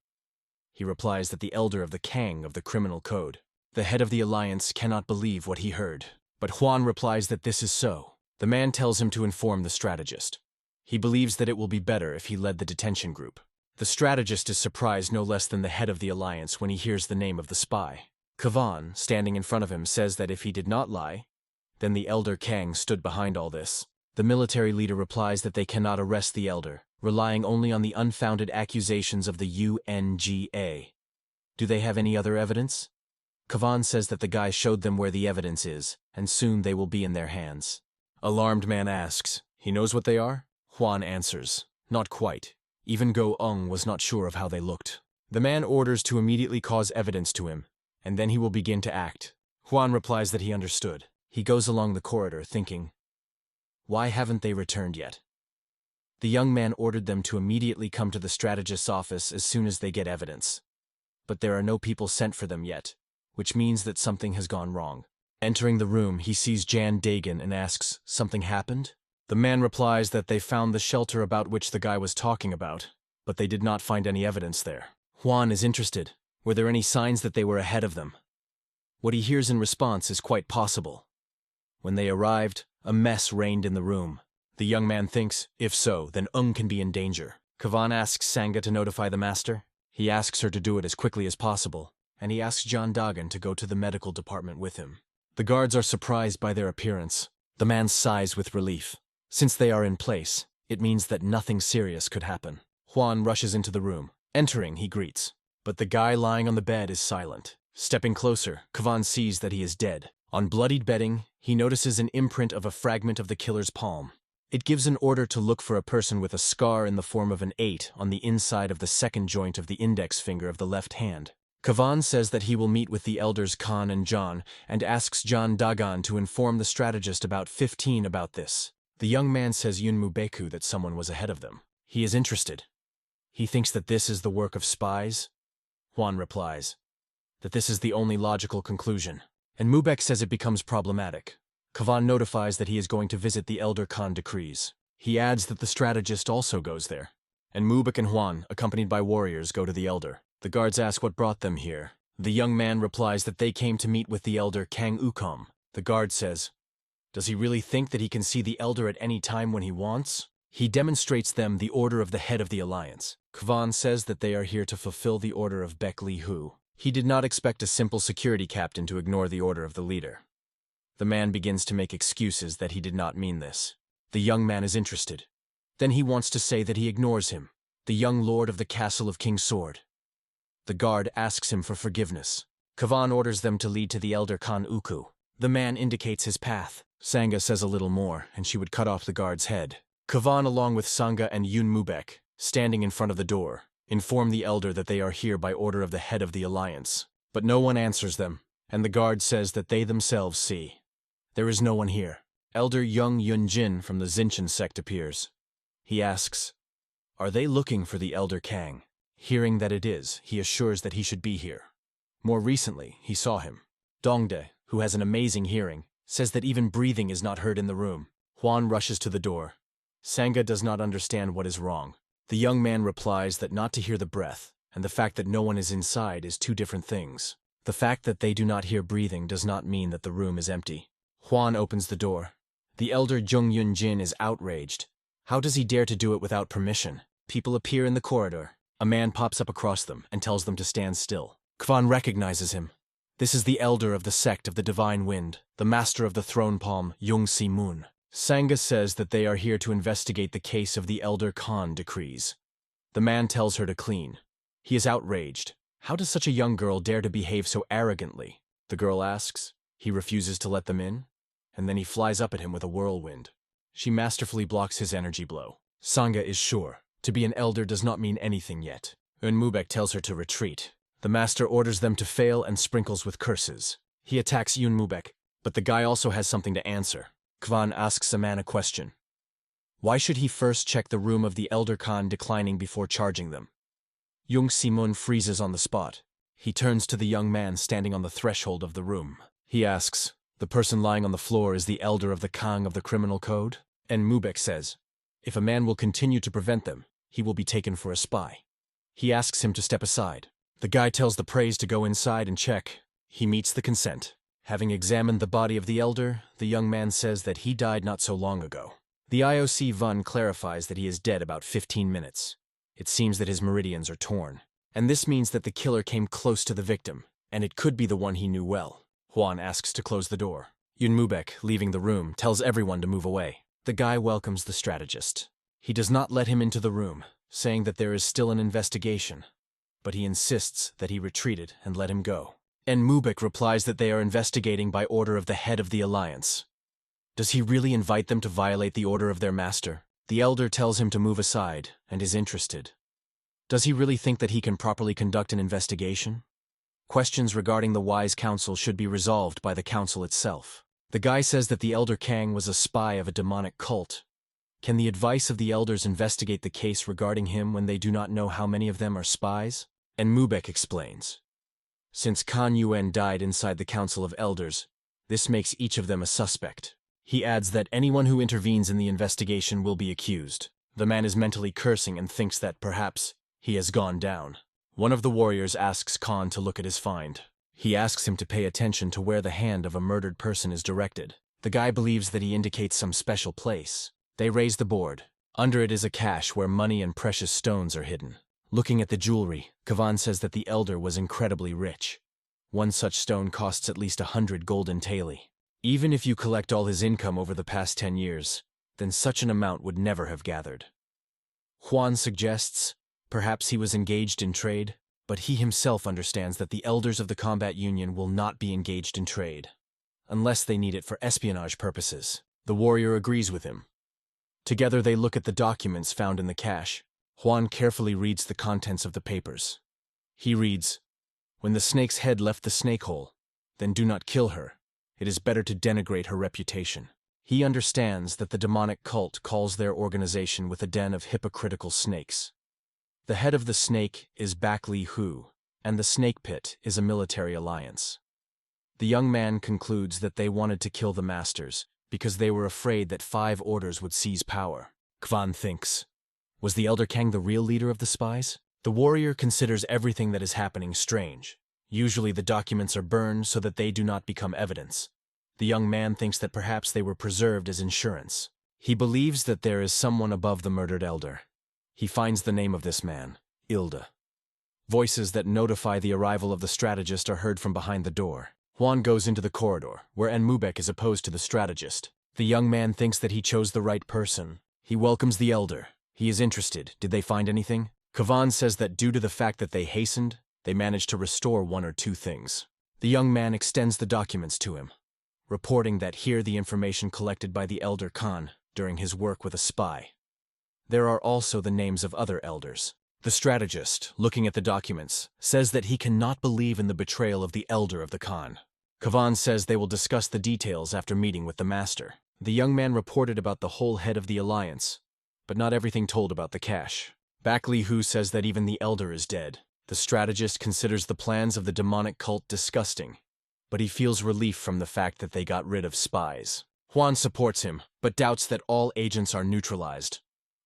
He replies that the elder of the Kang of the Criminal Code. The head of the alliance cannot believe what he heard, but Huan replies that this is so. The man tells him to inform the strategist. He believes that it will be better if he led the detention group. The strategist is surprised no less than the head of the alliance when he hears the name of the spy. Kavan, standing in front of him, says that if he did not lie, then the elder Kang stood behind all this. The military leader replies that they cannot arrest the elder, relying only on the unfounded accusations of the UNGA. Do they have any other evidence? Kavan says that the guy showed them where the evidence is, and soon they will be in their hands. Alarmed man asks, "He knows what they are?" Huan answers, "Not quite. Even Go Ung was not sure of how they looked." The man orders to immediately cause evidence to him, and then he will begin to act. Huan replies that he understood. He goes along the corridor thinking, why haven't they returned yet? The young man ordered them to immediately come to the strategist's office as soon as they get evidence. But there are no people sent for them yet, which means that something has gone wrong. Entering the room, he sees Jan Dagan and asks, "Something happened?" The man replies that they found the shelter about which the guy was talking about, but they did not find any evidence there. Huan is interested. Were there any signs that they were ahead of them? What he hears in response is quite possible. When they arrived, a mess reigned in the room. The young man thinks, if so, then Ung can be in danger. Kavan asks Sangha to notify the master. He asks her to do it as quickly as possible, and he asks John Dagan to go to the medical department with him. The guards are surprised by their appearance. The man sighs with relief. Since they are in place, it means that nothing serious could happen. Huan rushes into the room. Entering, he greets. But the guy lying on the bed is silent. Stepping closer, Kavan sees that he is dead. On bloodied bedding, he notices an imprint of a fragment of the killer's palm. It gives an order to look for a person with a scar in the form of an 8 on the inside of the second joint of the index finger of the left hand. Kavan says that he will meet with the elders Khan and John and asks John Dagan to inform the strategist about 15 about this. The young man says Baeklyhu that someone was ahead of them. He is interested. He thinks that this is the work of spies. Juan replies that this is the only logical conclusion, and Mubek says it becomes problematic. Kavan notifies that he is going to visit the Elder Khan decrees. He adds that the strategist also goes there, and Mubek and Juan, accompanied by warriors, go to the Elder. The guards ask what brought them here. The young man replies that they came to meet with the Elder Kang Ukom. The guard says, does he really think that he can see the Elder at any time when he wants? He demonstrates them the order of the head of the alliance. Kavan says that they are here to fulfill the order of Baeklyhu. He did not expect a simple security captain to ignore the order of the leader. The man begins to make excuses that he did not mean this. The young man is interested. Then he wants to say that he ignores him, the young lord of the castle of King Sword. The guard asks him for forgiveness. Kavan orders them to lead to the Elder Khan Uku. The man indicates his path. Sangha says a little more, and she would cut off the guard's head. Kavan, along with Sangha and Yun Mubek, standing in front of the door, inform the Elder that they are here by order of the head of the alliance. But no one answers them, and the guard says that they themselves see. There is no one here. Elder Young Yunjin from the Zinchen sect appears. He asks, are they looking for the Elder Kang? Hearing that it is, he assures that he should be here. More recently, he saw him. Dongde, who has an amazing hearing, says that even breathing is not heard in the room. Juan rushes to the door. Sangha does not understand what is wrong. The young man replies that not to hear the breath, and the fact that no one is inside is two different things. The fact that they do not hear breathing does not mean that the room is empty. Juan opens the door. The Elder Jung Yun-jin is outraged. How does he dare to do it without permission? People appear in the corridor. A man pops up across them and tells them to stand still. Kvan recognizes him. This is the elder of the sect of the Divine Wind, the master of the throne palm, Jung Si-moon. Sangha says that they are here to investigate the case of the Elder Khan decrees. The man tells her to clean. He is outraged. How does such a young girl dare to behave so arrogantly? The girl asks. He refuses to let them in, and then he flies up at him with a whirlwind. She masterfully blocks his energy blow. Sangha is sure. To be an elder does not mean anything yet. Mubek tells her to retreat. The master orders them to fail and sprinkles with curses. He attacks Mubek, but the guy also has something to answer. Kvan asks a man a question. Why should he first check the room of the Elder Khan declining before charging them? Jung Si-moon freezes on the spot. He turns to the young man standing on the threshold of the room. He asks, the person lying on the floor is the elder of the Kang of the criminal code? And Mubek says, if a man will continue to prevent them, he will be taken for a spy. He asks him to step aside. The guy tells the praise to go inside and check. He meets the consent. Having examined the body of the elder, the young man says that he died not so long ago. The IOC Vun clarifies that he is dead about 15 minutes. It seems that his meridians are torn. And this means that the killer came close to the victim, and it could be the one he knew well. Juan asks to close the door. Yun Mubek, leaving the room, tells everyone to move away. The guy welcomes the strategist. He does not let him into the room, saying that there is still an investigation, but he insists that he retreated and let him go. And Mubek replies that they are investigating by order of the head of the alliance. Does he really invite them to violate the order of their master? The elder tells him to move aside and is interested. Does he really think that he can properly conduct an investigation? Questions regarding the wise council should be resolved by the council itself. The guy says that the Elder Kang was a spy of a demonic cult. Can the advice of the elders investigate the case regarding him when they do not know how many of them are spies? And Mubek explains. Since Kan Yuan died inside the Council of Elders, this makes each of them a suspect. He adds that anyone who intervenes in the investigation will be accused. The man is mentally cursing and thinks that perhaps he has gone down. One of the warriors asks Khan to look at his find. He asks him to pay attention to where the hand of a murdered person is directed. The guy believes that he indicates some special place. They raise the board. Under it is a cache where money and precious stones are hidden. Looking at the jewelry, Kavan says that the elder was incredibly rich. One such stone costs at least 100 golden taeli. Even if you collect all his income over the past 10 years, then such an amount would never have gathered. Juan suggests, perhaps he was engaged in trade, but he himself understands that the elders of the combat union will not be engaged in trade, unless they need it for espionage purposes. The warrior agrees with him. Together they look at the documents found in the cache. Juan carefully reads the contents of the papers. He reads, "When the snake's head left the snake hole, then do not kill her. It is better to denigrate her reputation." He understands that the demonic cult calls their organization with a den of hypocritical snakes. The head of the snake is Baeklyhu, and the snake pit is a military alliance. The young man concludes that they wanted to kill the masters because they were afraid that 5 orders would seize power. Kwan thinks, was the Elder Kang the real leader of the spies? The warrior considers everything that is happening strange. Usually the documents are burned so that they do not become evidence. The young man thinks that perhaps they were preserved as insurance. He believes that there is someone above the murdered elder. He finds the name of this man, Ilda. Voices that notify the arrival of the strategist are heard from behind the door. Juan goes into the corridor, where Enmubek is opposed to the strategist. The young man thinks that he chose the right person. He welcomes the elder. He is interested. Did they find anything? Kavan says that due to the fact that they hastened, they managed to restore 1 or 2 things. The young man extends the documents to him, reporting that here the information collected by the Elder Khan during his work with a spy. There are also the names of other elders. The strategist, looking at the documents, says that he cannot believe in the betrayal of the elder of the Khan. Kavan says they will discuss the details after meeting with the master. The young man reported about the whole head of the alliance, but not everything told about the cache. Baeklyhu says that even the elder is dead. The strategist considers the plans of the demonic cult disgusting, but he feels relief from the fact that they got rid of spies. Juan supports him, but doubts that all agents are neutralized.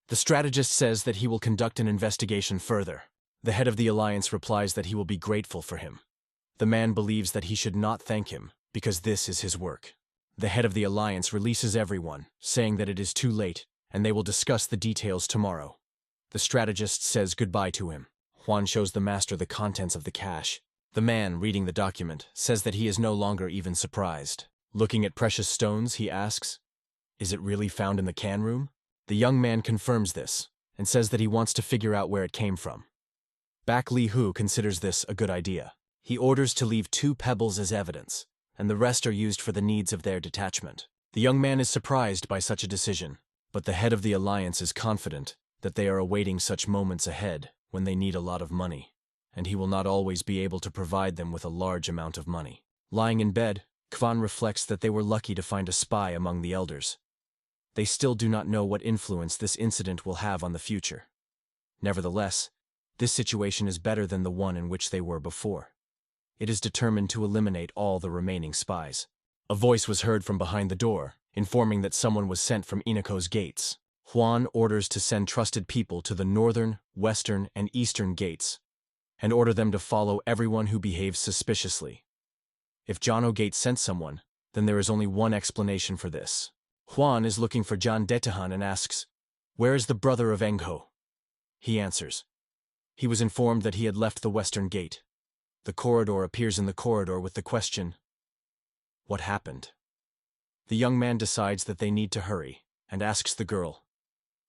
The strategist says that he will conduct an investigation further. The head of the alliance replies that he will be grateful for him. The man believes that he should not thank him, because this is his work. The head of the alliance releases everyone, saying that it is too late, and they will discuss the details tomorrow. The strategist says goodbye to him. Juan shows the master the contents of the cache. The man, reading the document, says that he is no longer even surprised. Looking at precious stones, he asks, "Is it really found in the can room?" The young man confirms this, and says that he wants to figure out where it came from. Baeklyhu considers this a good idea. He orders to leave 2 pebbles as evidence, and the rest are used for the needs of their detachment. The young man is surprised by such a decision, but the head of the alliance is confident that they are awaiting such moments ahead when they need a lot of money, and he will not always be able to provide them with a large amount of money. Lying in bed, Kwan reflects that they were lucky to find a spy among the elders. They still do not know what influence this incident will have on the future. Nevertheless, this situation is better than the one in which they were before. It is determined to eliminate all the remaining spies. A voice was heard from behind the door, informing that someone was sent from Inako's gates. Juan orders to send trusted people to the northern, western, and eastern gates, and order them to follow everyone who behaves suspiciously. If Jono Gate sent someone, then there is only one explanation for this. Juan is looking for John Detahan and asks, "Where is the brother of Engho?" He answers. He was informed that he had left the western gate. The corridor appears in the corridor with the question, "What happened?" The young man decides that they need to hurry, and asks the girl,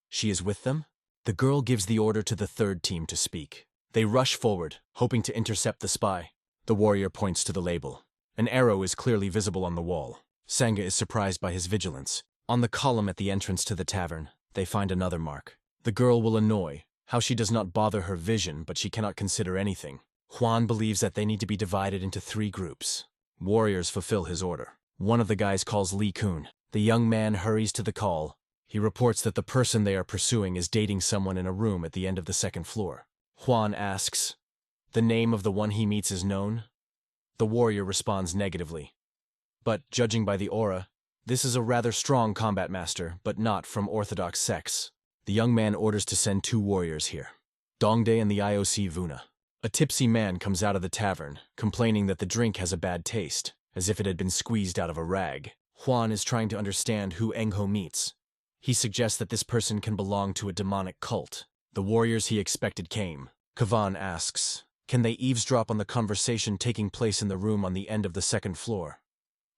"She is with them?" The girl gives the order to the 3rd team to speak. They rush forward, hoping to intercept the spy. The warrior points to the label. An arrow is clearly visible on the wall. Sangha is surprised by his vigilance. On the column at the entrance to the tavern, they find another mark. The girl will annoy how she does not bother her vision, but she cannot consider anything. Juan believes that they need to be divided into 3 groups. Warriors fulfill his order. One of the guys calls Lee Kun. The young man hurries to the call. He reports that the person they are pursuing is dating someone in a room at the end of the 2nd floor. Juan asks, "The name of the one he meets is known?" The warrior responds negatively. But, judging by the aura, this is a rather strong combat master, but not from orthodox sects. The young man orders to send 2 warriors here, Dongdae and the IOC Vuna. A tipsy man comes out of the tavern, complaining that the drink has a bad taste, as if it had been squeezed out of a rag. Juan is trying to understand who Engho meets. He suggests that this person can belong to a demonic cult. The warriors he expected came. Kavan asks, can they eavesdrop on the conversation taking place in the room on the end of the 2nd floor?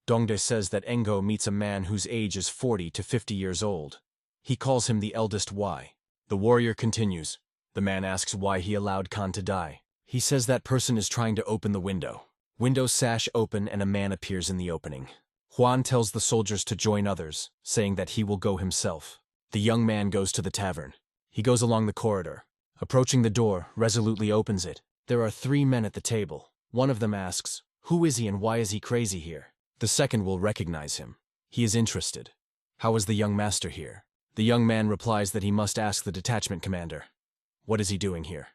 Dongdae says that Engho meets a man whose age is 40 to 50 years old. He calls him the eldest Y. The warrior continues. The man asks why he allowed Khan to die. He says that person is trying to open the window. Window sash open and a man appears in the opening. Juan tells the soldiers to join others, saying that he will go himself. The young man goes to the tavern. He goes along the corridor. Approaching the door, resolutely opens it. There are 3 men at the table. One of them asks, "Who is he and why is he crazy here?" The second will recognize him. He is interested. "How is the young master here?" The young man replies that he must ask the detachment commander. What is he doing here?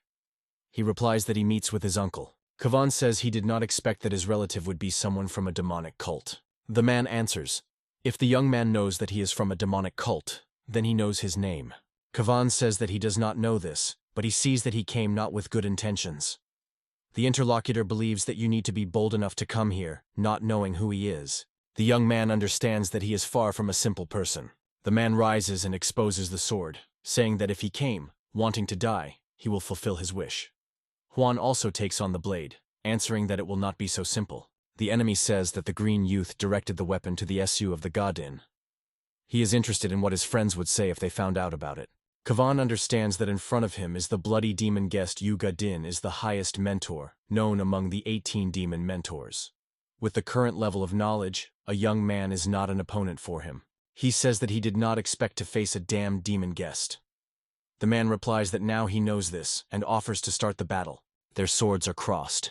He replies that he meets with his uncle. Kavan says he did not expect that his relative would be someone from a demonic cult. The man answers, if the young man knows that he is from a demonic cult, then he knows his name. Kavan says that he does not know this, but he sees that he came not with good intentions. The interlocutor believes that you need to be bold enough to come here, not knowing who he is. The young man understands that he is far from a simple person. The man rises and exposes the sword, saying that if he came, wanting to die, he will fulfill his wish. Juan also takes on the blade, answering that it will not be so simple. The enemy says that the green youth directed the weapon to the SU of the Godin. He is interested in what his friends would say if they found out about it. Kavan understands that in front of him is the bloody demon guest Yuga Din is the highest mentor, known among the 18 demon mentors. With the current level of knowledge, a young man is not an opponent for him. He says that he did not expect to face a damned demon guest. The man replies that now he knows this and offers to start the battle. Their swords are crossed.